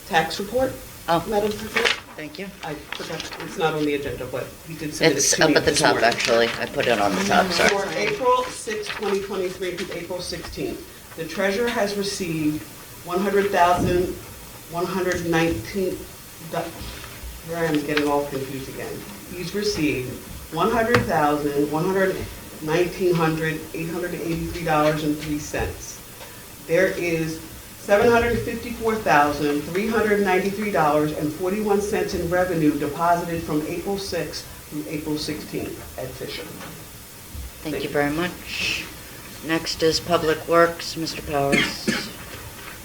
tax report, Madam President. Thank you. I forgot, it's not on the agenda, but we did submit it It's to me up at the this top, morning. actually. I put it on the top, sorry. For April 6, 2023 through April 16, the treasurer has received $100,119. Here I am getting all confused again. He's received $100,883.03. There is $754,393.41 in revenue deposited from April 6th through April 16th at Fisher. Thank you very much. Next is Public Works, Mr. Powers.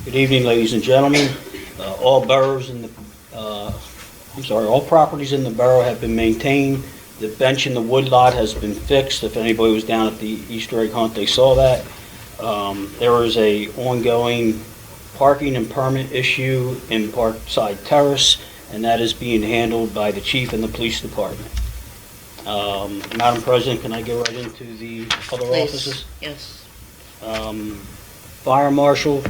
Good evening, ladies and gentlemen. All boroughs in the, all properties in the borough have been maintained. The bench in the woodlot has been fixed. If anybody was down at the Easter egg hunt, they saw that. There is a ongoing parking and permit issue in Parkside Terrace, and that is being handled by the chief and the police department. Madam President, can I go right into the other Please. offices? Yes. Fire marshal,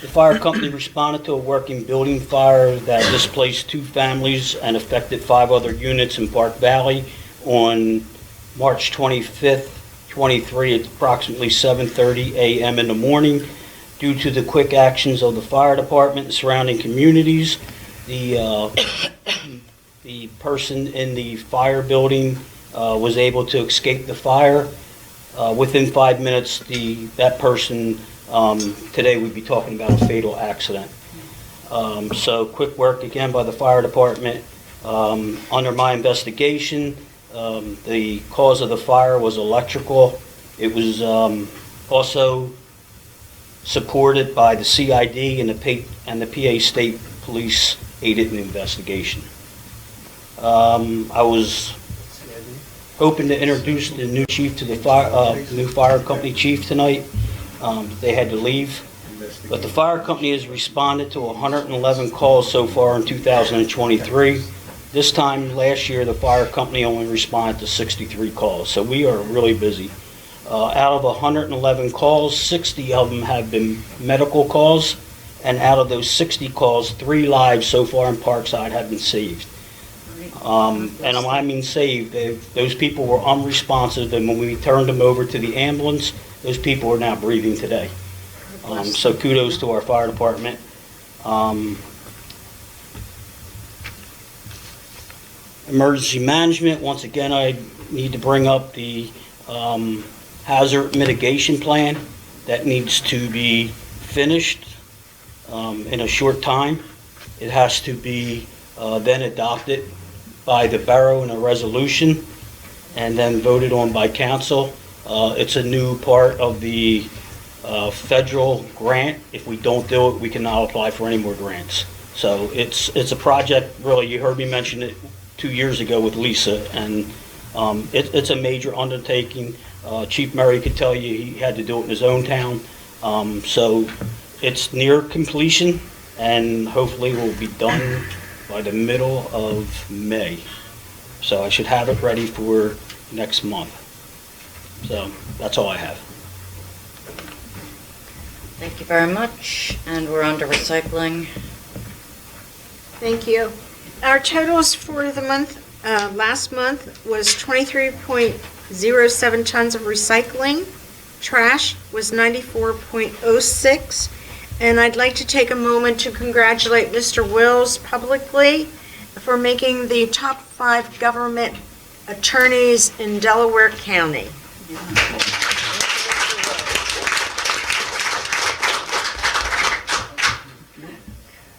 the fire company responded to a working building fire that displaced 2 families and affected 5 other units in Park Valley on March 25th, 23 at approximately 7:30 a.m. in the morning. Due to the quick actions of the fire department and surrounding communities, the person in the fire building was able to escape the fire. Within 5 minutes, that person, today we'd be talking about a fatal accident. So quick work again by the fire department. Under my investigation, the cause of the fire was electrical. It was also supported by the CID and the PA State Police aided in the investigation. I was hoping to introduce the new chief to the new fire company chief tonight. They had to leave, but the fire company has responded to 111 calls so far in 2023. This time last year, the fire company only responded to 63 calls, so we are really busy. Out of 111 calls, 60 of them have been medical calls, and out of those 60 calls, 3 lives so far in Parkside have been saved. And I mean saved. Those people were unresponsive, and when we turned them over to the ambulance, those people are now breathing today. So kudos to our fire department. Emergency management, once again, I need to bring up the hazard mitigation plan that needs to be finished in a short time. It has to be then adopted by the borough in a resolution and then voted on by council. It's a new part of the federal grant. If we don't do it, we cannot apply for any more grants. So it's a project, really, you heard me mention it 2 years ago with Lisa, and it's a major undertaking. Chief Murray could tell you he had to do it in his own town. So it's near completion, and hopefully will be done by the middle of May. So I should have it ready for next month. So that's all I have. Thank you very much. And we're on to recycling. Thank you. Our totals for the month, last month, was 23.07 tons of recycling. Trash was 94.06. And I'd like to take a moment to congratulate Mr. Wills publicly for making the top 5 government attorneys in Delaware County.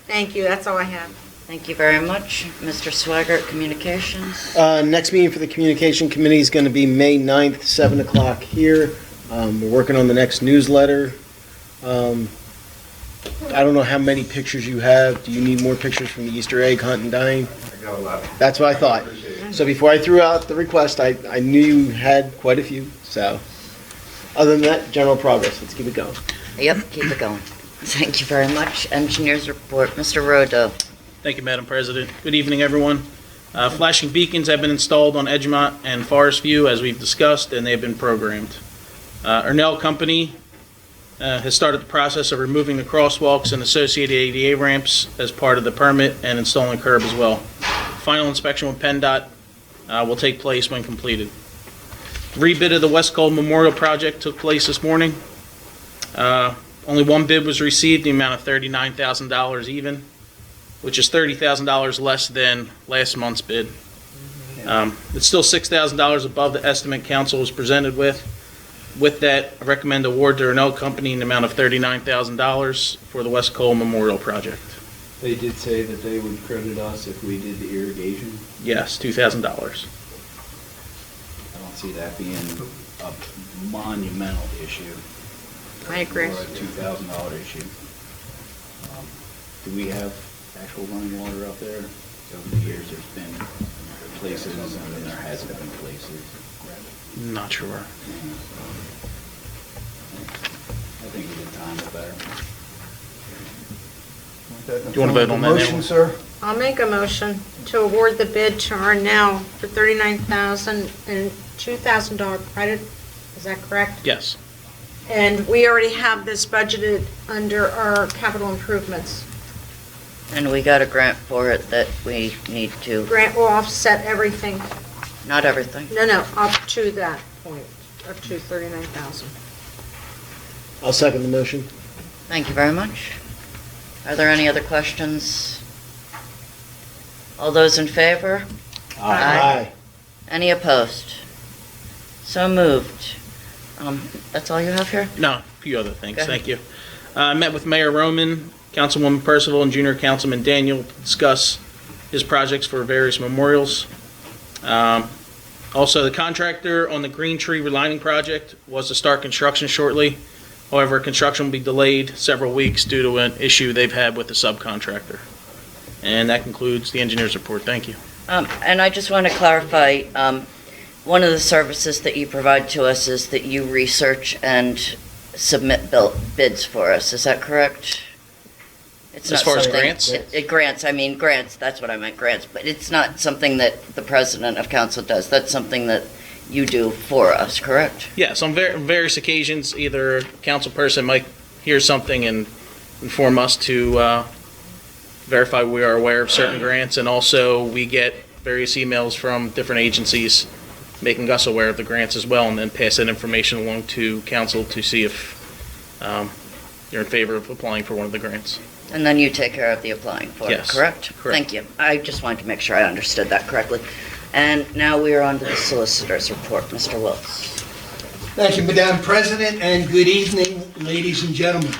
Thank you, that's all I have. Thank you very much. Mr. Sweigart, Communications. Next meeting for the Communication Committee is going to be May 9th, 7 o'clock here. We're working on the next newsletter. I don't know how many pictures you have. Do you need more pictures from the Easter egg hunt and dying? I got a lot. That's what I thought. So before I threw out the request, I knew you had quite a few. So other than that, general progress. Let's keep it going. Yep, keep it going. Thank you very much. Engineers report, Mr. Rodo. Thank you, Madam President. Good evening, everyone. Flashing beacons have been installed on Edgemont and Forest View, as we've discussed, and they've been programmed. Ernell Company has started the process of removing the crosswalks and associated ADA ramps as part of the permit and installing curb as well. Final inspection with PennDOT will take place when completed. Rebid of the West Cole Memorial Project took place this morning. Only one bid was received, the amount of $39,000 even, which is $30,000 less than last month's bid. It's still $6,000 above the estimate council was presented with. With that, I recommend award to Ernell Company in the amount of $39,000 for the West Cole Memorial Project. They did say that they would credit us if we did the irrigation. Yes, $2,000. I don't see that being a monumental issue. I agree. Or a $2,000 issue. Do we have actual running water out there? Over the years, there's been places and then there hasn't been places. Not sure. I think a good time is better. Do you want to vote on that now? Motion, sir? I'll make a motion to award the bid to Arnell for $39,000 and $2,000 credit. Is that correct? Yes. And we already have this budgeted under our capital improvements. And we got a grant for it that we need to, Grant will offset everything. not everything. No, up to that point, up to $39,000. I'll second the motion. Thank you very much. Are there any other questions? All those in favor? Aye. Any opposed? So moved. That's all you have here? No, a few other things. Go ahead. Thank you. I met with Mayor Roman, Councilwoman Purcival, and Junior Councilman Daniel to discuss his projects for various memorials. Also, the contractor on the Green Tree Relining Project was to start construction shortly. However, construction will be delayed several weeks due to an issue they've had with the subcontractor. And that concludes the engineer's report. Thank you. And I just want to clarify, one of the services that you provide to us is that you research and submit bids for us. Is that correct? It's As not far as something- grants? Grants, that's what I meant, grants. But it's not something that the president of council does. That's something that you do for us, correct? Yes, on various occasions, either a council person might hear something and inform us to verify we are aware of certain grants, and also we get various emails from different agencies making us aware of the grants as well, and then pass that information along to council to see if you're in favor of applying for one of the grants. And then you take care of the applying for it, Yes, correct? correct. Thank you. I just wanted to make sure I understood that correctly. And now we are on to the solicitor's report. Mr. Wilks. Thank you, Madam President, and good evening, ladies and gentlemen.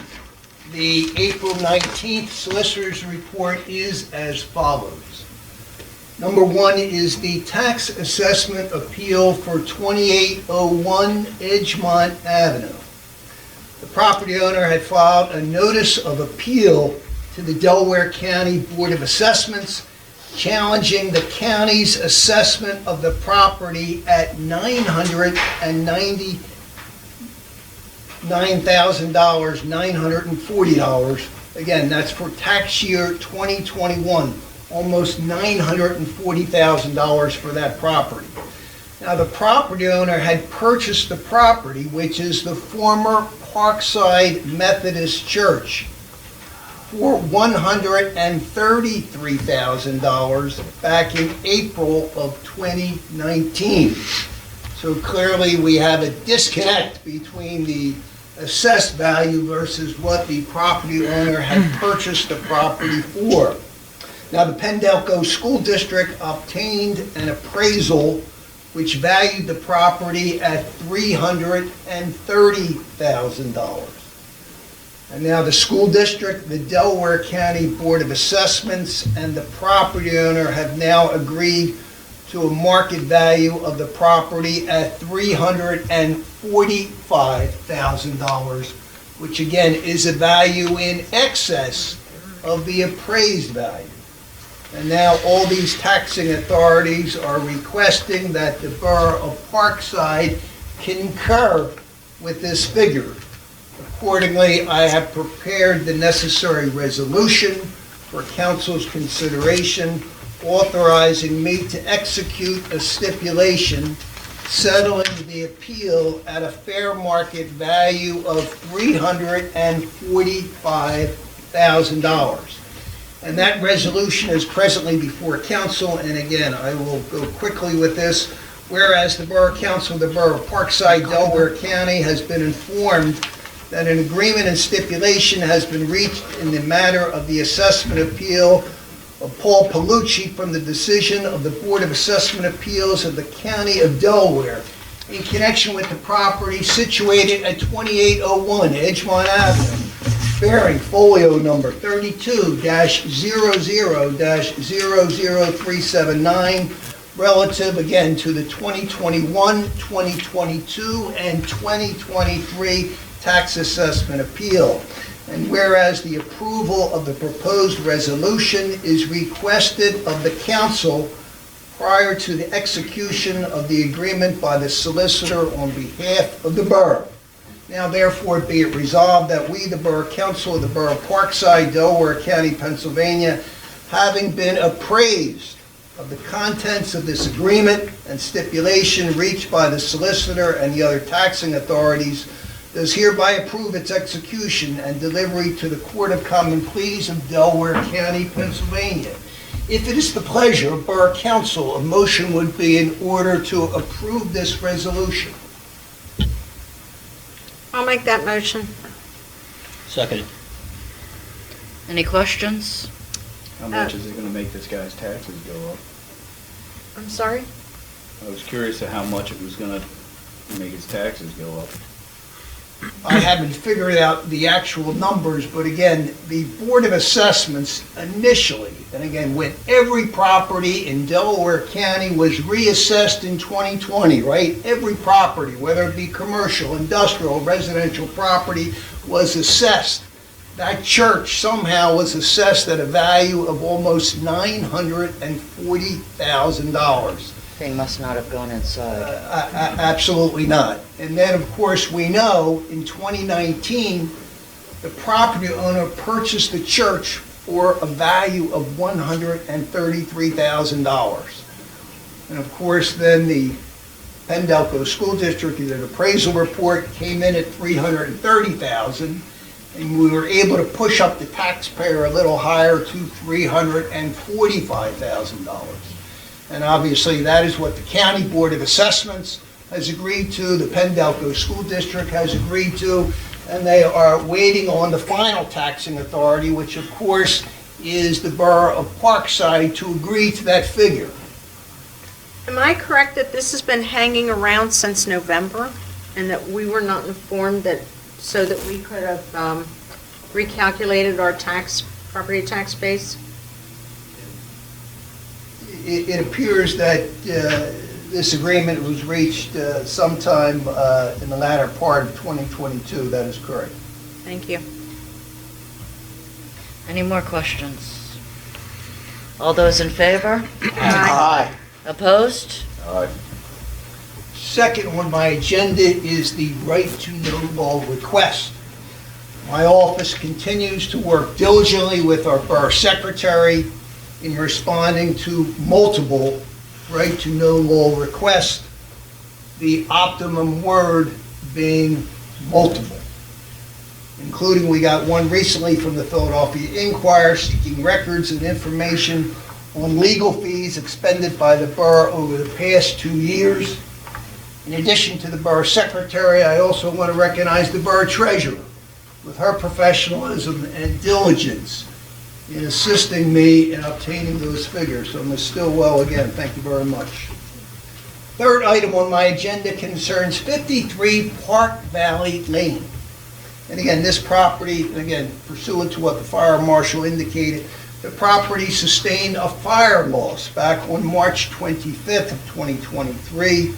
The April 19th Solicitor's Report is as follows. Number one is the tax assessment appeal for 2801 Edgemont Avenue. The property owner had filed a notice of appeal to the Delaware County Board of Assessments challenging the county's assessment of the property at $940. Again, that's for tax year 2021, almost $940,000 for that property. Now, the property owner had purchased the property, which is the former Parkside Methodist Church, for $133,000 back in April of 2019. So clearly, we have a disconnect between the assessed value versus what the property owner had purchased the property for. Now, the Pendelco School District obtained an appraisal which valued the property at $330,000. And now the school district, the Delaware County Board of Assessments, and the property owner have now agreed to a market value of the property at $345,000, which again is a value in excess of the appraised value. And now all these taxing authorities are requesting that the Borough of Parkside concur with this figure. Accordingly, I have prepared the necessary resolution for council's consideration, authorizing me to execute a stipulation settling the appeal at a fair market value of $345,000. And that resolution is presently before council, and again, I will go quickly with this. Whereas the Borough Council of the Borough of Parkside, Delaware County, has been informed that an agreement and stipulation has been reached in the matter of the assessment appeal of Paul Palucci from the decision of the Board of Assessment Appeals of the County of Delaware in connection with the property situated at 2801 Edgemont Avenue, bearing folio number 32-00-00379, relative again to the 2021, 2022, and 2023 tax assessment appeal. And whereas the approval of the proposed resolution is requested of the council prior to the execution of the agreement by the solicitor on behalf of the borough. Now therefore be it resolved that we, the Borough Council of the Borough of Parkside, Delaware County, Pennsylvania, having been appraised of the contents of this agreement and stipulation reached by the solicitor and the other taxing authorities, does hereby approve its execution and delivery to the Court of Common Pleas of Delaware County, Pennsylvania. If it is the pleasure of Borough Council, a motion would be in order to approve this resolution. I'll make that motion. Second. Any questions? How much is it gonna make this guy's taxes go up? I'm sorry? I was curious to how much it was gonna make his taxes go up. I haven't figured out the actual numbers, but again, the Board of Assessments initially, and again, when every property in Delaware County was reassessed in 2020, right? Every property, whether it be commercial, industrial, residential property, was assessed. That church somehow was assessed at a value of almost $940,000. Thing must not have gone inside. Absolutely not. And then, of course, we know in 2019, the property owner purchased the church for a value of $133,000. And of course, then the Pendelco School District, the appraisal report came in at $330,000, and we were able to push up the taxpayer a little higher to $345,000. And obviously, that is what the County Board of Assessments has agreed to, the Pendelco School District has agreed to, and they are waiting on the final taxing authority, which of course is the Borough of Parkside, to agree to that figure. Am I correct that this has been hanging around since November and that we were not informed that, so that we could have recalculated our property tax base? It appears that this agreement was reached sometime in the latter part of 2022. That is correct. Thank you. Any more questions? All those in favor? Aye. Opposed? Aye. Second on my agenda is the right to know law request. My office continues to work diligently with our borough secretary in responding to multiple right to know law requests, the optimum word being multiple. Including, we got one recently from the Philadelphia Inquirer seeking records and information on legal fees expended by the borough over the past 2 years. In addition to the borough secretary, I also want to recognize the borough treasurer with her professionalism and diligence in assisting me in obtaining those figures. So Ms. Stillwell, again, thank you very much. Third item on my agenda concerns 53 Park Valley Lane. And again, this property, again, pursuant to what the fire marshal indicated, the property sustained a fire loss back on March 25th of 2023.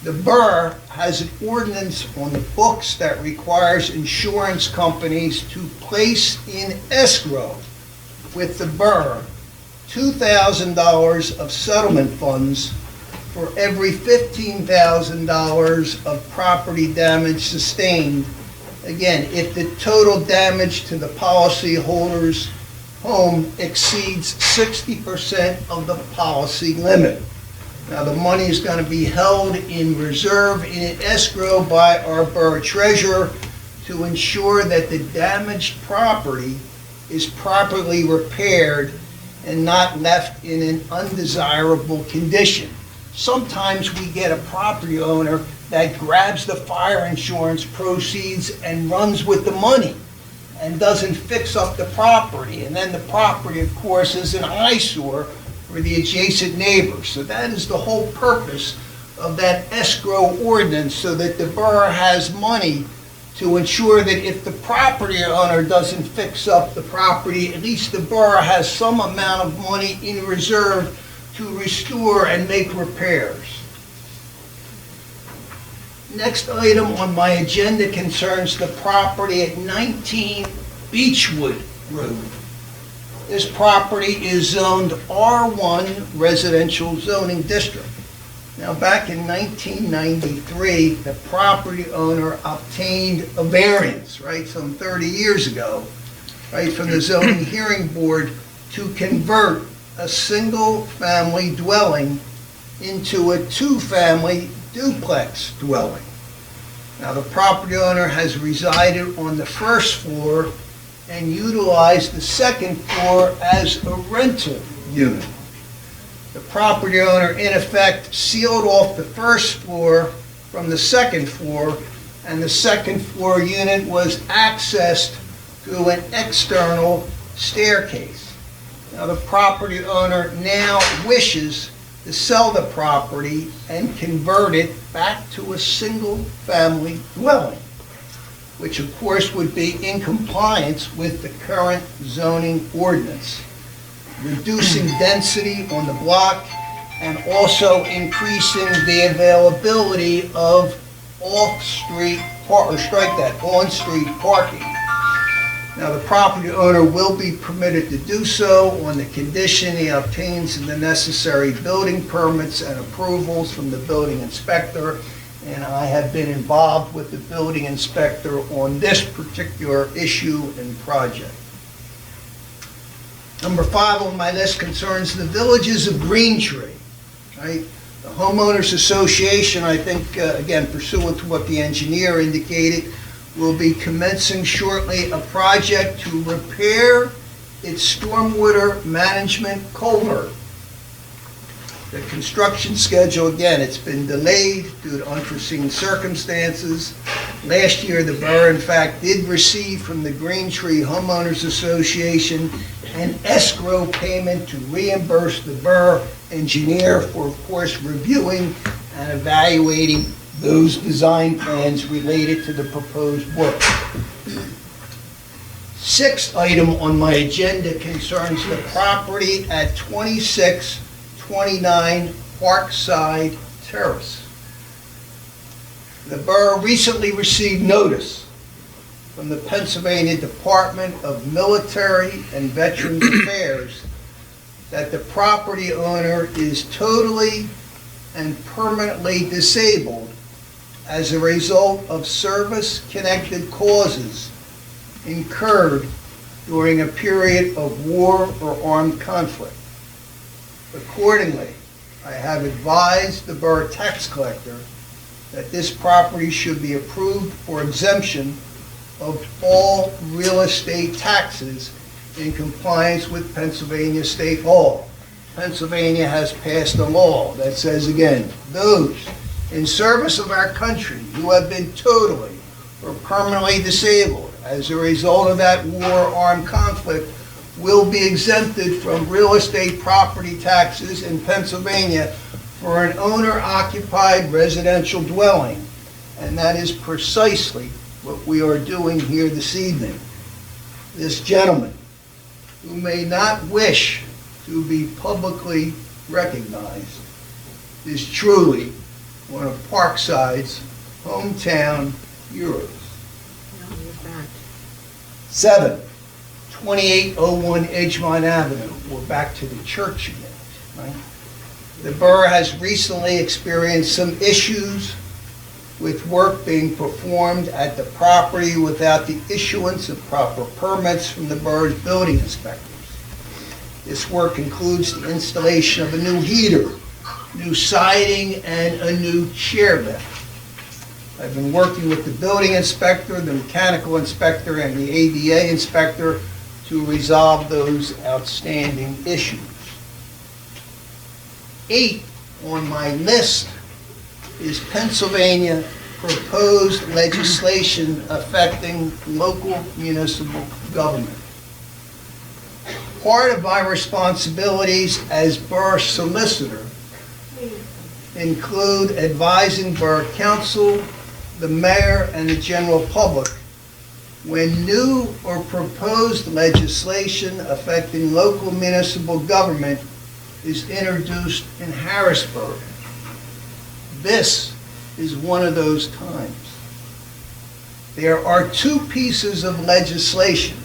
The borough has an ordinance on the books that requires insurance companies to place in escrow with the borough $2,000 of settlement funds for every $15,000 of property damage sustained. Again, if the total damage to the policyholder's home exceeds 60% of the policy limit. Now, the money is going to be held in reserve in escrow by our borough treasurer to ensure that the damaged property is properly repaired and not left in an undesirable condition. Sometimes we get a property owner that grabs the fire insurance proceeds and runs with the money and doesn't fix up the property. And then the property, of course, is an eyesore for the adjacent neighbors. So that is the whole purpose of that escrow ordinance, so that the borough has money to ensure that if the property owner doesn't fix up the property, at least the borough has some amount of money in reserve to restore and make repairs. Next item on my agenda concerns the property at 19 Beechwood Road. This property is zoned R1 Residential Zoning District. Now, back in 1993, the property owner obtained a variance, right, some 30 years ago, right, from the zoning hearing board to convert a single-family dwelling into a two-family duplex dwelling. Now, the property owner has resided on the first floor and utilized the second floor as a rental unit. The property owner, in effect, sealed off the first floor from the second floor, and the second floor unit was accessed through an external staircase. Now, the property owner now wishes to sell the property and convert it back to a single-family dwelling, which of course would be in compliance with the current zoning ordinance, reducing density on the block and also increasing the availability of on-street parking. Now, the property owner will be permitted to do so on the condition he obtains the necessary building permits and approvals from the building inspector, and I have been involved with the building inspector on this particular issue and project. Number 5 on my list concerns the villages of Greentree, right? The homeowners association, I think, again, pursuant to what the engineer indicated, will be commencing shortly a project to repair its stormwater management culvert. The construction schedule, again, it's been delayed due to unforeseen circumstances. Last year, the borough, in fact, did receive from the Greentree Homeowners Association an escrow payment to reimburse the borough engineer for, of course, reviewing and evaluating those design plans related to the proposed work. 6th item on my agenda concerns the property at 2629 Parkside Terrace. The borough recently received notice from the Pennsylvania Department of Military and Veterans Affairs that the property owner is totally and permanently disabled as a result of service-connected causes incurred during a period of war or armed conflict. Accordingly, I have advised the borough tax collector that this property should be approved for exemption of all real estate taxes in compliance with Pennsylvania state law. Pennsylvania has passed a law that says, again, those in service of our country who have been totally or permanently disabled as a result of that war or armed conflict will be exempted from real estate property taxes in Pennsylvania for an owner-occupied residential dwelling. And that is precisely what we are doing here this evening. This gentleman, who may not wish to be publicly recognized, is truly one of Parkside's hometown heroes. 7, 2801 Edgemont Avenue. We're back to the church again, right? The borough has recently experienced some issues with work being performed at the property without the issuance of proper permits from the borough's building inspectors. This work includes the installation of a new heater, new siding, and a new chair lift. I've been working with the building inspector, the mechanical inspector, and the ADA inspector to resolve those outstanding issues. 8 on my list is Pennsylvania proposed legislation affecting local municipal government. Part of my responsibilities as borough solicitor include advising borough council, the mayor, and the general public when new or proposed legislation affecting local municipal government is introduced in Harrisburg. This is one of those times. There are 2 pieces of legislation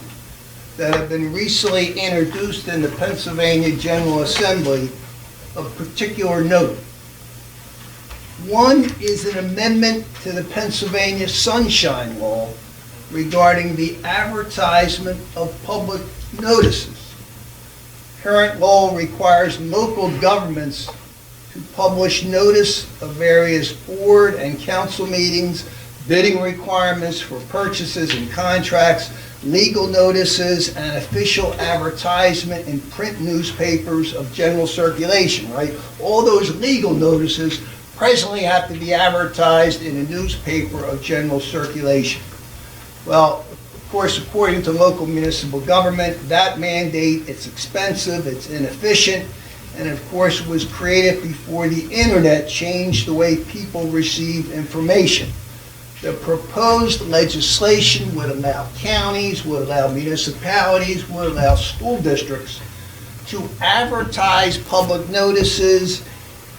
that have been recently introduced in the Pennsylvania General Assembly of particular note. One is an amendment to the Pennsylvania Sunshine Law regarding the advertisement of public notices. Current law requires local governments to publish notice of various board and council meetings, bidding requirements for purchases and contracts, legal notices, and official advertisement in print newspapers of general circulation, right? All those legal notices presently have to be advertised in a newspaper of general circulation. Well, of course, according to local municipal government, that mandate, it's expensive, it's inefficient, and of course was created before the internet changed the way people receive information. The proposed legislation would allow counties, would allow municipalities, would allow school districts to advertise public notices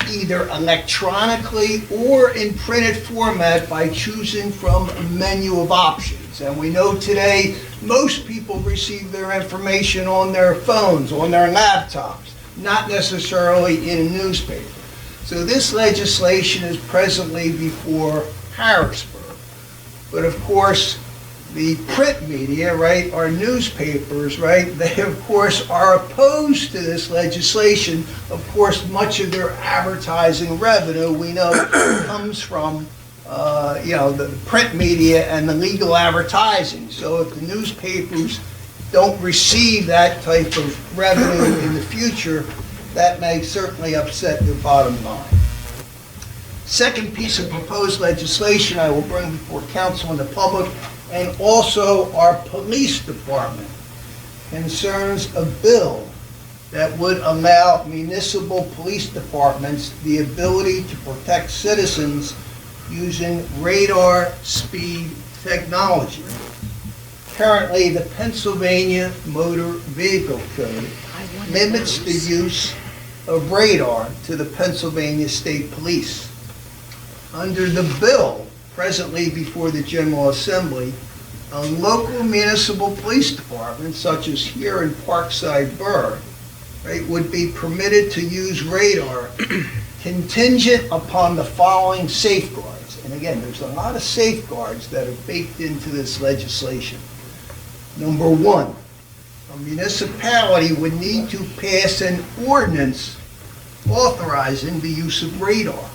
either electronically or in printed format by choosing from a menu of options. And we know today most people receive their information on their phones, on their laptops, not necessarily in a newspaper. So this legislation is presently before Harrisburg. But of course, the print media, right, our newspapers, right, they of course are opposed to this legislation. Of course, much of their advertising revenue, we know, comes from, the print media and the legal advertising. So if the newspapers don't receive that type of revenue in the future, that may certainly upset their bottom line. Second piece of proposed legislation I will bring before council and the public, and also our police department, concerns a bill that would allow municipal police departments the ability to protect citizens using radar speed technology. Currently, the Pennsylvania Motor Vehicle Code limits the use of radar to the Pennsylvania State Police. Under the bill presently before the General Assembly, a local municipal police department, such as here in Parkside Borough, right, would be permitted to use radar contingent upon the following safeguards. And again, there's a lot of safeguards that are baked into this legislation. Number one, a municipality would need to pass an ordinance authorizing the use of radar.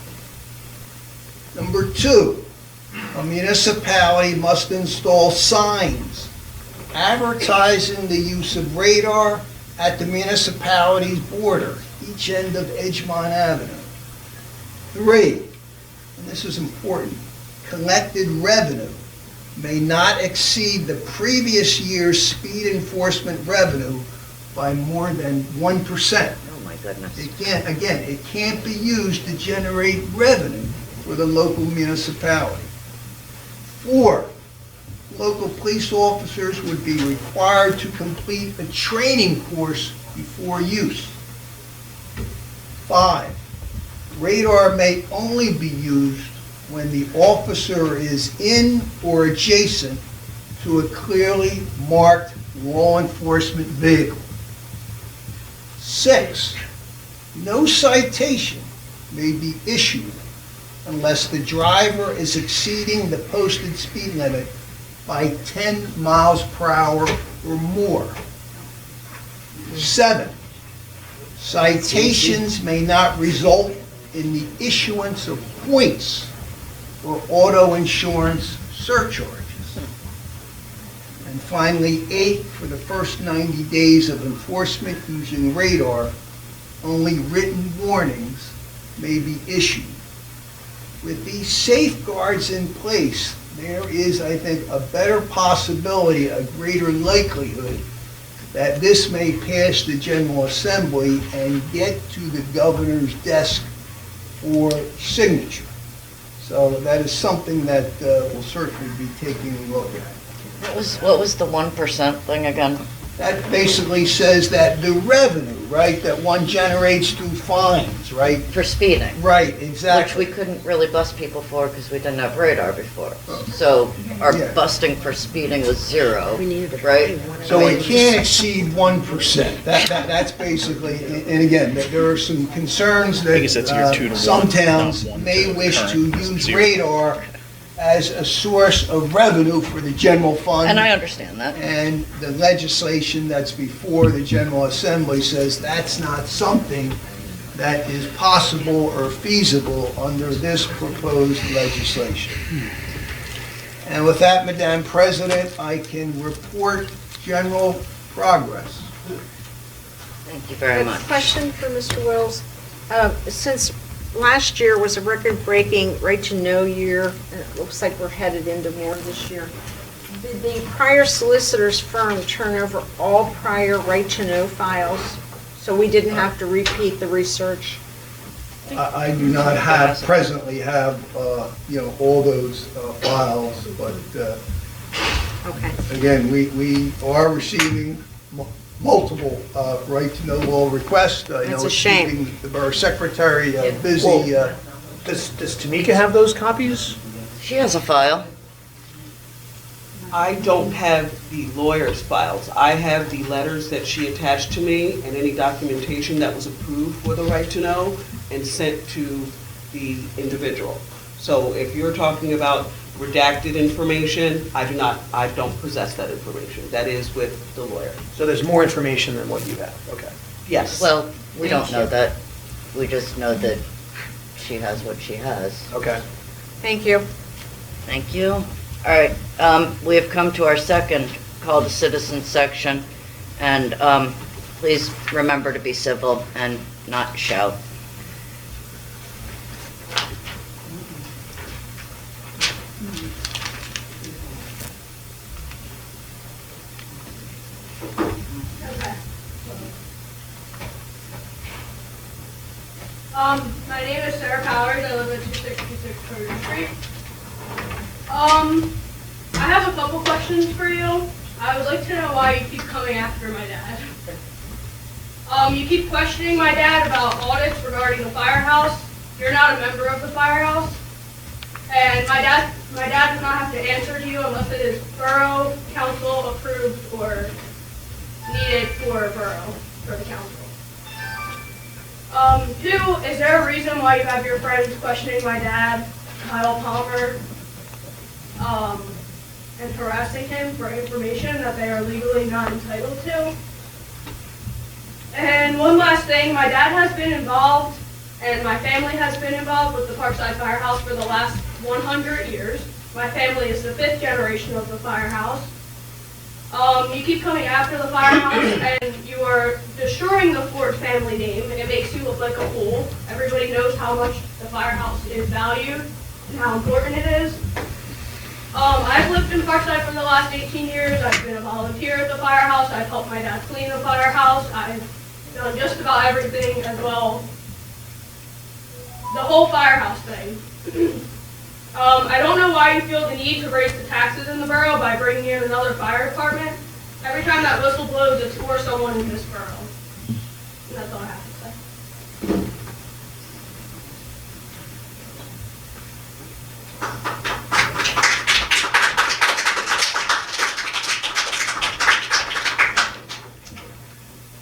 Number two, a municipality must install signs advertising the use of radar at the municipality's border, each end of Edgemont Avenue. Three, and this is important, collected revenue may not exceed the previous year's speed enforcement revenue by more than 1%. Oh my goodness. It can't be used to generate revenue for the local municipality. Four, local police officers would be required to complete a training course before use. Five, radar may only be used when the officer is in or adjacent to a clearly marked law enforcement vehicle. Six, no citation may be issued unless the driver is exceeding the posted speed limit by 10 miles per hour or more. 7, citations may not result in the issuance of points or auto insurance surcharges. And finally, 8, for the first 90 days of enforcement using radar, only written warnings may be issued. With these safeguards in place, there is, I think, a better possibility, a greater likelihood that this may pass the General Assembly and get to the governor's desk for signature. So that is something that we'll certainly be taking a look at. What was the 1% thing again? that basically says that the revenue, right, that one generates through fines, right? For speeding. Right, Which exactly. we couldn't really bust people for because we didn't have radar before. So our Yeah. busting for speeding was zero, right? So it can't exceed 1%. That's basically, and again, there are some concerns I guess that's your that 2 to 1, some towns not 1 may to wish to current use 0. radar as a source of revenue for the general fund. And I understand that. And the legislation that's before the General Assembly says that's not something that is possible or feasible under this proposed legislation. And with that, Madam President, I can report general progress. Thank you I very have much. a question for Mr. Wills. Since last year was a record-breaking right-to-know year, and it looks like we're headed into more this year, did the prior solicitor's firm turn over all prior right-to-know files, so we didn't have to repeat the research? I do not presently have, all those files, but Okay. again, we are receiving multiple right-to-know law requests. I know That's a it's shame. keeping the borough secretary busy. Well, Does Timika have those copies? She has a file. I don't have the lawyer's files. I have the letters that she attached to me and any documentation that was approved for the right to know and sent to the individual. So if you're talking about redacted information, I don't possess that information. That is with the lawyer. So there's more information than what you have, okay. Yes. Well, we Thank don't know you. that. We just know that she has what she has. Okay. Thank you. Thank you. All right, we have come to our second call to citizens section, and please remember to be civil and not shout. My name is Sarah Powers. I live at 266 Trojan Street. I have a couple questions for you. I would like to know why you keep coming after my dad. You keep questioning my dad about audits regarding the firehouse. You're not a member of the firehouse. And my dad does not have to answer to you unless it is borough council approved or needed for borough, for the council. Two, is there a reason why you have your friends questioning my dad, Kyle Palmer, and harassing him for information that they are legally not entitled to? And one last thing, my dad has been involved, and my family has been involved with the Parkside Firehouse for the last 100 years. My family is the 5th generation of the firehouse. You keep coming after the firehouse, and you are destroying the Ford family name. It makes you look like a fool. Everybody knows how much the firehouse is valued and how important it is. I've lived in Parkside for the last 18 years. I've been a volunteer at the firehouse. I've helped my dad clean the firehouse. I've done just about everything as well. The whole firehouse thing. I don't know why you feel the need to raise the taxes in the borough by bringing in another fire department. Every time that whistle blows, it's for someone in this borough. And that's all I have to say.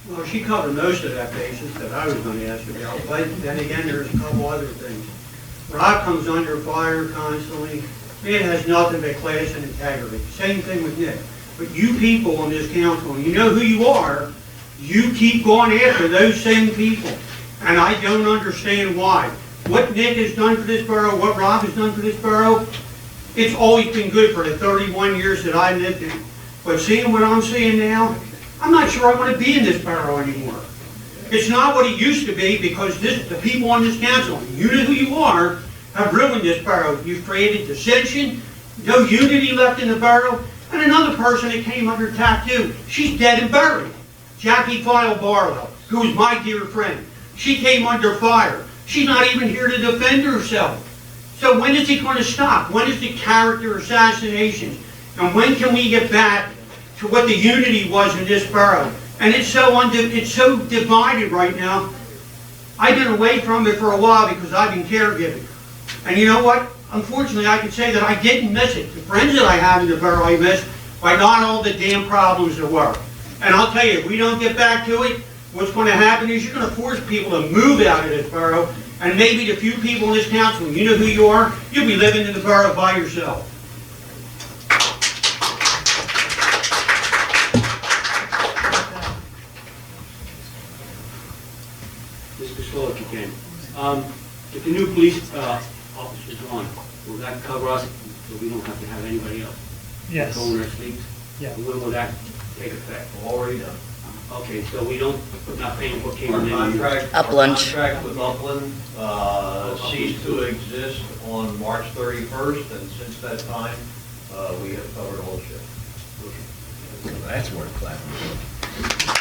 Well, she covered most of that basis that I was going to ask about, but then again, there's a couple other things. Rob comes under fire constantly. Man has nothing but class and integrity. Same thing with Nick. But you people on this council, you know who you are, you keep going after those same people. And I don't understand why. What Nick has done for this borough, what Rob has done for this borough, it's always been good for the 31 years that I lived in. But seeing what I'm seeing now, I'm not sure I want to be in this borough anymore. It's not what it used to be because the people on this council, you know who you are, have ruined this borough. You've created dissension, no unity left in the borough, and another person that came under attack too. She's dead and buried. Jackie File Barlow, who is my dear friend. She came under fire. She's not even here to defend herself. So when is it going to stop? When is the character assassination? And when can we get back to what the unity was in this borough. And it's so divided right now. I've been away from it for a while because I've been caregiving. And you know what? Unfortunately, I can say that I didn't miss it. The friends that I have in the borough I missed by not all the damn problems there were. And I'll tell you, if we don't get back to it, what's going to happen is you're going to force people to move out of this borough, and maybe the few people in this council, you know who you are, you'll be living in the borough by yourself. Mr. Solicitor again. If the new police officer is on, will that cover us so we don't have to have anybody else? Yes. Go in their sleeps? Yeah. And when will that take effect? Already done. Okay, so we don't, not paying what came Our in. contract, Upland. Our contract with Upland ceased to exist on March 31st, and since that time, we have covered all the shifts. That's worth clapping.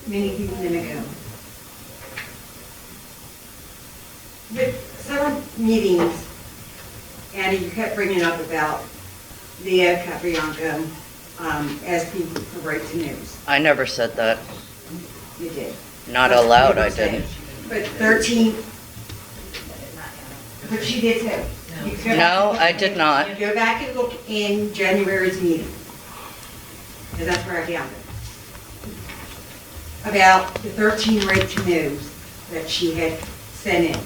Many people Timika. With several meetings, Annie, you kept bringing up about Theo Capobianco asking for right to news. I never said that. You did. Not aloud, I didn't. But 13, but she did too. You go back No, and look I at- did not. you Go back and look in January's meeting. Because that's where I found it. About the 13 right to news that she had sent in.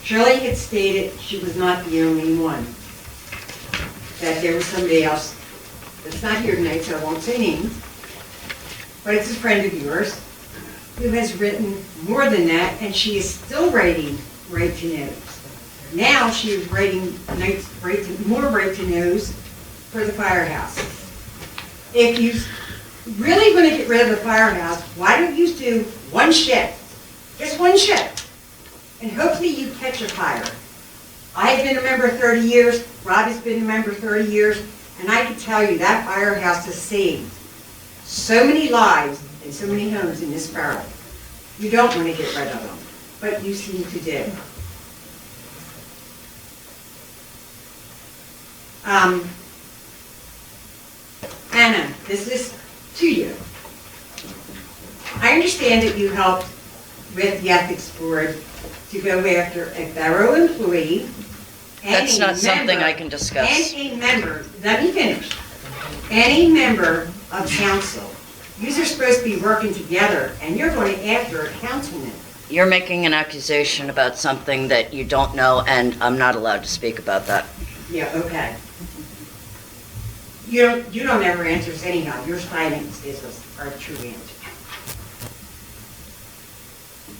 Shirley had stated she was not the only one, that there was somebody else that's not here tonight, so I won't say names, but it's a friend of yours who has written more than that, and she is still writing right to news. Now she is writing more right to news for the firehouse. If you really want to get rid of the firehouse, why don't you do one shift, just one shift, and hopefully you catch a fire. I've been a member 30 years, Rob has been a member 30 years, and I can tell you that firehouse has saved so many lives and so many homes in this borough. You don't want to get rid of them, but you seem to do. Anna, this is to you. I understand that you helped with the ethics board to go after a borough employee and That's a not something member- I can discuss. And a member, let me finish, and a member of council. Yous are supposed to be working together, and you're going after a councilman. You're making an accusation about something that you don't know, and I'm not allowed to speak about that. Yeah, okay. You don't ever answer us anyhow. Your silence is our true answer.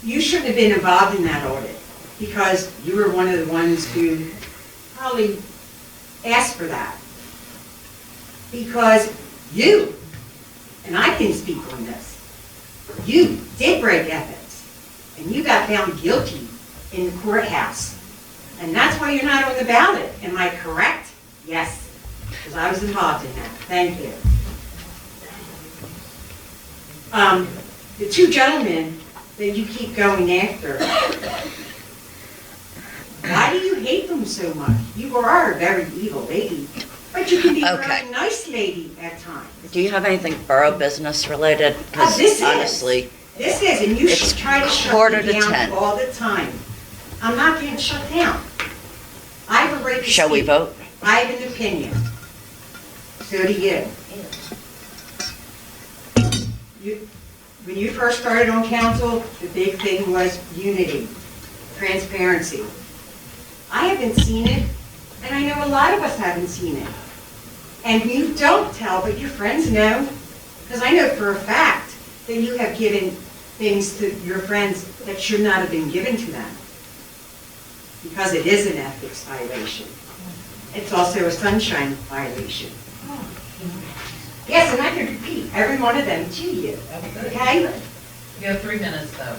You shouldn't have been involved in that audit because you were one of the ones who probably asked for that. Because you, and I can speak on this, you did break ethics and you got found guilty in the courthouse. And that's why you're not on the ballot. Am I correct? Yes, because I was involved in that. Thank you. The two gentlemen that you keep going after, why do you hate them so much? You are a very evil lady, but you can be a Okay. very nice lady at times. Do you have anything borough business related? Because This is. honestly, This is, and you it's should try to shut quarter me to down 10. all the time. I'm not getting shut down. I have a right to speak. Shall we vote? I have an opinion. So do you. When you first started on council, the big thing was unity, transparency. I haven't seen it, and I know a lot of us haven't seen it. And you don't tell, but your friends know, because I know for a fact that you have given things to your friends that should not have been given to them. Because it is an ethics violation. It's also a sunshine violation. Yes, and I can repeat every one of them to you, okay? You have 3 minutes, though.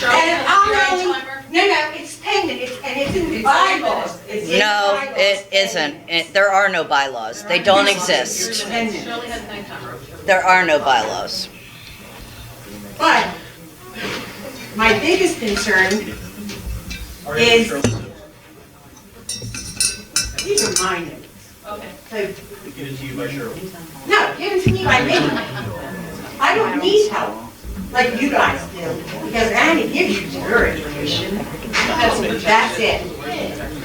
And I'm only, no, it's pending, and it's in the bylaws. It's in the No, bylaws. it isn't. There are no bylaws. They don't exist. Shirley has no time. There are no bylaws. But My biggest concern is, these are my notes. Okay. So, Give it to you by Shirley. no, give it to me by me. I don't need help like you guys do, because Annie gives you your information. That's it.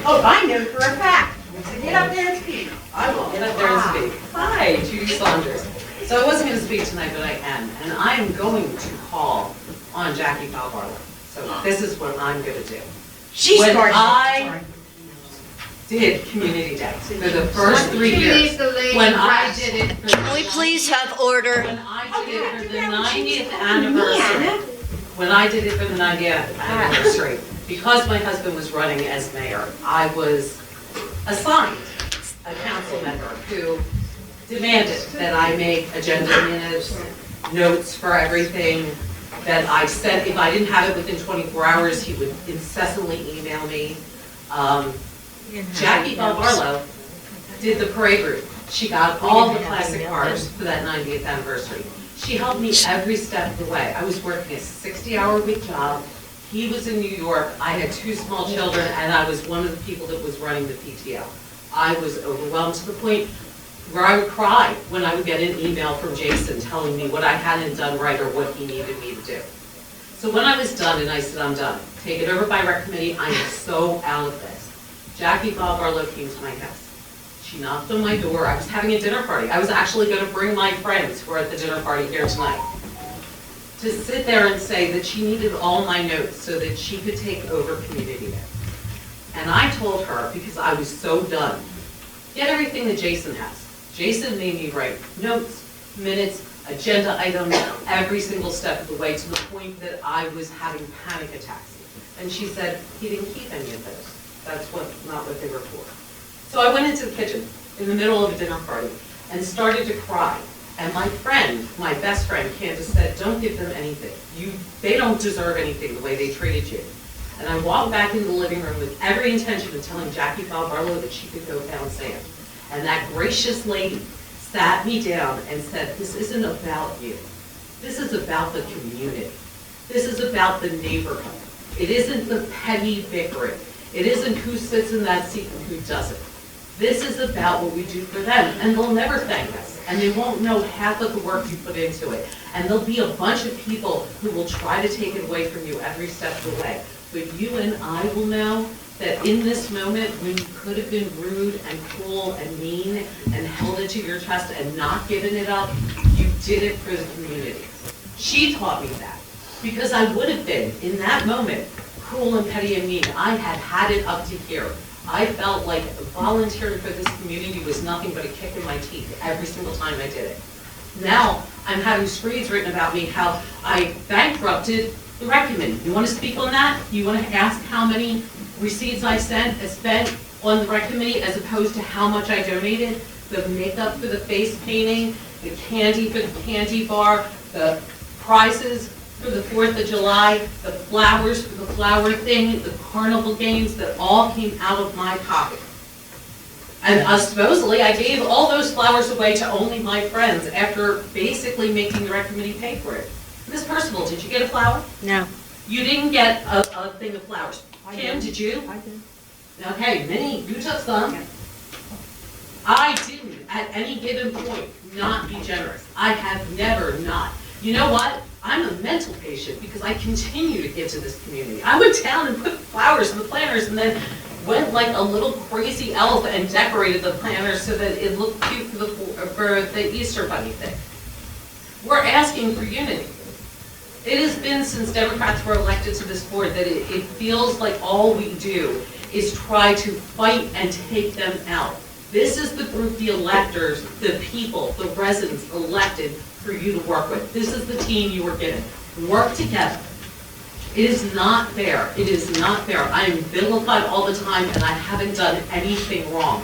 Oh, I know for a fact. So get up there and speak. I will get up there and speak. Hi, Judy Saunders. So I wasn't going to speak tonight, but I am. And I am going to call on Jackie Falbarlo. So this is what I'm going to do. When I did Community Day for the first 3 years, when I did it for... Can we please have order? When I did it for the 90th anniversary, when I did it for the 90th anniversary, because my husband was running as mayor, I was assigned a council member who demanded that I make agenda minutes, notes for everything that I sent. If I didn't have it within 24 hours, he would incessantly email me. Jackie Falbarlo did the parade route. She got all the classic cars for that 90th anniversary. She helped me every step of the way. I was working a 60-hour-a-week job. He was in New York. I had 2 small children, and I was one of the people that was running the PTO. I was overwhelmed to the point where I would cry when I would get an email from Jason telling me what I hadn't done right or what he needed me to do. So when I was done, and I said, I'm done, take it over by rec committee, I am so out of this. Jackie Falbarlo came to my house. She knocked on my door. I was having a dinner party. I was actually going to bring my friends who are at the dinner party here tonight to sit there and say that she needed all my notes so that she could take over Community Day. And I told her, because I was so done, get everything that Jason has. Jason made me write notes, minutes, agenda items, every single step of the way, to the point that I was having panic attacks. And she said, he didn't keep any of those. That's not what they were for. So I went into the kitchen in the middle of a dinner party and started to cry. And my friend, my best friend, Candace, said, don't give them anything. They don't deserve anything the way they treated you. And I walked back into the living room with every intention of telling Jackie Falbarlo that she could go pound sand. And that gracious lady sat me down and said, this isn't about you. This is about the community. This is about the neighborhood. It isn't the petty bickering. It isn't who sits in that seat and who doesn't. This is about what we do for them, and they'll never thank us, and they won't know half of the work you put into it. And there'll be a bunch of people who will try to take it away from you every step of the way. But you and I will know that in this moment, when you could have been rude and cruel and mean and held it to your chest and not given it up, you did it for the community. She taught me that, because I would have been, in that moment, cruel and petty and mean. I had had it up to here. I felt like volunteering for this community was nothing but a kick in my teeth every single time I did it. Now, I'm having screeds written about me how I bankrupted the rec committee. You want to speak on that? You want to ask how many receipts I spent on the rec committee as opposed to how much I donated? The makeup for the face painting, the candy for the candy bar, the prizes for the 4th of July, the flowers for the flower thing, the carnival games that all came out of my pocket. And supposedly I gave all those flowers away to only my friends after basically making the rec committee pay for it. Ms. Purcival, did you get a flower? No. You didn't get a thing of flowers. Kim, did you? I did. Okay, Minnie, you took some. I didn't, at any given point, not be generous. I have never not. You know what? I'm a mental patient because I continue to give to this community. I went down and put flowers in the planters and then went like a little crazy elf and decorated the planters so that it looked cute for the Easter Bunny thing. We're asking for unity. It has been since Democrats were elected to this board that it feels like all we do is try to fight and take them out. This is the group the electors, the people, the residents elected for you to work with. This is the team you were given. Work together. It is not fair. It is not fair. I am vilified all the time and I haven't done anything wrong.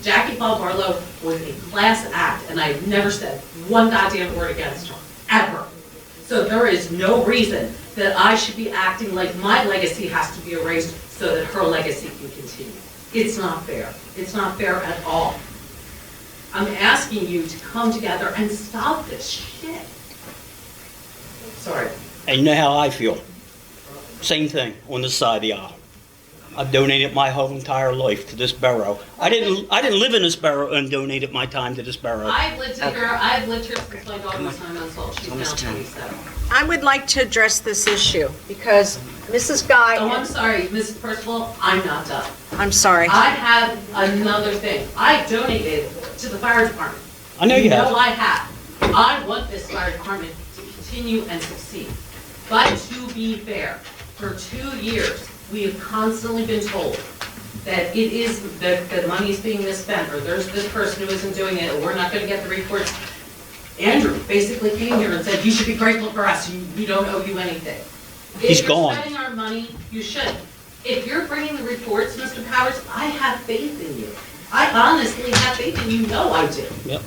Jackie Falbarlo was a class act and I've never said one goddamn word against her, ever. So there is no reason that I should be acting like my legacy has to be erased so that her legacy can continue. It's not fair. It's not fair at all. I'm asking you to come together and stop this shit. Sorry. And you know how I feel. Same thing on this side of the aisle. I've donated my whole entire life to this borough. I didn't live in this borough and donated my time to this borough. I've lived here since my daughter was 9 months old. She's now 27. I would like to address this issue because Mrs. Guy. Oh, I'm sorry, Mrs. Purcival, I'm not done. I'm sorry. I have another thing. I donated to the fire department. I know you have. I have. I want this fire department to continue and succeed. But to be fair, for 2 years, we have constantly been told that it is, that the money is being misspent, or there's this person who isn't doing it, or we're not going to get the reports. Andrew basically came here and said, you should be grateful for us, we don't owe you anything. He's gone. If you're spending our money, you should. If you're bringing the reports, Mr. Powers, I have faith in you. I honestly have faith in you, know I do. Yep.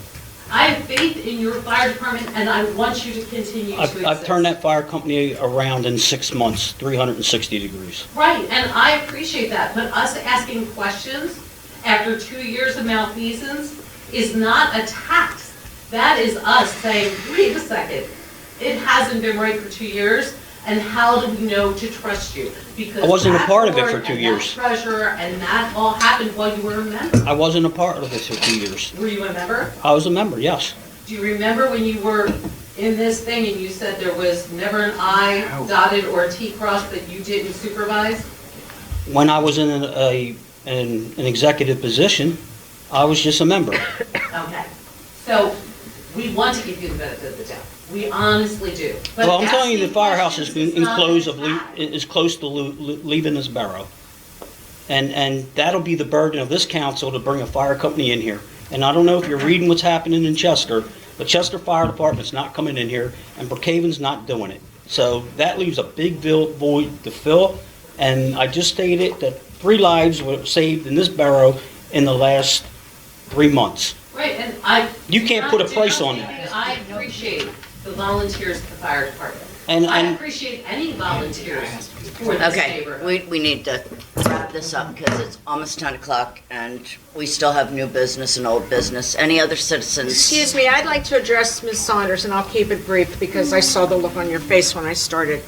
I have faith in your fire department, and I want you to continue to exist. I've turned that fire company around in 6 months, 360 degrees. Right, and I appreciate that, but us asking questions after 2 years of malfeasance is not a tax. That is us saying, wait a second, it hasn't been right for 2 years, and how do we know to trust you? Because I wasn't a that part of it board for 2 and years. that treasurer, and that all happened while you were a member. I wasn't a part of it for 2 years. Were you a member? I was a member, yes. Do you remember when you were in this thing and you said there was never an I dotted or a T crossed that you didn't supervise? When I was in an executive position, I was just a member. Okay. So we want to give you the benefit of the doubt. We honestly do. But Well, I'm telling you, the asking firehouse is questions is not is close to leaving this borough. And that'll be the burden of this council to bring a fire company in here. And I don't know if you're reading what's happening in Chester, but Chester Fire Department's not coming in here, and Brookhaven's not doing it. So that leaves a big void to fill, and I just stated that 3 lives were saved in this borough in the last 3 months. Right, and You can't put a price on that. I appreciate the volunteers at the fire department. And I appreciate any volunteers for this Okay, neighborhood. we need to wrap this up because it's almost 10 o'clock and we still have new business and old business. Any other citizens? Excuse me, I'd like to address Ms. Saunders, and I'll keep it brief because I saw the look on your face when I started.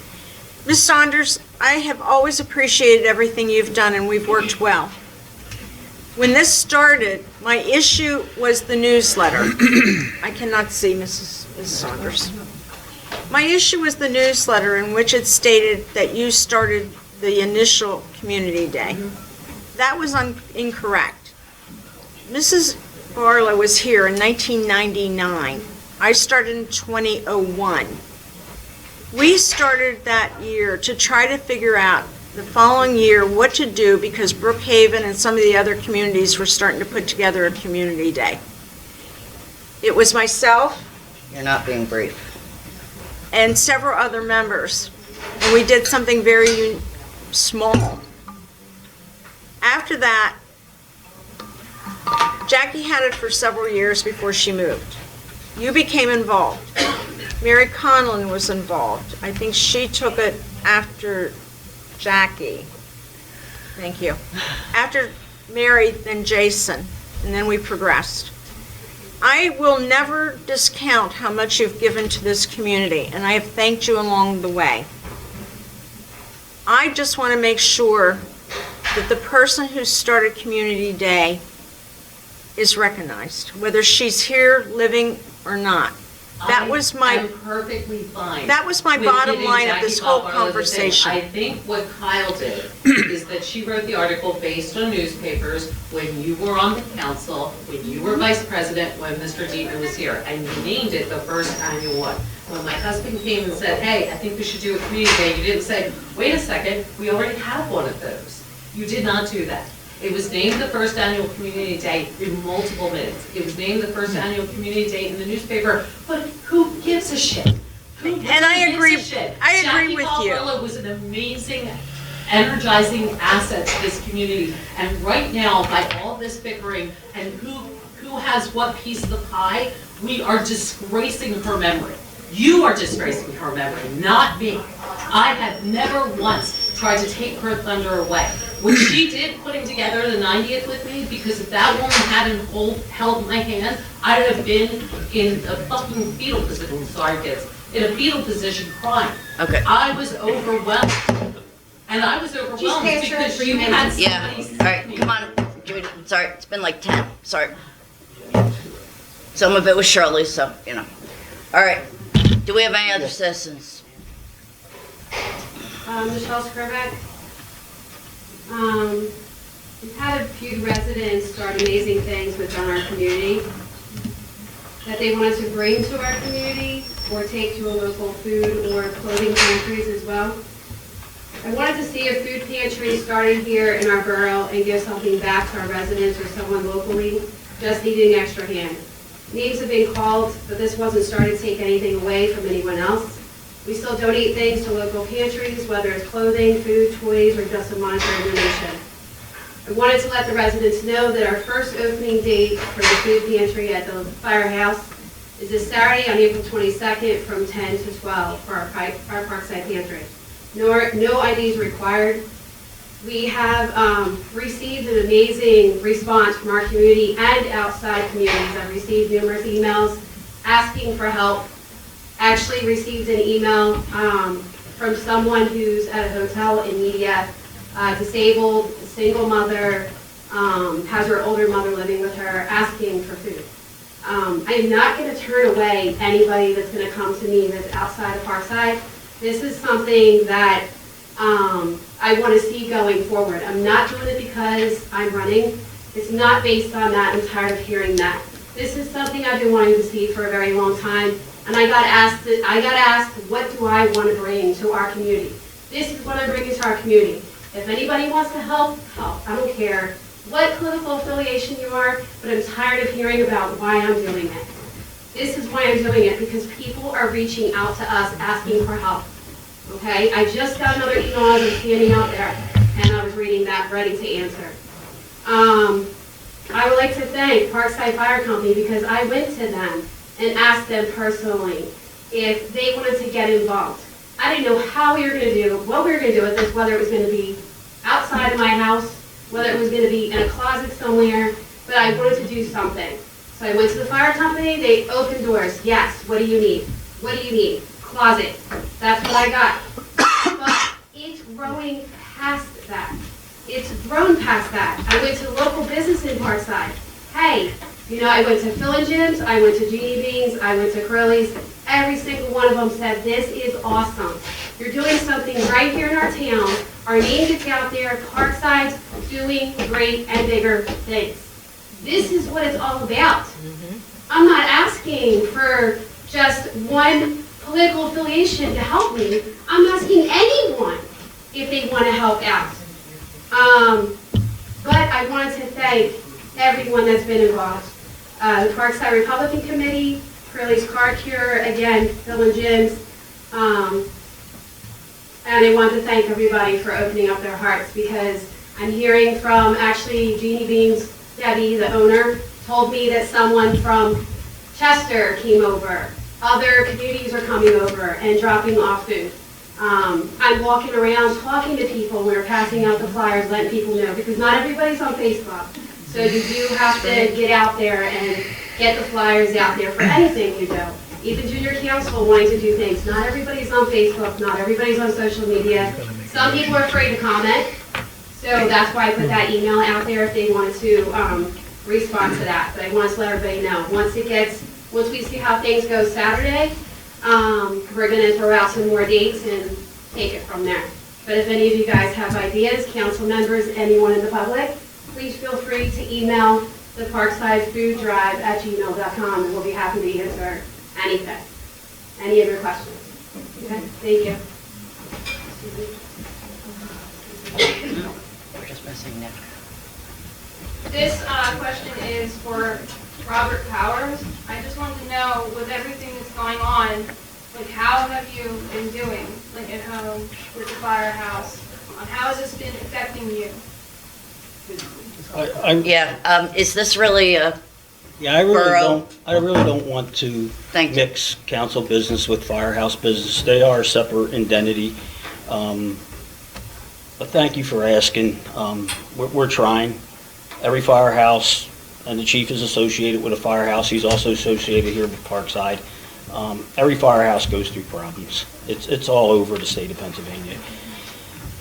Ms. Saunders, I have always appreciated everything you've done, and we've worked well. When this started, my issue was the newsletter. I cannot see Mrs. Saunders. My issue was the newsletter in which it stated that you started the initial community day. That was incorrect. Mrs. Barlow was here in 1999. I started in 2001. We started that year to try to figure out the following year what to do because Brookhaven and some of the other communities were starting to put together a community day. It was myself. You're not being brief. And several other members. And we did something very small. After that, Jackie had it for several years before she moved. You became involved. Mary Conlon was involved. I think she took it after Jackie. Thank you. After Mary, then Jason, and then we progressed. I will never discount how much you've given to this community, and I have thanked you along the way. I just want to make sure that the person who started Community Day is recognized, whether she's here living or not. That was my. I'm perfectly fine. That was my with bottom giving line of Jackie this whole Poplar the thing. conversation. I think what Kyle did is that she wrote the article based on newspapers when you were on the council, when you were vice president, when Mr. Deaton was here, and you named it the first annual one. When my husband came and said, hey, I think we should do a community day, you didn't say, wait a second, we already have one of those. You did not do that. It was named the first annual community day in multiple minutes. It was named the first annual community day in the newspaper, but who gives a shit? And I agree. I agree with you. Jackie Paul was an amazing, energizing asset to this community. And right now, by all this bickering and who has what piece of the pie, we are disgracing her memory. You are disgracing her memory, not me. I have never once tried to take her thunder away. What she did, putting together the 90th with me, because if that woman hadn't held my hand, I'd have been in a fucking fetal position. Sorry, kids. In a fetal position crying. Okay. I was overwhelmed. And I was overwhelmed Just answer because it. you had Yeah, somebody. all right, come on, Judy, sorry, it's been like 10, sorry. Some of it was Shirley, so, you know. All right, do we have any other citizens? Michelle Scribeck. We've had a few residents start amazing things within our community that they wanted to bring to our community or take to a local food or clothing pantries as well. I wanted to see a food pantry started here in our borough and give something back to our residents or someone locally just needing an extra hand. Names have been called, but this wasn't started to take anything away from anyone else. We still donate things to local pantries, whether it's clothing, food, toys, or just a monetary donation. I wanted to let the residents know that our first opening date for the food pantry at the firehouse is this Saturday on April 22nd from 10 to 12 for our Parkside pantry. No IDs required. We have received an amazing response from our community and outside communities. I've received numerous emails asking for help. Actually received an email from someone who's at a hotel in Media, disabled, single mother, has her older mother living with her, asking for food. I am not going to turn away anybody that's going to come to me that's outside of Parkside. This is something that I want to see going forward. I'm not doing it because I'm running. It's not based on that. I'm tired of hearing that. This is something I've been wanting to see for a very long time. And I got asked, what do I want to bring to our community? This is what I'm bringing to our community. If anybody wants to help, help. I don't care what political affiliation you are, but I'm tired of hearing about why I'm doing it. This is why I'm doing it, because people are reaching out to us asking for help. Okay? I just got another email as I'm standing out there, and I was reading that, ready to answer. I would like to thank Parkside Fire Company because I went to them and asked them personally if they wanted to get involved. I didn't know how we were going to do, what we were going to do with this, whether it was going to be outside of my house, whether it was going to be in a closet somewhere, but I wanted to do something. So I went to the fire company, they opened doors. Yes, what do you need? What do you need? Closet. That's what I got. But it's growing past that. It's grown past that. I went to local business in Parkside. Hey, you know, I went to Phil and Jim's, I went to Jeannie Beans, I went to Curly's. Every single one of them said, this is awesome. You're doing something right here in our town. Our name gets out there. Parkside's doing great and bigger things. This is what it's all about. I'm not asking for just one political affiliation to help me. I'm asking anyone if they want to help out. But I wanted to thank everyone that's been involved. The Parkside Republican Committee, Curly's Car Cure, again, Phil and Jim's. And I want to thank everybody for opening up their hearts because I'm hearing from actually Jeannie Beans, Debbie, the owner, told me that someone from Chester came over. Other communities are coming over and dropping off food. I'm walking around talking to people. We're passing out the flyers, letting people know because not everybody's on Facebook. So you do have to get out there and get the flyers out there for anything you do. Even junior council wanting to do things. Not everybody's on Facebook, not everybody's on social media. Some people are afraid to comment. So that's why I put that email out there if they wanted to respond to that. But I want to let everybody know. Once we see how things go Saturday, we're going to throw out some more dates and take it from there. But if any of you guys have ideas, council members, anyone in the public, please feel free to email the parksidefooddrive@gmail.com and we'll be happy to answer anything, any of your questions. Okay, thank you. We're just missing Nick. This question is for Robert Powers. I just wanted to know, with everything that's going on, like how have you been doing, like at home, with the firehouse? How has this been affecting you? Is this really a Yeah, I really borough? don't want to mix council business with firehouse business. They are a separate entity. But thank you for asking. We're trying. Every firehouse, and the chief is associated with a firehouse. He's also associated here with Parkside. Every firehouse goes through problems. It's all over the state of Pennsylvania.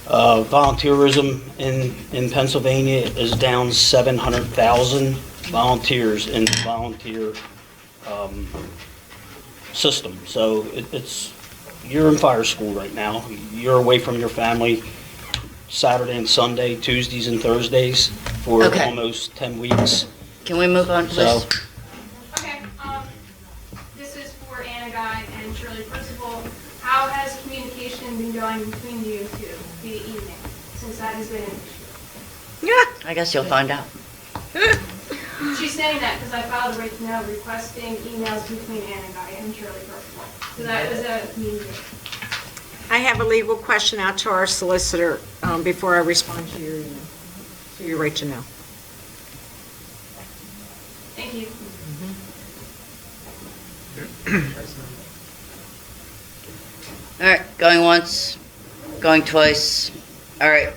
Volunteerism in Pennsylvania is down 700,000 volunteers in the volunteer system. So you're in fire school right now. You're away from your family Saturday and Sunday, Tuesdays and Thursdays for Okay. almost 10 weeks. Can we move on, please? So, Okay, this is for Anna Guy and Shirley Purcival. How has communication been going between you two via email, since that has been an issue? I guess you'll find out. She's saying that because I filed a right to know requesting emails between Anna Guy and Shirley Purcival. So that was a communication. I have a legal question out to our solicitor before I respond to your email. So you're right to know. Thank you. All right, going once, going twice. All right.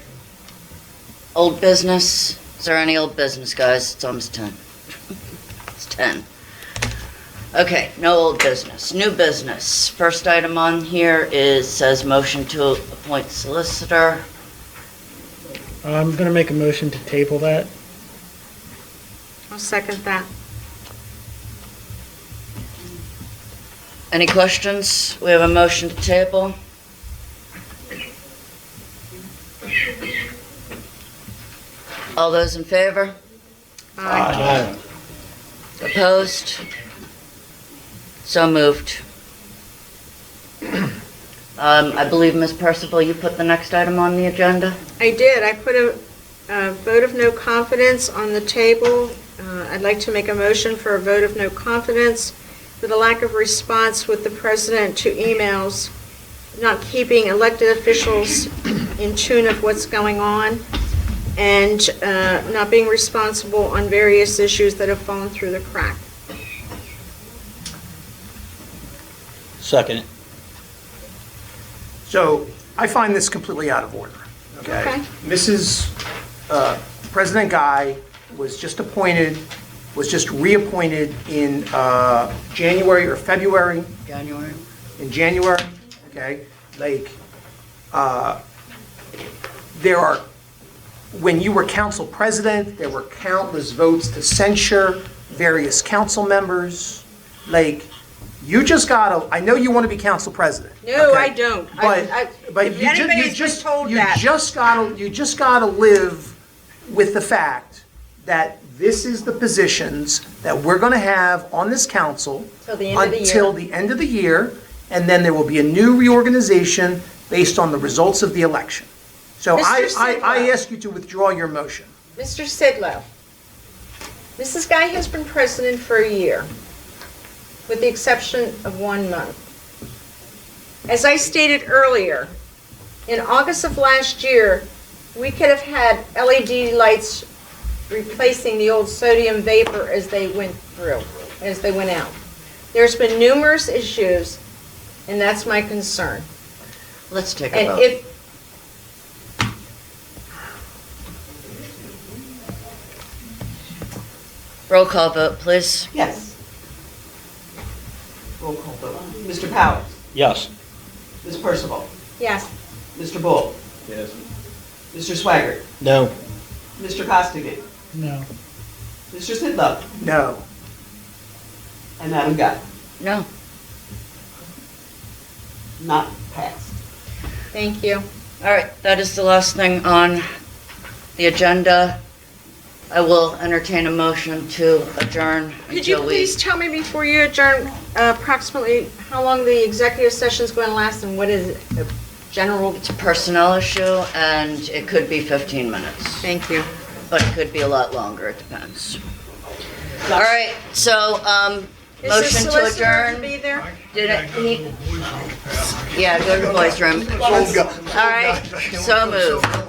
Old business. Is there any old business, guys? It's almost 10. It's 10. Okay, no old business. New business. First item on here says motion to appoint solicitor. I'm going to make a motion to table that. I'll second that. Any questions? We have a motion to table. All those in favor? Aye. Opposed? So moved. I believe, Ms. Percival, you put the next item on the agenda? I did. I put a vote of no confidence on the table. I'd like to make a motion for a vote of no confidence for the lack of response with the president to emails, not keeping elected officials in tune of what's going on, and not being responsible on various issues that have fallen through the crack. Second. So I find this completely out of order. Okay. Mrs. President Guy was just reappointed in January or February. January. In January, okay? Like, when you were council president, there were countless votes to censure various council members. Like, you just gotta, I know you want to be council president. No, okay? I don't. But if you anybody's just been told that. you just gotta live with the fact that this is the positions that we're gonna have on this council Till the end of the year. until the end of the year, and then there will be a new reorganization based on the results of the election. So Mr. I Sidlow. ask you to withdraw your motion. Mr. Sidlow, Mrs. Guy has been president for a year, with the exception of 1 month. As I stated earlier, in August of last year, we could have had LED lights replacing the old sodium vapor as they went out. There's been numerous issues, and that's my concern. Let's take a And vote. if, Roll call vote, please. Yes. Roll call vote. Mr. Powers? Yes. Ms. Percival? yes, Mr. Bull? Yes. Mr. Sweigart? No. Mr. Costigan? No. Mr. Sidlow? No. And Madam Guy? No. Not passed. thank you. All right, that is the last thing on the agenda. I will entertain a motion to adjourn Could you until we... please tell me before you adjourn approximately how long the executive session is going to last and what is it, a general? It's a personnel issue, and it could be 15 minutes. Thank you. But it could be a lot longer, it depends. All right, so, Is the motion to solicitor adjourn. to be there? Did it, yeah, go to the boys' room. All right, so moved.